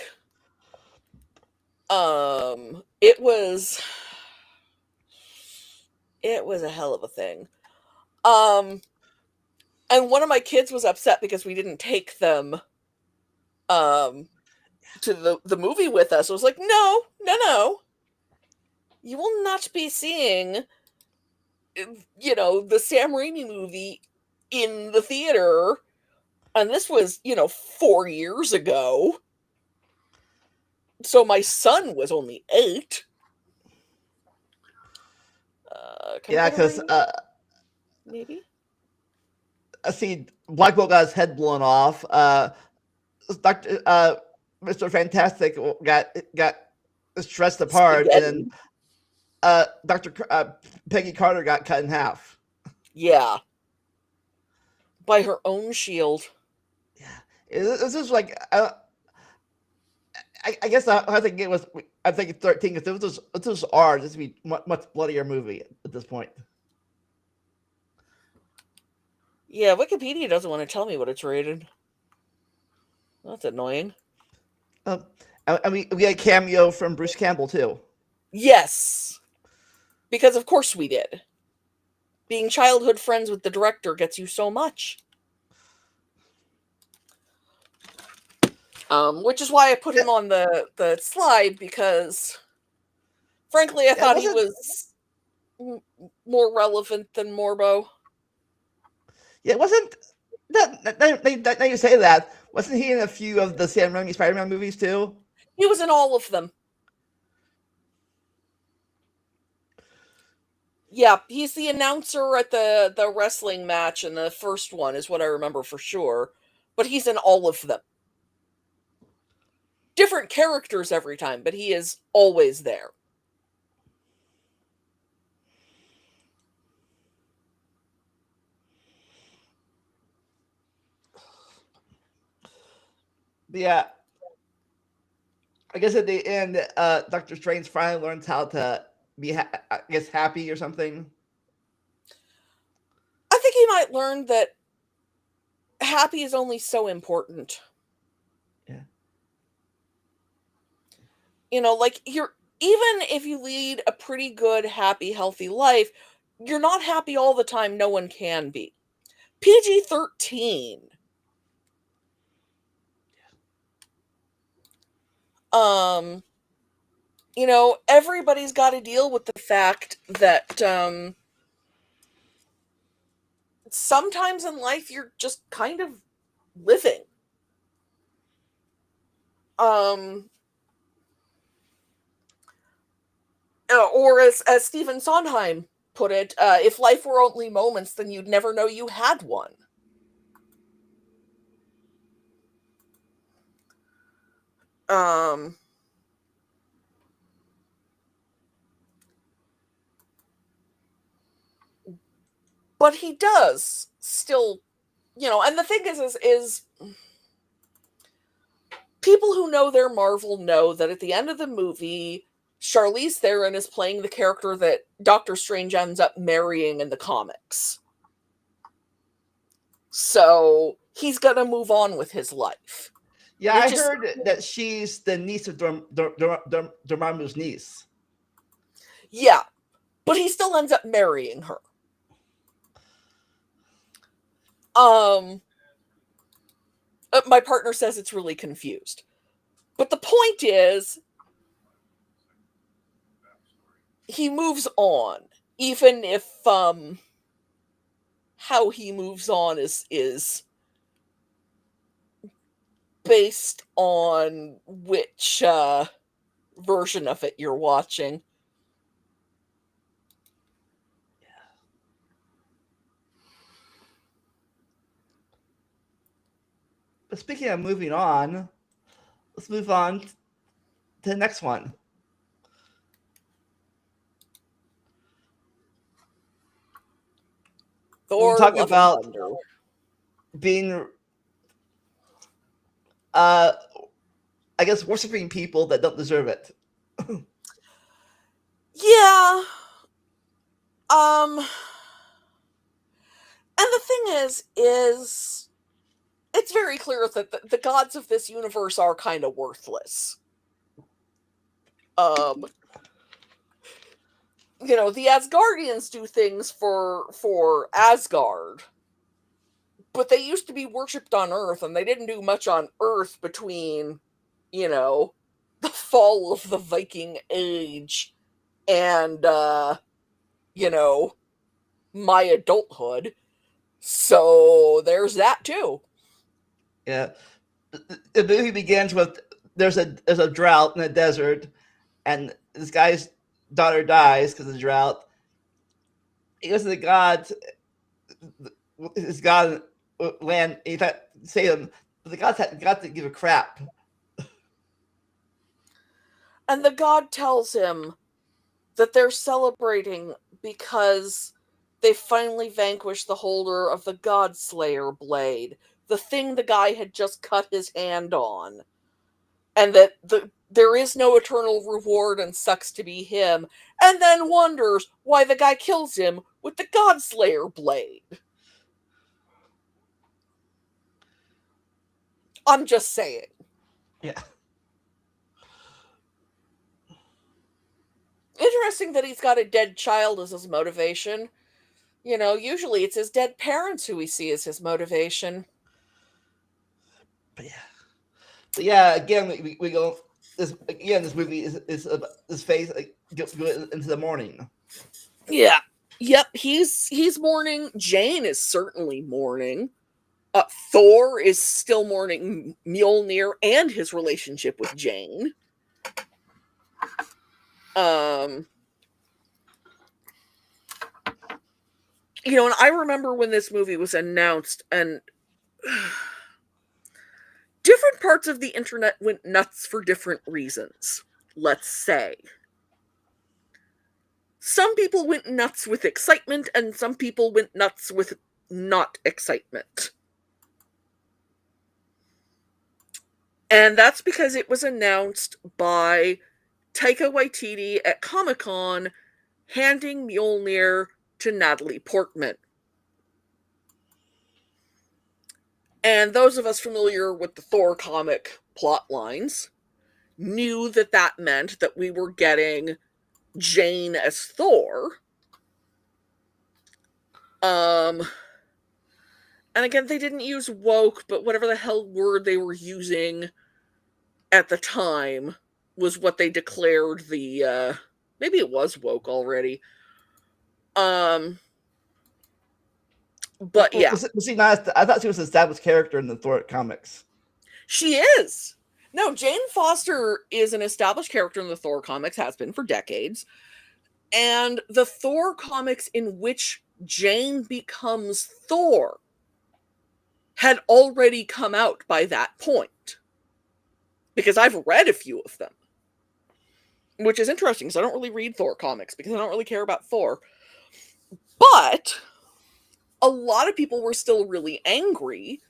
It was a hell of a thing. And one of my kids was upset because we didn't take them to the movie with us. I was like, no. You will not be seeing, the Sam Raimi movie in the theater. And this was, 4 years ago. So my son was only 8. Yeah, because maybe. I see Black Bolt got his head blown off. Mr. Fantastic got stressed apart, and then Peggy Carter got cut in half. Yeah, by her own shield. Yeah, this is like I guess I think it was. I think it's 13 because this was R. This would be much bloodier movie at this point. Yeah, Wikipedia doesn't want to tell me what it's rated. That's annoying. I mean, we had a cameo from Bruce Campbell too. Yes, because of course we did. Being childhood friends with the director gets you so much. Which is why I put him on the slide, because frankly I thought he was more relevant than Morbo. Yeah, wasn't that now you say that, wasn't he in a few of the Sam Raimi Spider-Man movies too? He was in all of them. Yeah, he's the announcer at the wrestling match in the first one, is what I remember for sure. But he's in all of them. Different characters every time, but he is always there. Yeah. I guess at the end, Doctor Strange finally learns how to be, I guess, happy or something. I think he might learn that happy is only so important. Yeah. Like even if you lead a pretty good, happy, healthy life, you're not happy all the time. No one can be. PG-13. Everybody's got to deal with the fact that sometimes in life you're just kind of living. Or as Stephen Sondheim put it, if life were only moments, then you'd never know you had one. But he does still, and the thing is people who know their Marvel know that at the end of the movie, Charlize Theron is playing the character that Doctor Strange ends up marrying in the comics. So he's gonna move on with his life. Yeah, I heard that she's the niece of Dormammu's niece. Yeah, but he still ends up marrying her. My partner says it's really confused. But the point is, he moves on, even if how he moves on is based on which version of it you're watching. But speaking of moving on, let's move on to the next one. Thor, talk Love about and Thunder. being, I guess, worshiping people that don't deserve it. Yeah. And the thing is it's very clear that the gods of this universe are kind of worthless. You know, the Asgardians do things for Asgard, but they used to be worshipped on Earth, and they didn't do much on Earth between, you know, the fall of the Viking Age and you know, my adulthood. So there's that too. Yeah. The movie begins with there's a drought in the desert, and this guy's daughter dies because of the drought. He goes to the gods, his god land. He thought say them, but the gods got to give a crap. And the god tells him that they're celebrating because they finally vanquished the holder of the Godslayer blade, the thing the guy had just cut his hand on, and that there is no eternal reward and sucks to be him, and then wonders why the guy kills him with the Godslayer blade. I'm just saying. Yeah. Interesting that he's got a dead child as his motivation. You know, usually it's his dead parents who we see as his motivation. But yeah, again, we go. This movie is phase go into the morning. Yeah. Yep, he's mourning. Jane is certainly mourning. Thor is still mourning Mjolnir and his relationship with Jane. You know, and I remember when this movie was announced, and different parts of the internet went nuts for different reasons, let's say. Some people went nuts with excitement, and some people went nuts with not excitement. And that's because it was announced by Taika Waititi at Comic-Con handing Mjolnir to Natalie Portman. And those of us familiar with the Thor comic plot lines knew that that meant that we were getting Jane as Thor. And again, they didn't use woke, but whatever the hell word they were using at the time was what they declared the, maybe it was woke already. But yeah. Was he not? I thought she was an established character in the Thor comics. She is. No, Jane Foster is an established character in the Thor comics, has been for decades. And the Thor comics in which Jane becomes Thor had already come out by that point. Because I've read a few of them. Which is interesting, because I don't really read Thor comics, because I don't really care about Thor. But a lot of people were still really angry,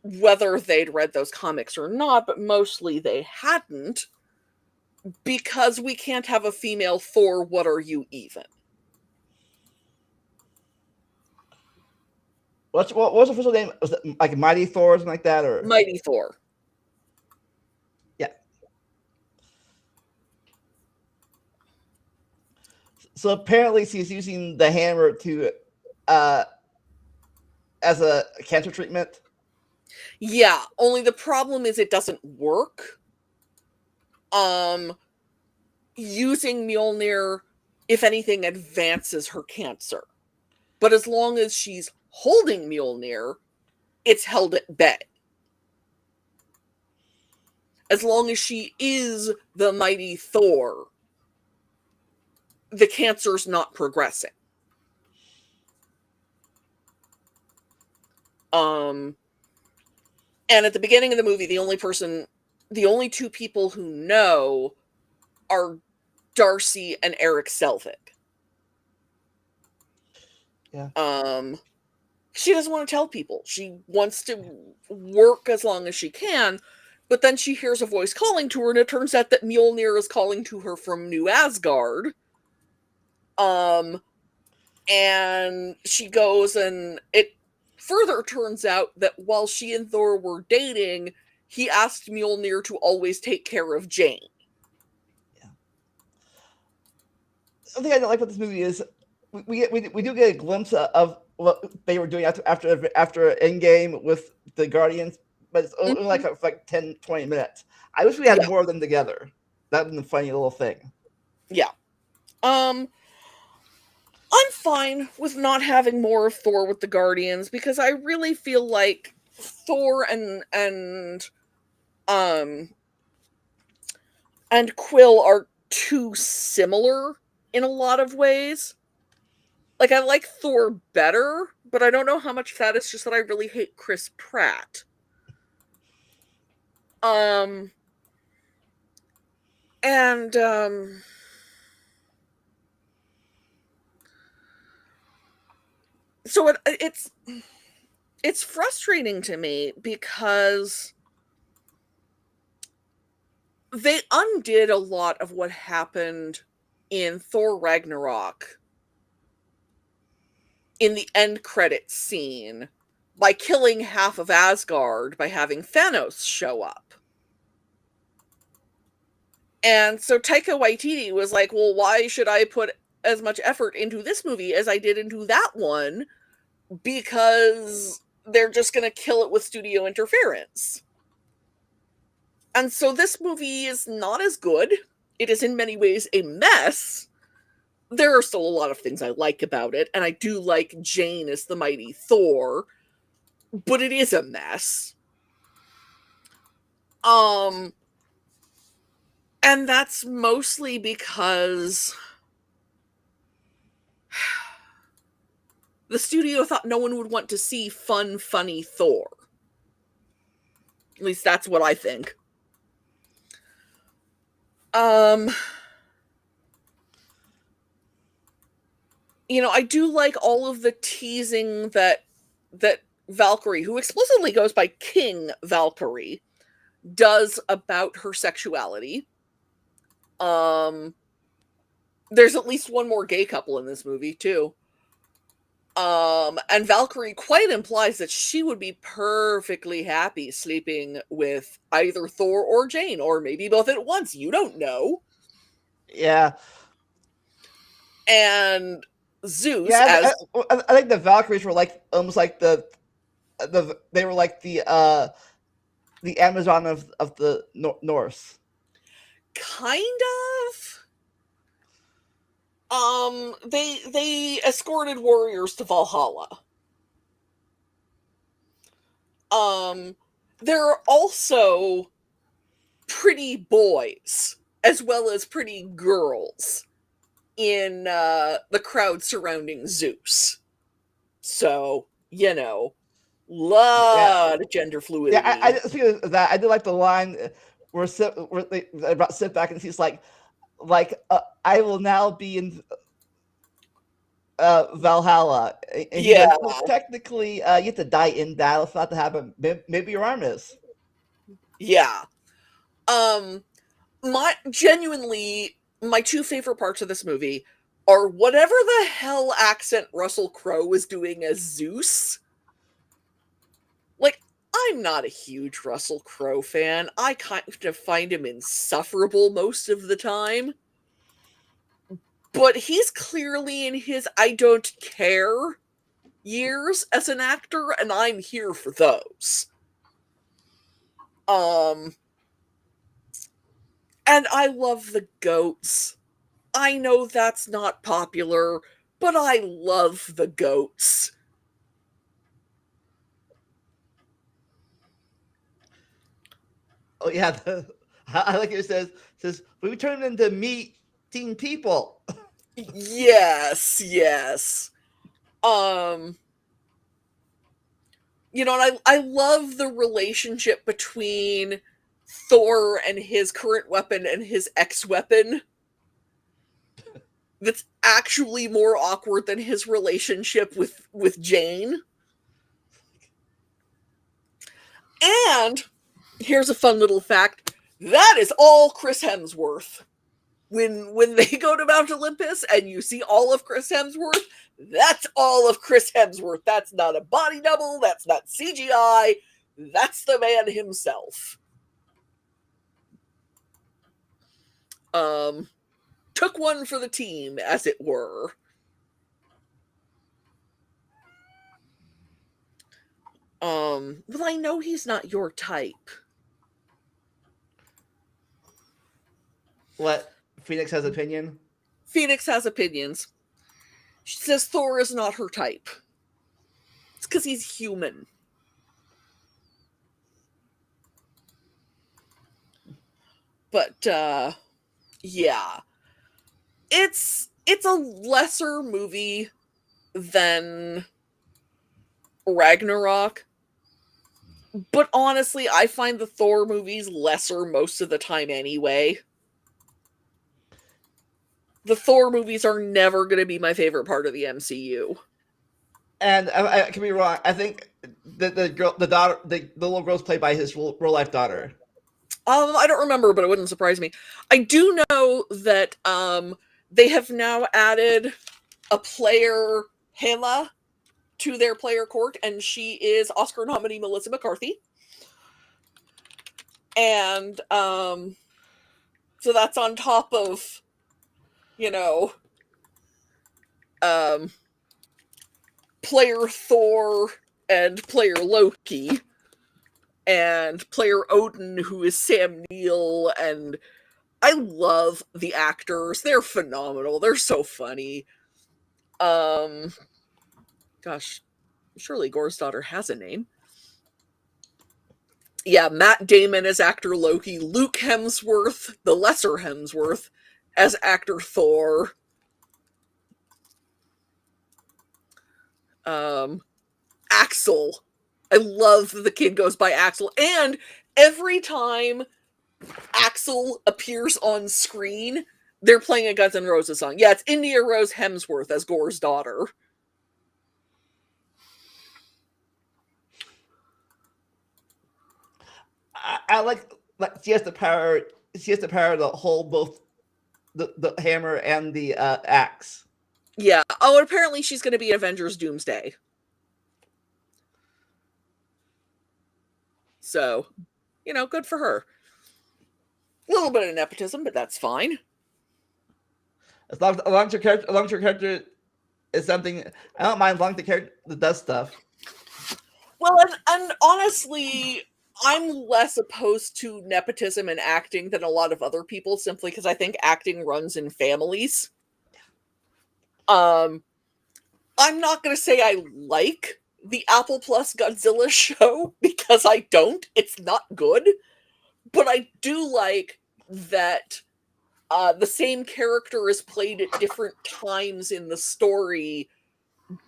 whether they'd read those comics or not, but mostly they hadn't, because we can't have a female Thor, what are you even? What was the official name? Was it like Mighty Thor or something like that? Or Mighty Thor. Yeah. So apparently she's using the hammer to as a cancer treatment. Yeah, only the problem is it doesn't work. Using Mjolnir, if anything, advances her cancer. But as long as she's holding Mjolnir, it's held at bay. As long as she is the mighty Thor, the cancer's not progressing. And at the beginning of the movie, the only two people who know are Darcy and Eric Selvig. Yeah. she doesn't want to tell people. She wants to work as long as she can, but then she hears a voice calling to her, and it turns out that Mjolnir is calling to her from New Asgard. And she goes, and it further turns out that while she and Thor were dating, he asked Mjolnir to always take care of Jane. Yeah. The thing I don't like about this movie is we do get a glimpse of what they were doing after Endgame with the Guardians, but it's only like 10, 20 minutes. I wish we had more of them together. That would be a funny little thing. Yeah. I'm fine with not having more of Thor with the Guardians, because I really feel like Thor and Quill are too similar in a lot of ways. Like, I like Thor better, but I don't know how much that is just that I really hate Chris Pratt. So it's frustrating to me because they undid a lot of what happened in Thor Ragnarok in the end credits scene by killing half of Asgard by having Thanos show up. And so Taika Waititi was like, well, why should I put as much effort into this movie as I did into that one? Because they're just going to kill it with studio interference. And so this movie is not as good. It is in many ways a mess. There are still a lot of things I like about it, and I do like Jane as the mighty Thor, but it is a mess. And that's mostly because the studio thought no one would want to see fun, funny Thor. At least that's what I think. I do like all of the teasing that Valkyrie, who explicitly goes by King Valkyrie, does about her sexuality. There's at least one more gay couple in this movie, too. And Valkyrie quite implies that she would be perfectly happy sleeping with either Thor or Jane, or maybe both at once. You don't know. Yeah. And Zeus, I think the Valkyries were like almost like they were like the Amazon of the Norse. Kind of. They escorted warriors to Valhalla. There are also pretty boys as well as pretty girls in the crowd surrounding Zeus. So, lot of gender fluidity. Yeah, I speaking of that, I did like the line where they about sit back and he's like I will now be in Valhalla. And yeah. Goes, well, technically, you have to die in battle for that to happen. Maybe your arm is. Yeah. My two favorite parts of this movie are whatever the hell accent Russell Crowe was doing as Zeus. Like, I'm not a huge Russell Crowe fan. I kind of find him insufferable most of the time. But he's clearly in his I don't care years as an actor, and I'm here for those. And I love the goats. I know that's not popular, but I love the goats. Oh yeah, I like it says we turn into meat-eating people. Yes. And I love the relationship between Thor and his current weapon and his ex-weapon. That's actually more awkward than his relationship with Jane. And here's a fun little fact. That is all Chris Hemsworth. When they go to Mount Olympus and you see all of Chris Hemsworth, that's all of Chris Hemsworth. That's not a body double. That's not CGI. That's the man himself. Took one for the team, as it were. Well, I know he's not your type. What? Phoenix has opinion? Phoenix has opinions. She says Thor is not her type. It's because he's human. But, yeah. It's a lesser movie than Ragnarok. But honestly, I find the Thor movies lesser most of the time anyway. The Thor movies are never going to be my favorite part of the MCU. And I can be wrong. I think the little girl's played by his real life daughter. I don't remember, but it wouldn't surprise me. I do know that they have now added a player, Hela, to their player court, and she is Oscar nominee Melissa McCarthy. And so that's on top of, player Thor and player Loki and player Odin, who is Sam Neill, and I love the actors. They're phenomenal. They're so funny. Gosh, surely Gore's daughter has a name. Yeah, Matt Damon as actor Loki, Luke Hemsworth, the lesser Hemsworth, as actor Thor. Axel. I love that the kid goes by Axel. And every time Axel appears on screen, they're playing a Guns N' Roses song. Yeah, it's India Rose Hemsworth as Gore's daughter. I like she has the power. She has the power to hold both the hammer and the axe. Yeah. Oh, and apparently she's going to be Avengers Doomsday. So, good for her. A little bit of nepotism, but that's fine. As long as your character is something, I don't mind as long as the character that does stuff. Well, and honestly, I'm less opposed to nepotism in acting than a lot of other people, simply because I think acting runs in families. I'm not going to say I like the Apple Plus Godzilla show, because I don't. It's not good. But I do like that the same character is played at different times in the story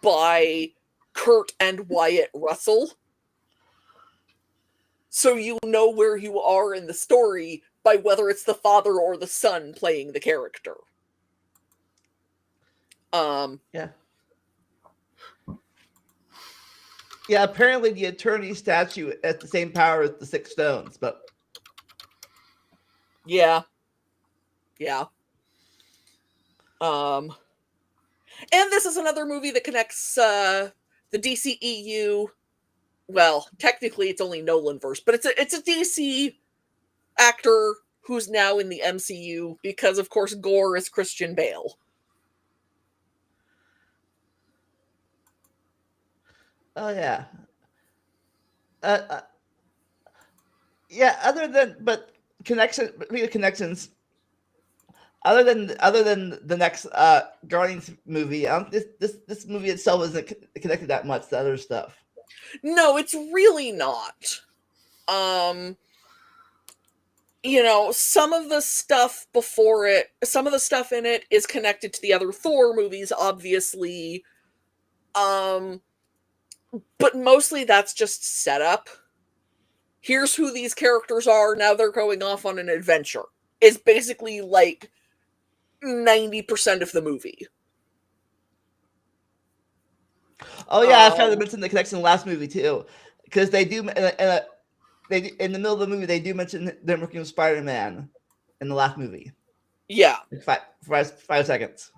by Kurt and Wyatt Russell. So you know where you are in the story by whether it's the father or the son playing the character. Yeah. Yeah, apparently the Eternity statue has the same power as the Six Stones, but... Yeah. Yeah. And this is another movie that connects the DCEU. Well, technically it's only Nolanverse, but it's a DC actor who's now in the MCU because, of course, Gore is Christian Bale. Oh yeah. Yeah. Connections. Other than the next Guardians movie, this movie itself isn't connected that much to other stuff. No, it's really not. Some of the stuff before it, some of the stuff in it is connected to the other Thor movies, obviously. But mostly that's just setup. Here's who these characters are, now they're going off on an adventure. It's basically like 90% of the movie. Oh yeah, I forgot to mention the connection in the last movie too, because they do in the middle of the movie they do mention them working with Spider-Man in the last movie. Yeah. Like 5 seconds.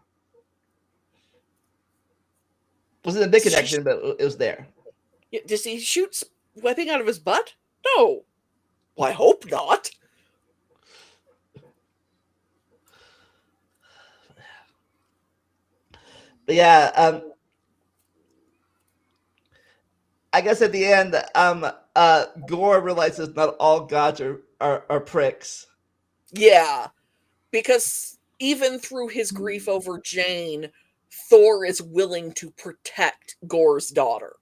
Wasn't a big connection, but it was there. Does he shoot webbing out of his butt? No. Well, I hope not. But yeah, I guess at the end, Gore realizes not all gods are pricks. Yeah, because even through his grief over Jane, Thor is willing to protect Gore's daughter.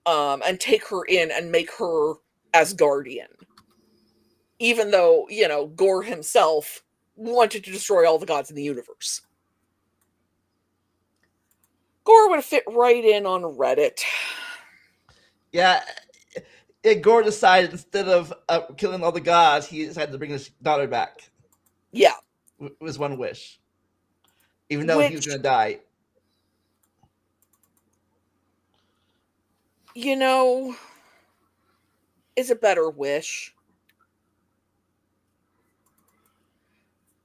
And take her in and make her Asgardian. Even though, Gore himself wanted to destroy all the gods in the universe. Gore would have fit right in on Reddit. Yeah, Gore decided instead of killing all the gods, he decided to bring his daughter back. Yeah. It was one wish. Even though he was going to die. Is a better wish.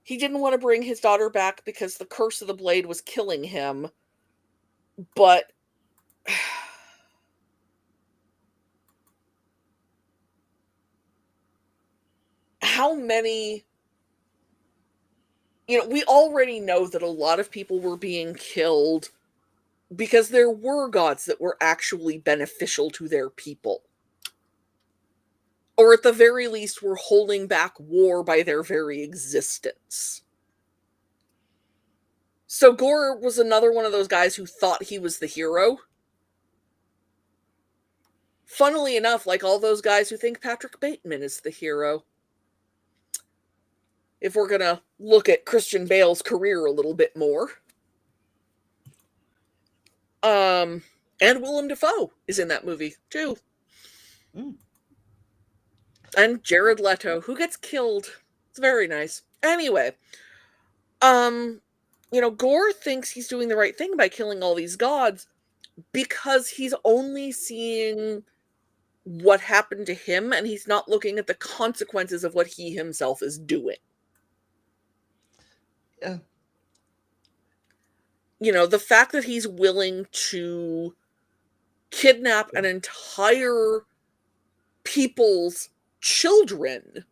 He didn't want to bring his daughter back because the curse of the blade was killing him. But how many... we already know that a lot of people were being killed because there were gods that were actually beneficial to their people. Or at the very least were holding back war by their very existence. So Gore was another one of those guys who thought he was the hero. Funnily enough, like all those guys who think Patrick Bateman is the hero. If we're going to look at Christian Bale's career a little bit more. And Willem Dafoe is in that movie, too. Mm. And Jared Leto, who gets killed. It's very nice. Anyway, Gore thinks he's doing the right thing by killing all these gods because he's only seeing what happened to him and he's not looking at the consequences of what he himself is doing. Yeah. The fact that he's willing to kidnap an entire people's children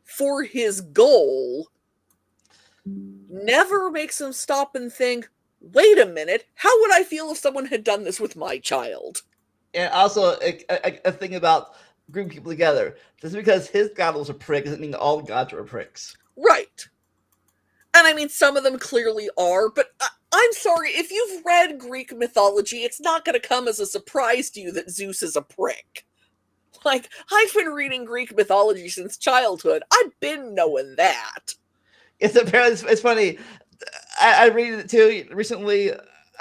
for his goal never makes him stop and think, wait a minute, how would I feel if someone had done this with my child? And also, a thing about grouping people together. Just because his god was a prick doesn't mean all gods are pricks. Right. And I mean, some of them clearly are, but I'm sorry, if you've read Greek mythology, it's not going to come as a surprise to you that Zeus is a prick. Like, I've been reading Greek mythology since childhood. I've been knowing that. It's funny. I read it too recently,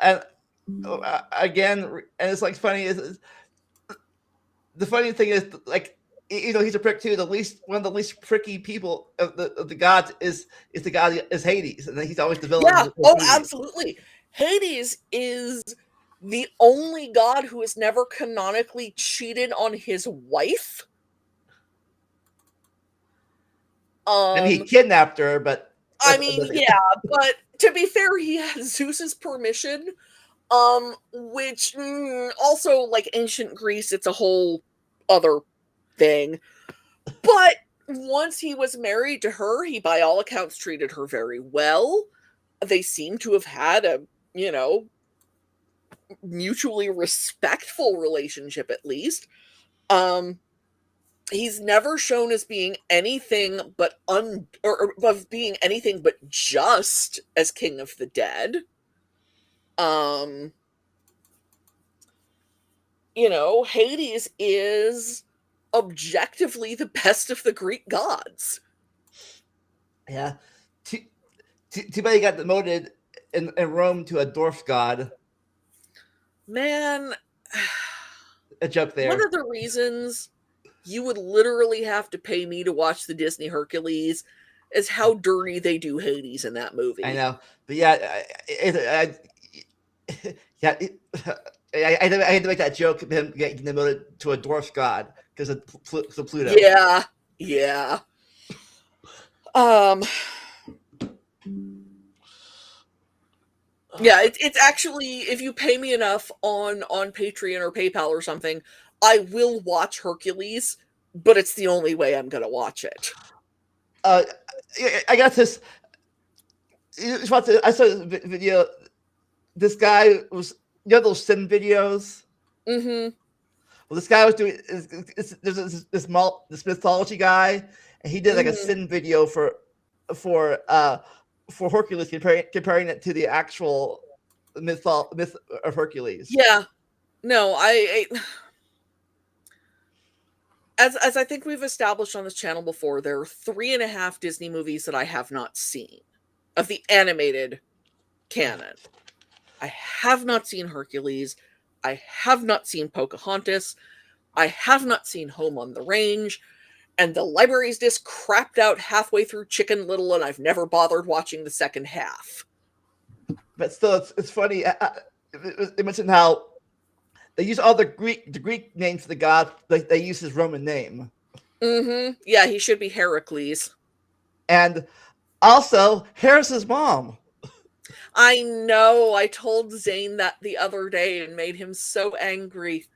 and again, and it's like funny. Is the funny thing is like he's a prick too. One of the least pricky people of the gods is the god is Hades, and he's always developed. Yeah. Oh, absolutely. Hades is the only god who has never canonically cheated on his wife. I mean, he kidnapped her, but I mean, yeah, but to be fair, he had Zeus's permission, which also, like ancient Greece, it's a whole other thing. But once he was married to her, he by all accounts treated her very well. They seem to have had a, mutually respectful relationship at least. He's never shown as being anything but or of being anything but just as King of the Dead. Hades is objectively the best of the Greek gods. Yeah. Too bad he got demoted in Rome to a dwarf god. Man, a joke there. One of the reasons you would literally have to pay me to watch the Disney Hercules is how dirty they do Hades in that movie. I know, but yeah, I had to make that joke of him getting demoted to a dwarf god because of Pluto. Yeah, yeah. Yeah, it's actually, if you pay me enough on Patreon or PayPal or something, I will watch Hercules, but it's the only way I'm gonna watch it. I got this. I saw this video. This guy was, those sin videos. Mm-hmm. Well, this guy was doing this mythology guy, and he did like a Mm-hmm. sin video for Hercules, comparing it to the actual myth of Hercules. Yeah. No, as I think we've established on this channel before, there are 3.5 Disney movies that I have not seen of the animated canon. I have not seen Hercules. I have not seen Pocahontas. I have not seen Home on the Range. And the library's disc crapped out halfway through Chicken Little, and I've never bothered watching the second half. But still, it's funny. They mentioned how they use all the Greek names for the god. Like they use his Roman name. Mm-hmm. Yeah, he should be Heracles. And also, Harris's mom. I know. I told Zane that the other day and made him so angry.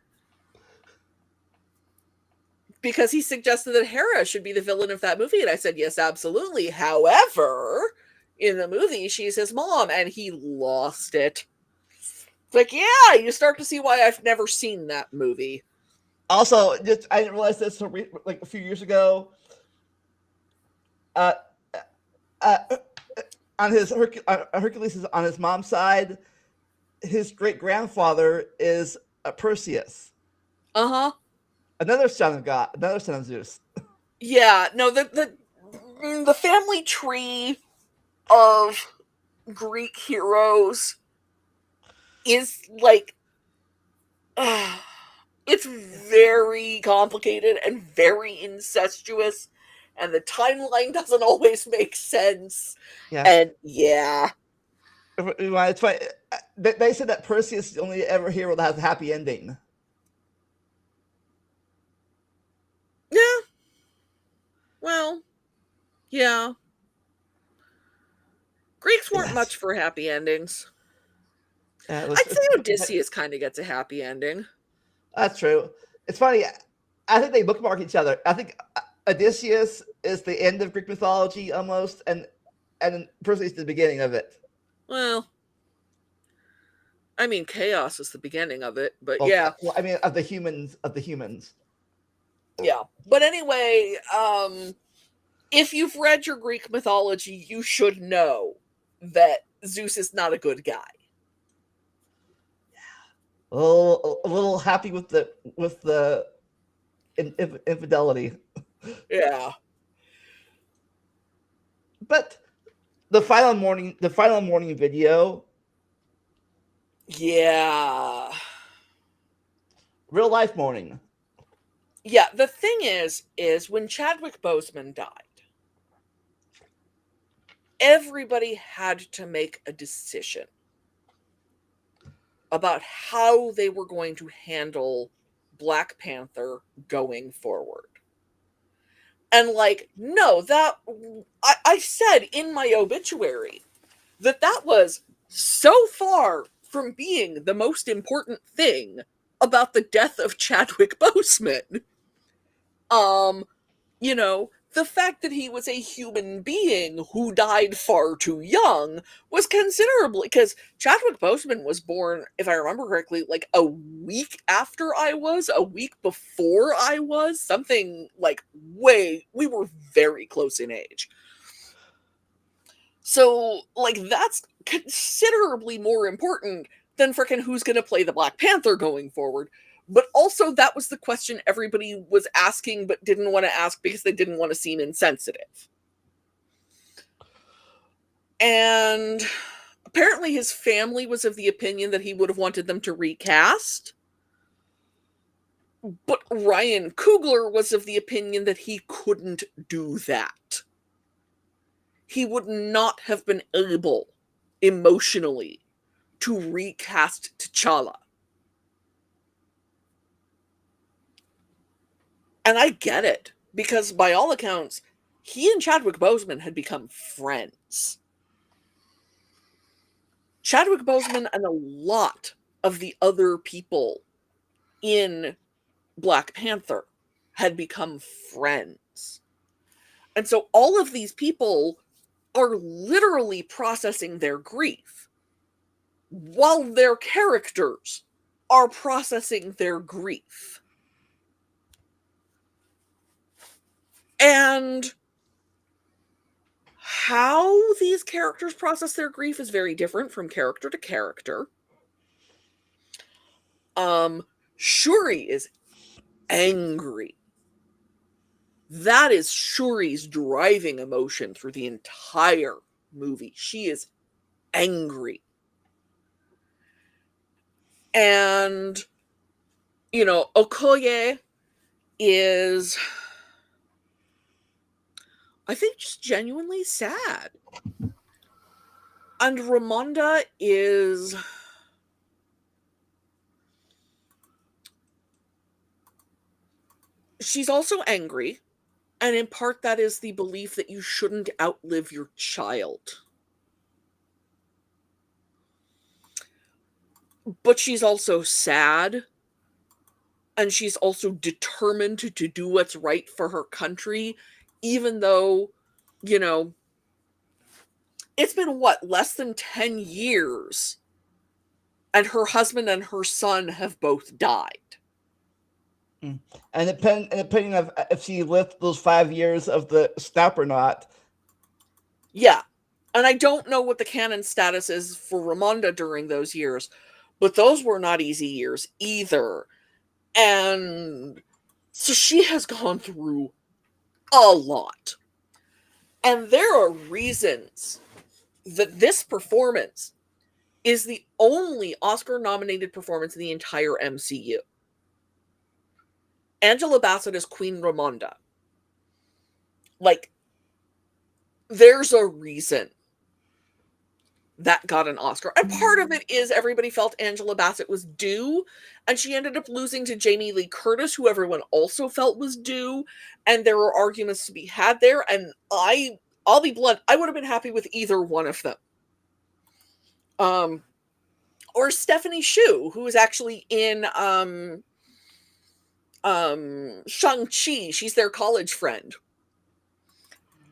Because he suggested that Hera should be the villain of that movie. And I said, yes, absolutely. However, in the movie, she's his mom. And he lost it. Like, yeah, you start to see why I've never seen that movie. Also, just I didn't realize this like a few years ago. On his Hercules is on his mom's side. His great grandfather is Perseus. Uh-huh. Another son of God, another son of Zeus. Yeah, no, the family tree of Greek heroes is like it's very complicated and very incestuous, and the timeline doesn't always make sense. Yeah, And yeah, it's funny. They said that Perseus is the only ever hero that has a happy ending. yeah, well, yeah. Greeks weren't much for happy endings. I'd say Odysseus kind of gets a happy ending. That's true. It's funny. I think they bookmark each other. I think Odysseus is the end of Greek mythology almost, and Perseus is the beginning of it. Well, I mean, chaos is the beginning of it, but Well, yeah. well, I mean, of the humans. Yeah. But anyway, if you've read your Greek mythology, you should know that Zeus is not a good guy. A little happy with the infidelity. Yeah. But the final morning video. Yeah. Real life morning. Yeah, the thing is when Chadwick Boseman died, everybody had to make a decision about how they were going to handle Black Panther going forward. And like, no, that I said in my obituary that was so far from being the most important thing about the death of Chadwick Boseman. You know, the fact that he was a human being who died far too young was considerably, because Chadwick Boseman was born, if I remember correctly, like a week before I was, something like we were very close in age. So, like, that's considerably more important than frickin' who's gonna play the Black Panther going forward. But also, that was the question everybody was asking but didn't want to ask because they didn't want to seem insensitive. And apparently his family was of the opinion that he would have wanted them to recast. But Ryan Coogler was of the opinion that he couldn't do that. He would not have been able, emotionally, to recast T'Challa. And I get it, because by all accounts, he and Chadwick Boseman had become friends. Chadwick Boseman and a lot of the other people in Black Panther had become friends. And so all of these people are literally processing their grief while their characters are processing their grief. And how these characters process their grief is very different from character to character. Shuri is angry. That is Shuri's driving emotion through the entire movie. She is angry. And, Okoye is, I think, just genuinely sad. And Ramonda is, she's also angry. And in part, that is the belief that you shouldn't outlive your child. But she's also sad. And she's also determined to do what's right for her country, even though, it's been less than 10 years, and her husband and her son have both died. And depending on if she lived those 5 years of the snap or not. Yeah. And I don't know what the canon status is for Ramonda during those years, but those were not easy years either. And so she has gone through a lot. And there are reasons that this performance is the only Oscar-nominated performance in the entire MCU. Angela Bassett is Queen Ramonda. There's a reason that got an Oscar. And part of it is everybody felt Angela Bassett was due, and she ended up losing to Jamie Lee Curtis, who everyone also felt was due, and there were arguments to be had there, and I'll be blunt, I would have been happy with either one of them. Or Stephanie Hsu, who is actually in Shang-Chi. She's their college friend.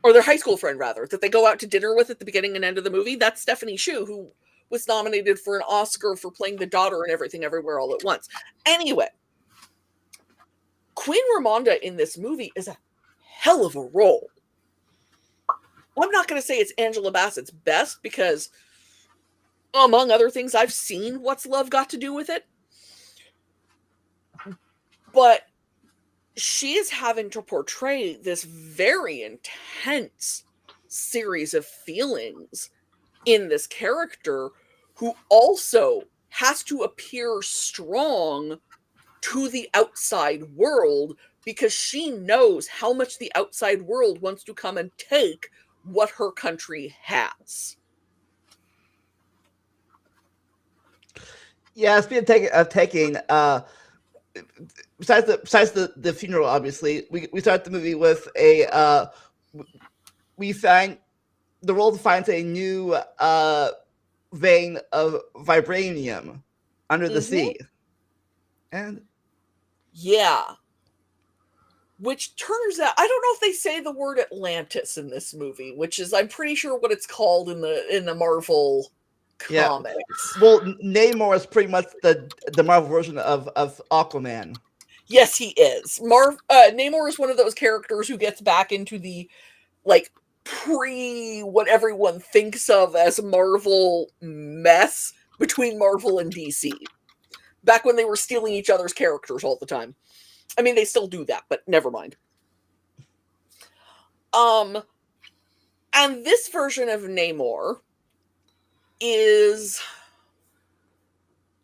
Or their high school friend, rather, that they go out to dinner with at the beginning and end of the movie. That's Stephanie Hsu, who was nominated for an Oscar for playing the daughter in Everything Everywhere All at Once. Anyway, Queen Ramonda in this movie is a hell of a role. I'm not going to say it's Angela Bassett's best, because, among other things, I've seen What's Love Got to Do with It. But she is having to portray this very intense series of feelings in this character, who also has to appear strong to the outside world, because she knows how much the outside world wants to come and take what her country has. Yeah, speaking of taking, besides the funeral, obviously, we start the movie with we find the world finds a new vein of vibranium under the sea, and yeah, which turns out, I don't know if they say the word Atlantis in this movie, which is, I'm pretty sure, what it's called in the Marvel comics. Yeah. Well, Namor is pretty much the Marvel version of Aquaman. Yes, he is. Namor is one of those characters who gets back into the pre what everyone thinks of as Marvel mess between Marvel and DC. Back when they were stealing each other's characters all the time. I mean, they still do that, but never mind. And this version of Namor is,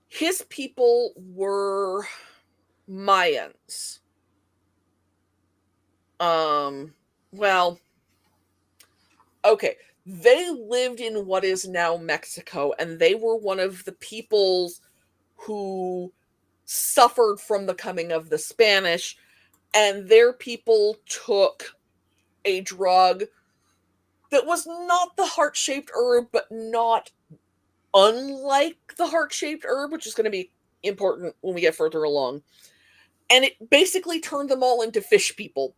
his people were Mayans. Well, okay. They lived in what is now Mexico, and they were one of the peoples who suffered from the coming of the Spanish, and their people took a drug that was not the heart-shaped herb, but not unlike the heart-shaped herb, which is going to be important when we get further along. And it basically turned them all into fish people.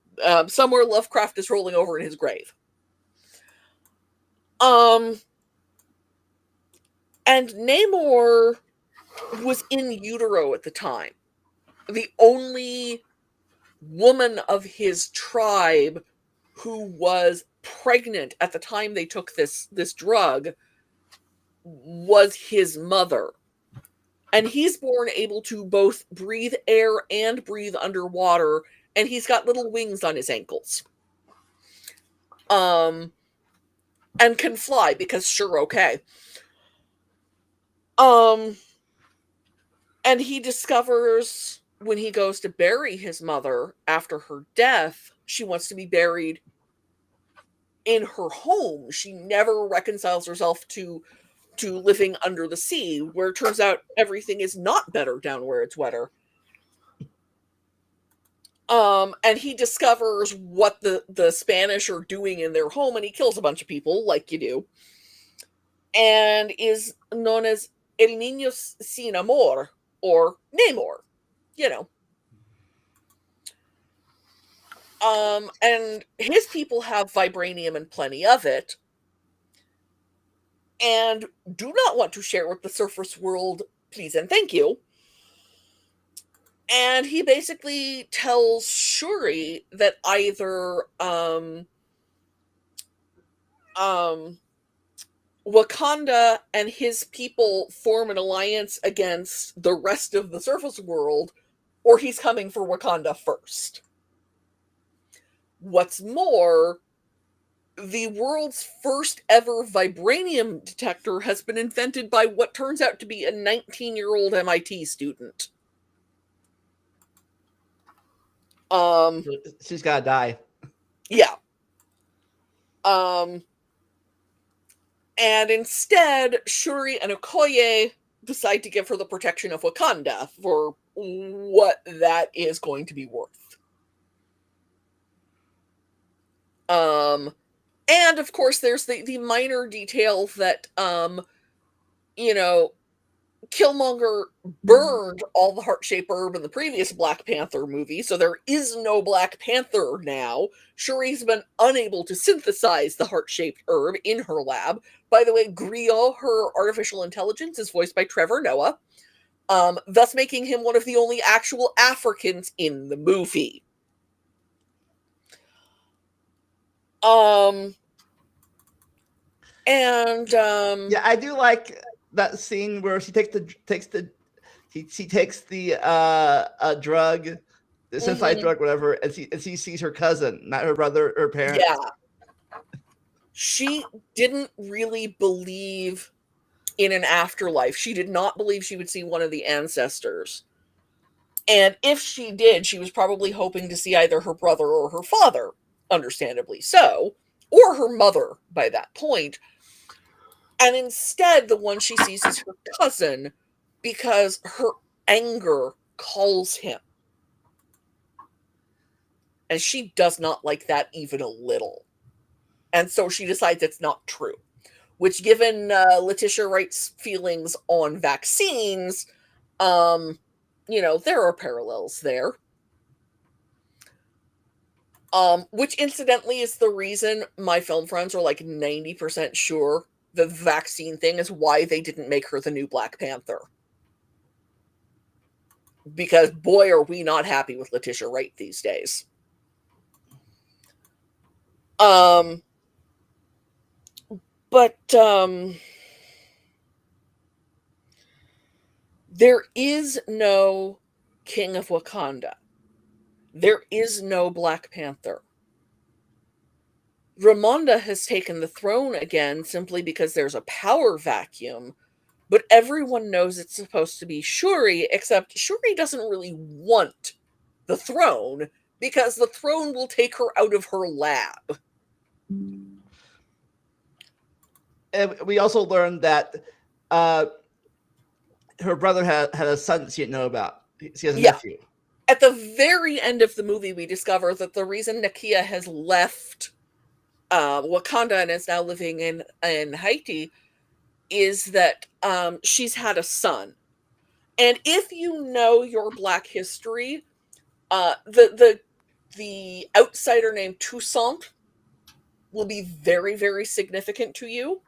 Somewhere Lovecraft is rolling over in his grave. And Namor was in utero at the time. The only woman of his tribe who was pregnant at the time they took this drug was his mother. And he's born able to both breathe air and breathe underwater, and he's got little wings on his ankles. And can fly, because sure, okay. And he discovers when he goes to bury his mother after her death, she wants to be buried in her home. She never reconciles herself to living under the sea, where it turns out everything is not better down where it's wetter. And he discovers what the Spanish are doing in their home, and he kills a bunch of people, like you do, and is known as El Niño Sin Amor, or Namor, you know. And his people have vibranium and plenty of it, and do not want to share with the surface world, please and thank you. And he basically tells Shuri that either Wakanda and his people form an alliance against the rest of the surface world, or he's coming for Wakanda first. What's more, the world's first ever vibranium detector has been invented by what turns out to be a 19-year-old MIT student. She's gotta die. Yeah. And instead, Shuri and Okoye decide to give her the protection of Wakanda for what that is going to be worth. And of course, there's the minor detail that, Killmonger burned all the heart-shaped herb in the previous Black Panther movie, so there is no Black Panther now. Shuri's been unable to synthesize the heart-shaped herb in her lab. By the way, Griot, her artificial intelligence, is voiced by Trevor Noah, thus making him one of the only actual Africans in the movie. Yeah, I do like that scene where she takes the drug, the synthesized drug, whatever, and she sees her cousin, not her brother or parents. Yeah. She didn't really believe in an afterlife. She did not believe she would see one of the ancestors. And if she did, she was probably hoping to see either her brother or her father, understandably so, or her mother by that point. And instead, the one she sees is her cousin, because her anger calls him. And she does not like that even a little. And so she decides it's not true. Which, given Letitia Wright's feelings on vaccines, there are parallels there. Which, incidentally, is the reason my film friends are like 90% sure the vaccine thing is why they didn't make her the new Black Panther. Because, boy, are we not happy with Letitia Wright these days. But there is no King of Wakanda. There is no Black Panther. Ramonda has taken the throne again simply because there's a power vacuum, but everyone knows it's supposed to be Shuri, except Shuri doesn't really want the throne because the throne will take her out of her lab. And we also learned that her brother had a son that she didn't know about. She has a nephew. at the very end of the movie, we discover that the reason Nakia has left Wakanda and is now living in Haiti is that she's had a son. And if you know your Black history, the outsider named Toussaint will be very, very significant to you,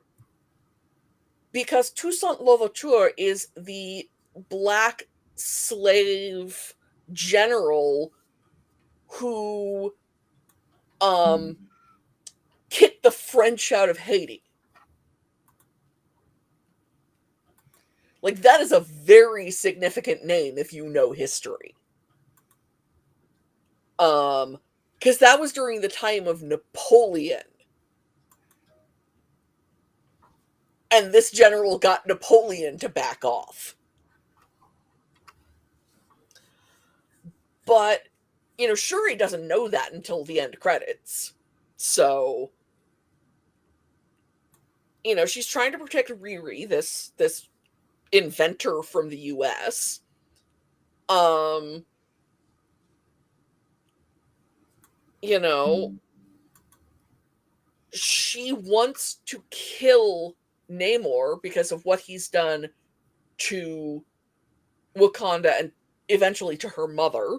because Toussaint Louverture is the Black slave general who kicked the French out of Haiti. Like, that is a very significant name if you know history. Because that was during the time of Napoleon. And this general got Napoleon to back off. But, Shuri doesn't know that until the end credits. So, she's trying to protect Riri, this inventor from the US. She wants to kill Namor because of what he's done to Wakanda and eventually to her mother.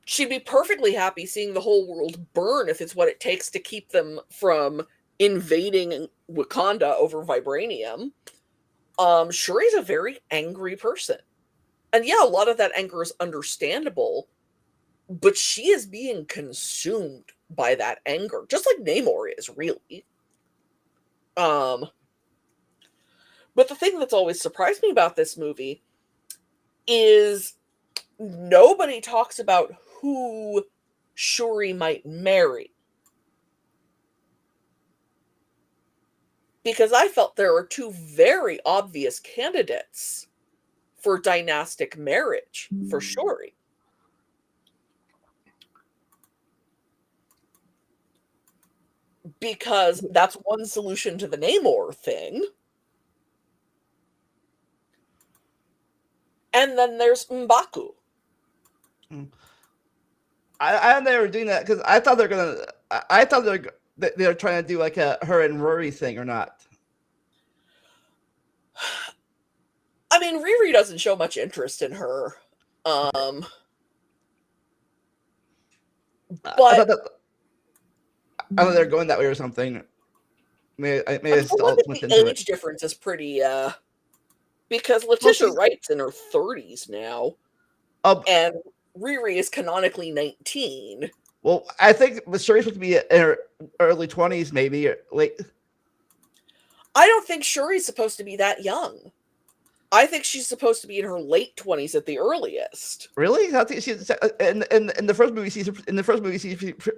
She'd be perfectly happy seeing the whole world burn if it's what it takes to keep them from invading Wakanda over vibranium. Shuri's a very angry person. And yeah, a lot of that anger is understandable, but she is being consumed by that anger, just like Namor is, really. But the thing that's always surprised me about this movie is nobody talks about who Shuri might marry. Because I felt there are two very obvious candidates for dynastic marriage for Shuri. Because that's one solution to the Namor thing. And then there's M'Baku. I don't know they were doing that because I thought they were trying to do like a her and Rory thing or not. I mean, Riri doesn't show much interest in her. But I thought they were going that way or something. Maybe it's still the age difference is pretty. Because Letitia Wright's in her 30s now, and Riri is canonically 19. Well, I think Shuri's supposed to be in her early 20s, maybe, or late. I don't think Shuri's supposed to be that young. I think she's supposed to be in her late 20s at the earliest. Really? I think she's in the first movie. She's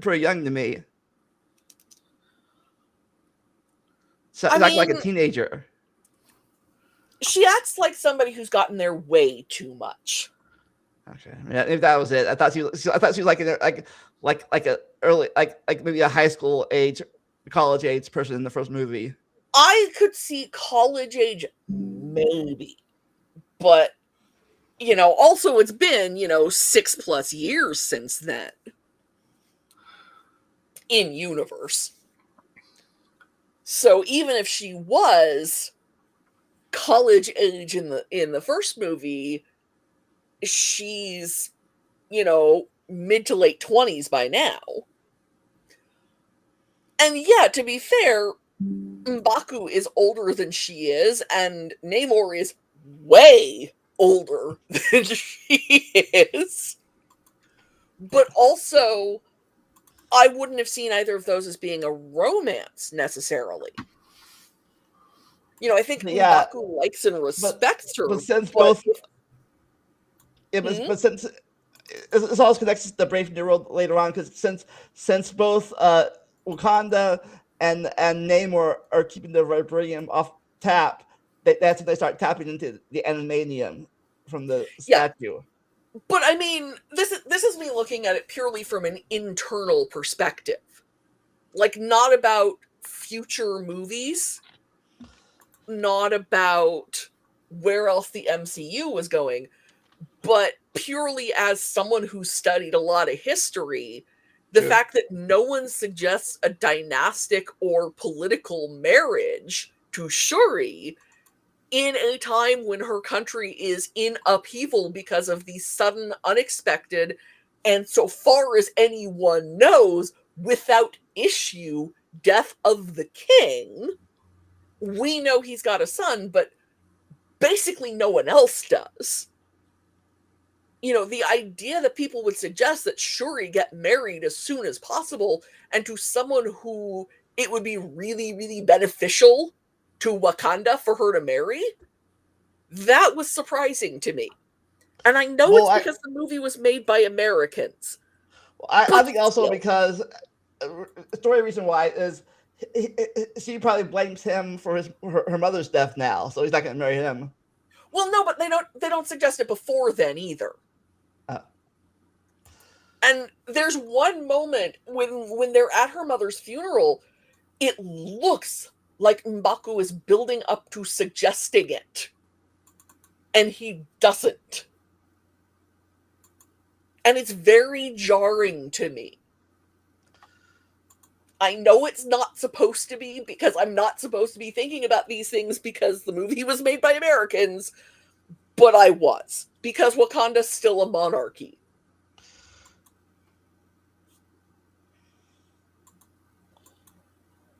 pretty young to me. So I mean, like a teenager. She acts like somebody who's gotten their way too much. Okay, yeah, if that was it, I thought she was like a early like maybe a high school age, college age person in the first movie. I could see college age maybe, but also it's been 6+ years since then in universe. So even if she was college age in the first movie, she's mid to late 20s by now. And yeah, to be fair, M'Baku is older than she is, and Namor is way older than she is. But also, I wouldn't have seen either of those as being a romance necessarily. I think M'Baku likes and respects her. But since both... but since... This also connects to the Brave New World later on, because since both Wakanda and Namor are keeping the vibranium off tap, that's when they start tapping into the animanium from the statue. But I mean, this is me looking at it purely from an internal perspective, like not about future movies, not about where else the MCU was going, But purely as someone who studied a lot of history, the fact that no one suggests a dynastic or political marriage to Shuri in a time when her country is in upheaval because of the sudden, unexpected, and so far as anyone knows, without issue, death of the king. We know he's got a son, but basically no one else does. You know, the idea that people would suggest that Shuri get married as soon as possible, and to someone who it would be really, really beneficial to Wakanda for her to marry, that was surprising to me. And I know Well, it's because the movie was made by Americans. I But think also still. because the story reason why is she probably blames him for her mother's death now, so he's not going to marry him. Well, no, but they don't suggest it before then either. And there's one moment when they're at her mother's funeral, it looks like M'Baku is building up to suggesting it. And he doesn't. And it's very jarring to me. I know it's not supposed to be, because I'm not supposed to be thinking about these things because the movie was made by Americans, but I was. Because Wakanda's still a monarchy.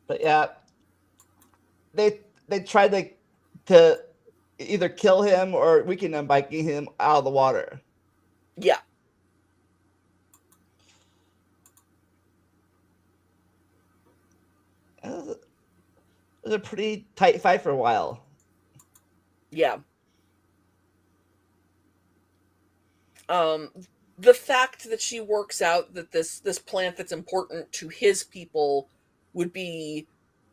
But yeah, they tried to either kill him or weaken him by getting him out of the water. Yeah. It was a pretty tight fight for a while. Yeah. The fact that she works out that this plant that's important to his people would be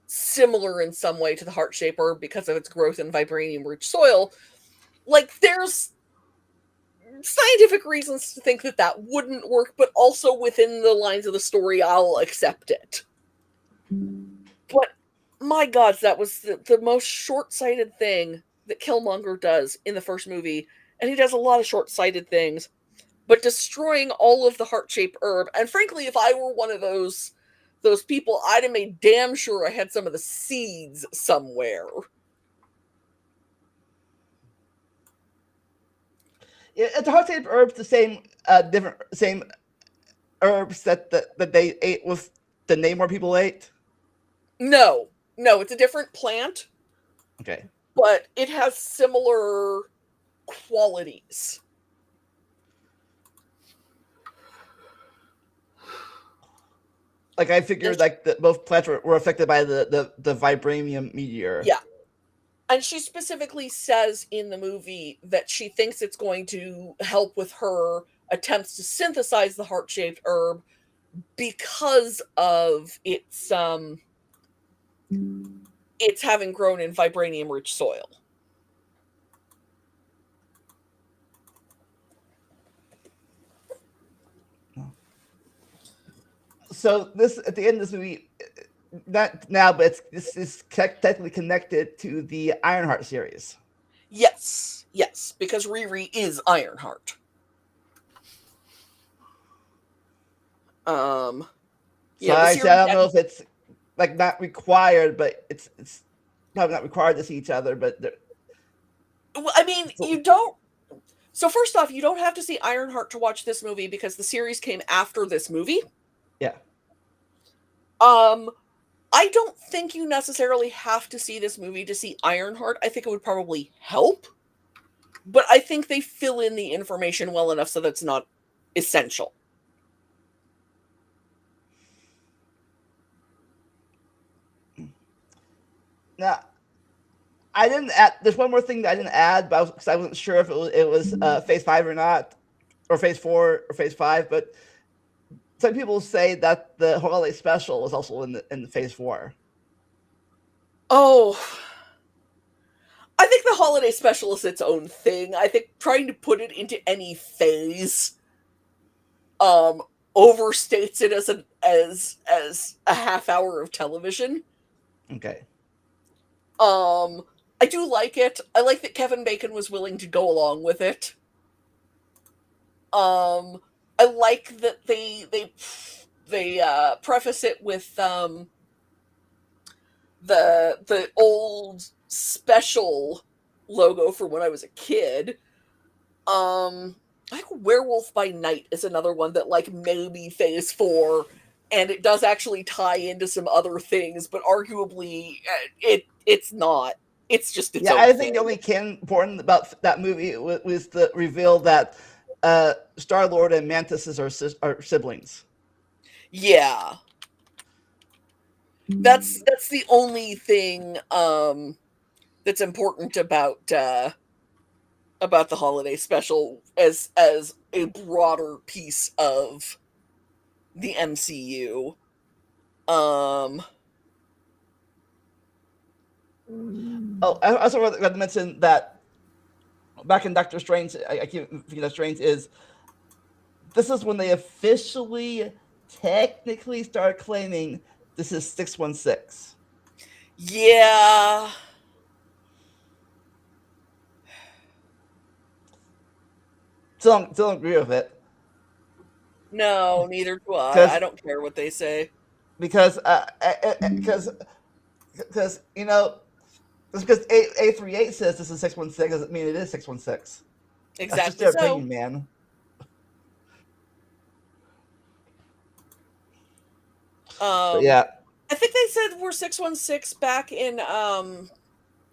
similar in some way to the heart shaper because of its growth in vibranium-rich soil, like, there's scientific reasons to think that that wouldn't work, but also within the lines of the story, I'll accept it. But my God, that was the most short-sighted thing that Killmonger does in the first movie, and he does a lot of short-sighted things, but destroying all of the heart-shaped herb, and frankly, if I were one of those people, I'd have made damn sure I had some of the seeds somewhere. Yeah, it's a heart-shaped herbs, the same same herbs that they ate with the Namor people ate. No, it's a different plant, Okay. but it has similar qualities. Like, I figured both plants were affected by the vibranium meteor. Yeah. And she specifically says in the movie that she thinks it's going to help with her attempts to synthesize the heart-shaped herb because of its having grown in vibranium-rich soil. So this, at the end of this movie, not now, but this is technically connected to the Ironheart series. Yes, because Riri is Ironheart. So I don't know if it's like not required, but it's probably not required to see each other. But well, I mean, you don't. So first off, you don't have to see Ironheart to watch this movie because the series came after this movie. Yeah. I don't think you necessarily have to see this movie to see Ironheart. I think it would probably help, but I think they fill in the information well enough so that's not essential. Now, I didn't add. There's one more thing that I didn't add, but because I wasn't sure if it was Phase 5 or not, or Phase 4 or Phase 5. But some people say that the holiday special is also in the Phase 4. Oh, I think the holiday special is its own thing. I think trying to put it into any phase overstates it as a half hour of television. Okay. I do like it. I like that Kevin Bacon was willing to go along with it. I like that they preface it with the old special logo for when I was a kid. Like Werewolf by Night is another one that like maybe Phase 4, and it does actually tie into some other things, but arguably it's not. It's just its Yeah, own I thing. think the only important about that movie was the reveal that Star Lord and Mantis are siblings. Yeah. That's the only thing that's important about the holiday special as a broader piece of the MCU. Um Oh, I also want to mention that back in Doctor Strange, I keep thinking of Strange is this is when they officially, technically start claiming this is 616. yeah. Still don't agree with it No, neither do I. I because don't care what they say. because because you know just because 838 says this is 616 doesn't mean it is 616. That's just Exactly their so. opinion, man. But Um yeah, I think they said we're 616 back in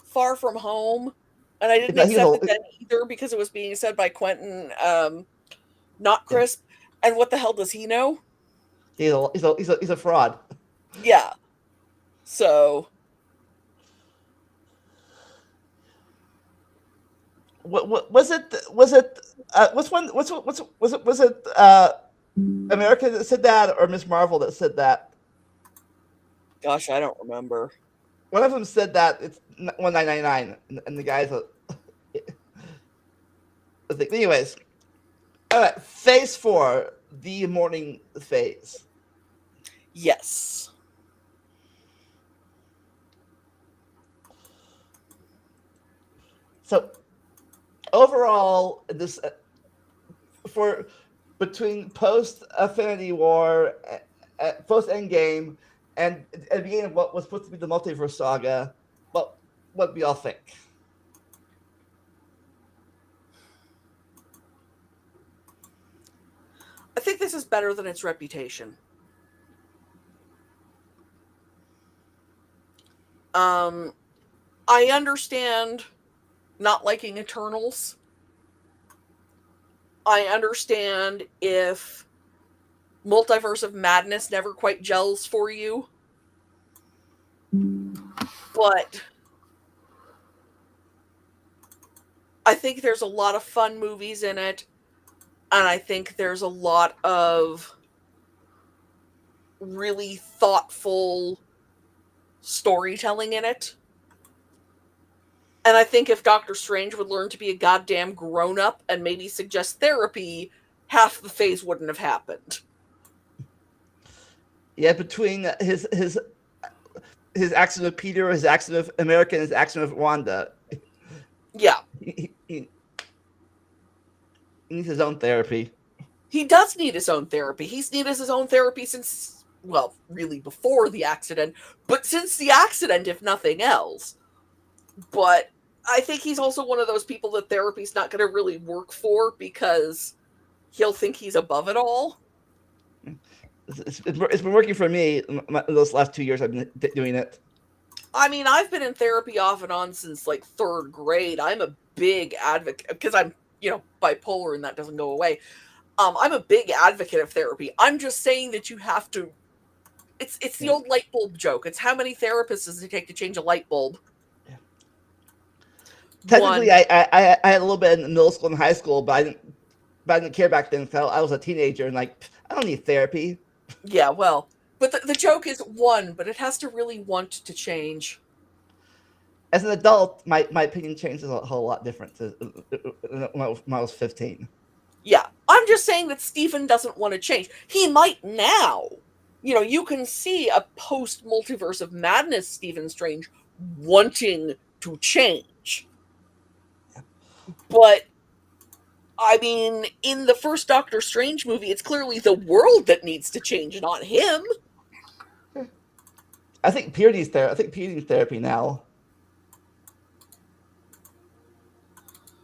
Far From Home, and I didn't he's accept a it then either because it was being said by Quentin, not Crisp. And what the hell does he know? he's a fraud. Yeah. So What was it? What's one? What's was it? America that said that, or Miss Marvel that said that? gosh, I don't remember. One of them said that it's 1999, and the guy's a. Anyways, all right. Phase 4, the morning phase. Yes. So overall, this for between post Affinity War, post Endgame, and at the beginning of what was supposed to be the multiverse saga, what do we all think? I think this is better than its reputation. Um, I understand not liking Eternals. I understand if Multiverse of Madness never quite gels for you. But I think there's a lot of fun movies in it, and I think there's a lot of really thoughtful storytelling in it. And I think if Doctor Strange would learn to be a goddamn grown up and maybe suggest therapy, half the phase wouldn't have happened. Yeah, between his accent of Peter, his accent of America, and his accent of Wanda, Yeah. he needs his own therapy. He does need his own therapy. He's needed his own therapy since, well, really before the accident, but since the accident, if nothing else. But I think he's also one of those people that therapy's not going to really work for because he'll think he's above it all. It's been working for me those last 2 years. I've been doing it. I mean, I've been in therapy off and on since like 3rd grade. I'm a big advocate because I'm, bipolar and that doesn't go away. I'm a big advocate of therapy. I'm just saying that you have to. It's the old light bulb joke. It's how many therapists does it take to change a light bulb? Yeah. Technically, I had a little bit in middle school and high school, but I didn't care back then. So I was a teenager and like I don't need therapy. Yeah, well, but the joke is one, but it has to really want to change. As an adult, my opinion changes a whole lot different when I was 15. Yeah, I'm just saying that Stephen doesn't want to change. He might now. You can see a post Multiverse of Madness Stephen Strange wanting to change. But I mean, in the first Doctor Strange movie, it's clearly the world that needs to change, not him. I think Peter needs therapy. I think Peter needs therapy now.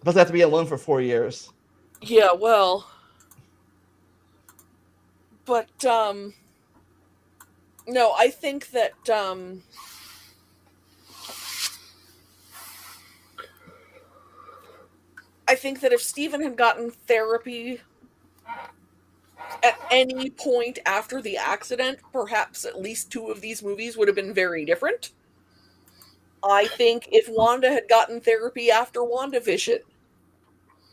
Plus, I have to be alone for 4 years. Yeah, well. But, no, I think that, I think that if Stephen had gotten therapy at any point after the accident, perhaps at least 2 of these movies would have been very different. I think if Wanda had gotten therapy after WandaVision,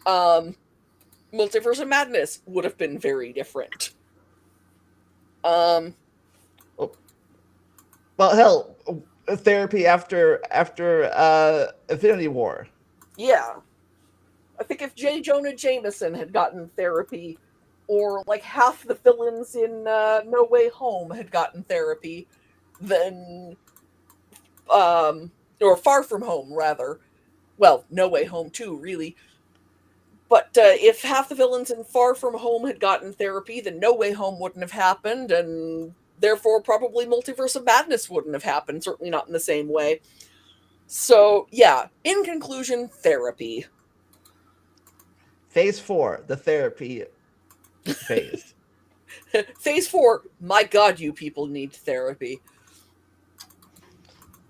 Multiverse of Madness would have been very different. Well, hell, therapy after Infinity War. Yeah. I think if J. Jonah Jameson had gotten therapy, or like half the villains in No Way Home had gotten therapy, then or Far From Home rather. Well, No Way Home too, really. But if half the villains in Far From Home had gotten therapy, then No Way Home wouldn't have happened, and therefore probably Multiverse of Madness wouldn't have happened, certainly not in the same way. So, yeah, in conclusion, therapy. Phase 4, the therapy phase. Phase 4, my god, you people need therapy.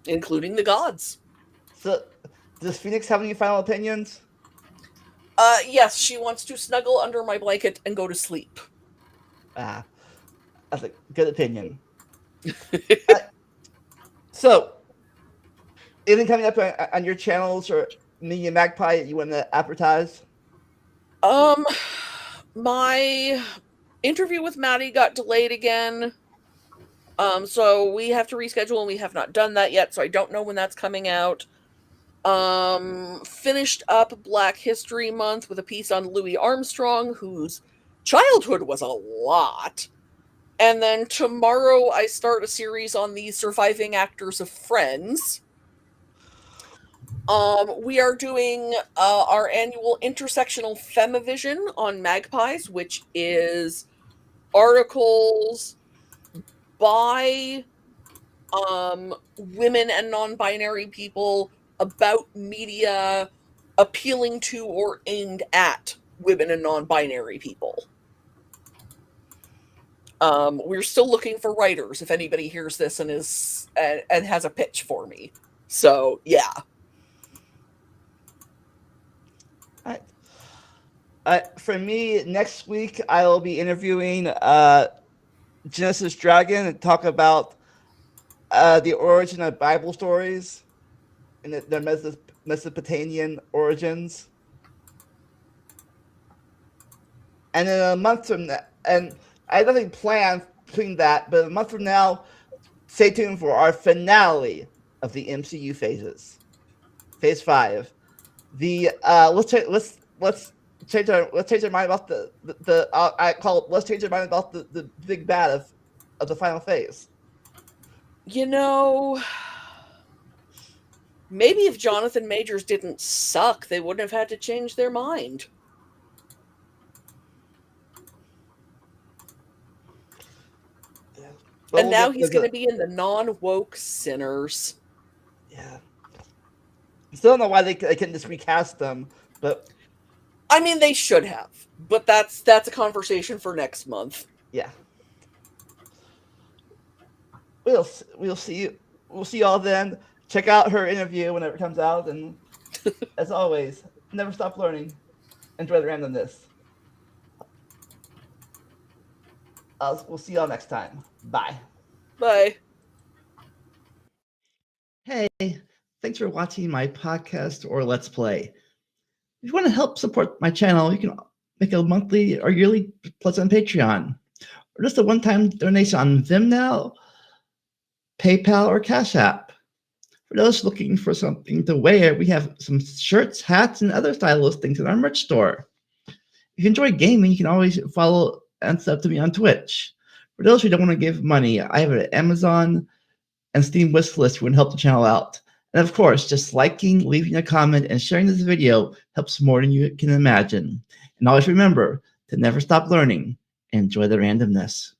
Including the gods. So, does Phoenix have any final opinions? Yes, she wants to snuggle under my blanket and go to sleep. That's a good opinion. So, anything coming up on your channels or Media Magpie that you want to advertise? My interview with Maddie got delayed again. So we have to reschedule, and we have not done that yet, so I don't know when that's coming out. Finished up Black History Month with a piece on Louis Armstrong, whose childhood was a lot. And then tomorrow I start a series on the surviving actors of Friends. We are doing our annual Intersectional Femivision on Magpies, which is articles by women and non-binary people about media appealing to or aimed at women and non-binary people. We're still looking for writers if anybody hears this and has a pitch for me. So, yeah. For me, next week I will be interviewing Genesis Dragon and talk about the origin of Bible stories and their Mesopotamian origins. And in a month from now, and I have nothing planned between that, but a month from now, stay tuned for our finale of the MCU phases, Phase 5. The let's change our mind about let's change our mind about the big bad of the final phase. You know, maybe if Jonathan Majors didn't suck, they wouldn't have had to change their mind. Well, and now he's going to be in the non-woke Sinners. Yeah. Still don't know why they couldn't just recast them, but I mean, they should have, but that's a conversation for next month. Yeah. We'll see y'all then. Check out her interview whenever it comes out, and as always, never stop learning. Enjoy the randomness. We'll see y'all next time. Bye. Bye. Hey, thanks for watching my podcast or Let's Play. If you want to help support my channel, you can make a monthly or yearly pledge on Patreon, or just a one-time donation on Vimeo, PayPal, or Cash App. For those looking for something to wear, we have some shirts, hats, and other stylish things in our merch store. If you enjoy gaming, you can always follow and sub to me on Twitch. For those who don't want to give money, I have an Amazon and Steam wish list who would help the channel out. And of course, just liking, leaving a comment, and sharing this video helps more than you can imagine. And always remember to never stop learning and enjoy the randomness.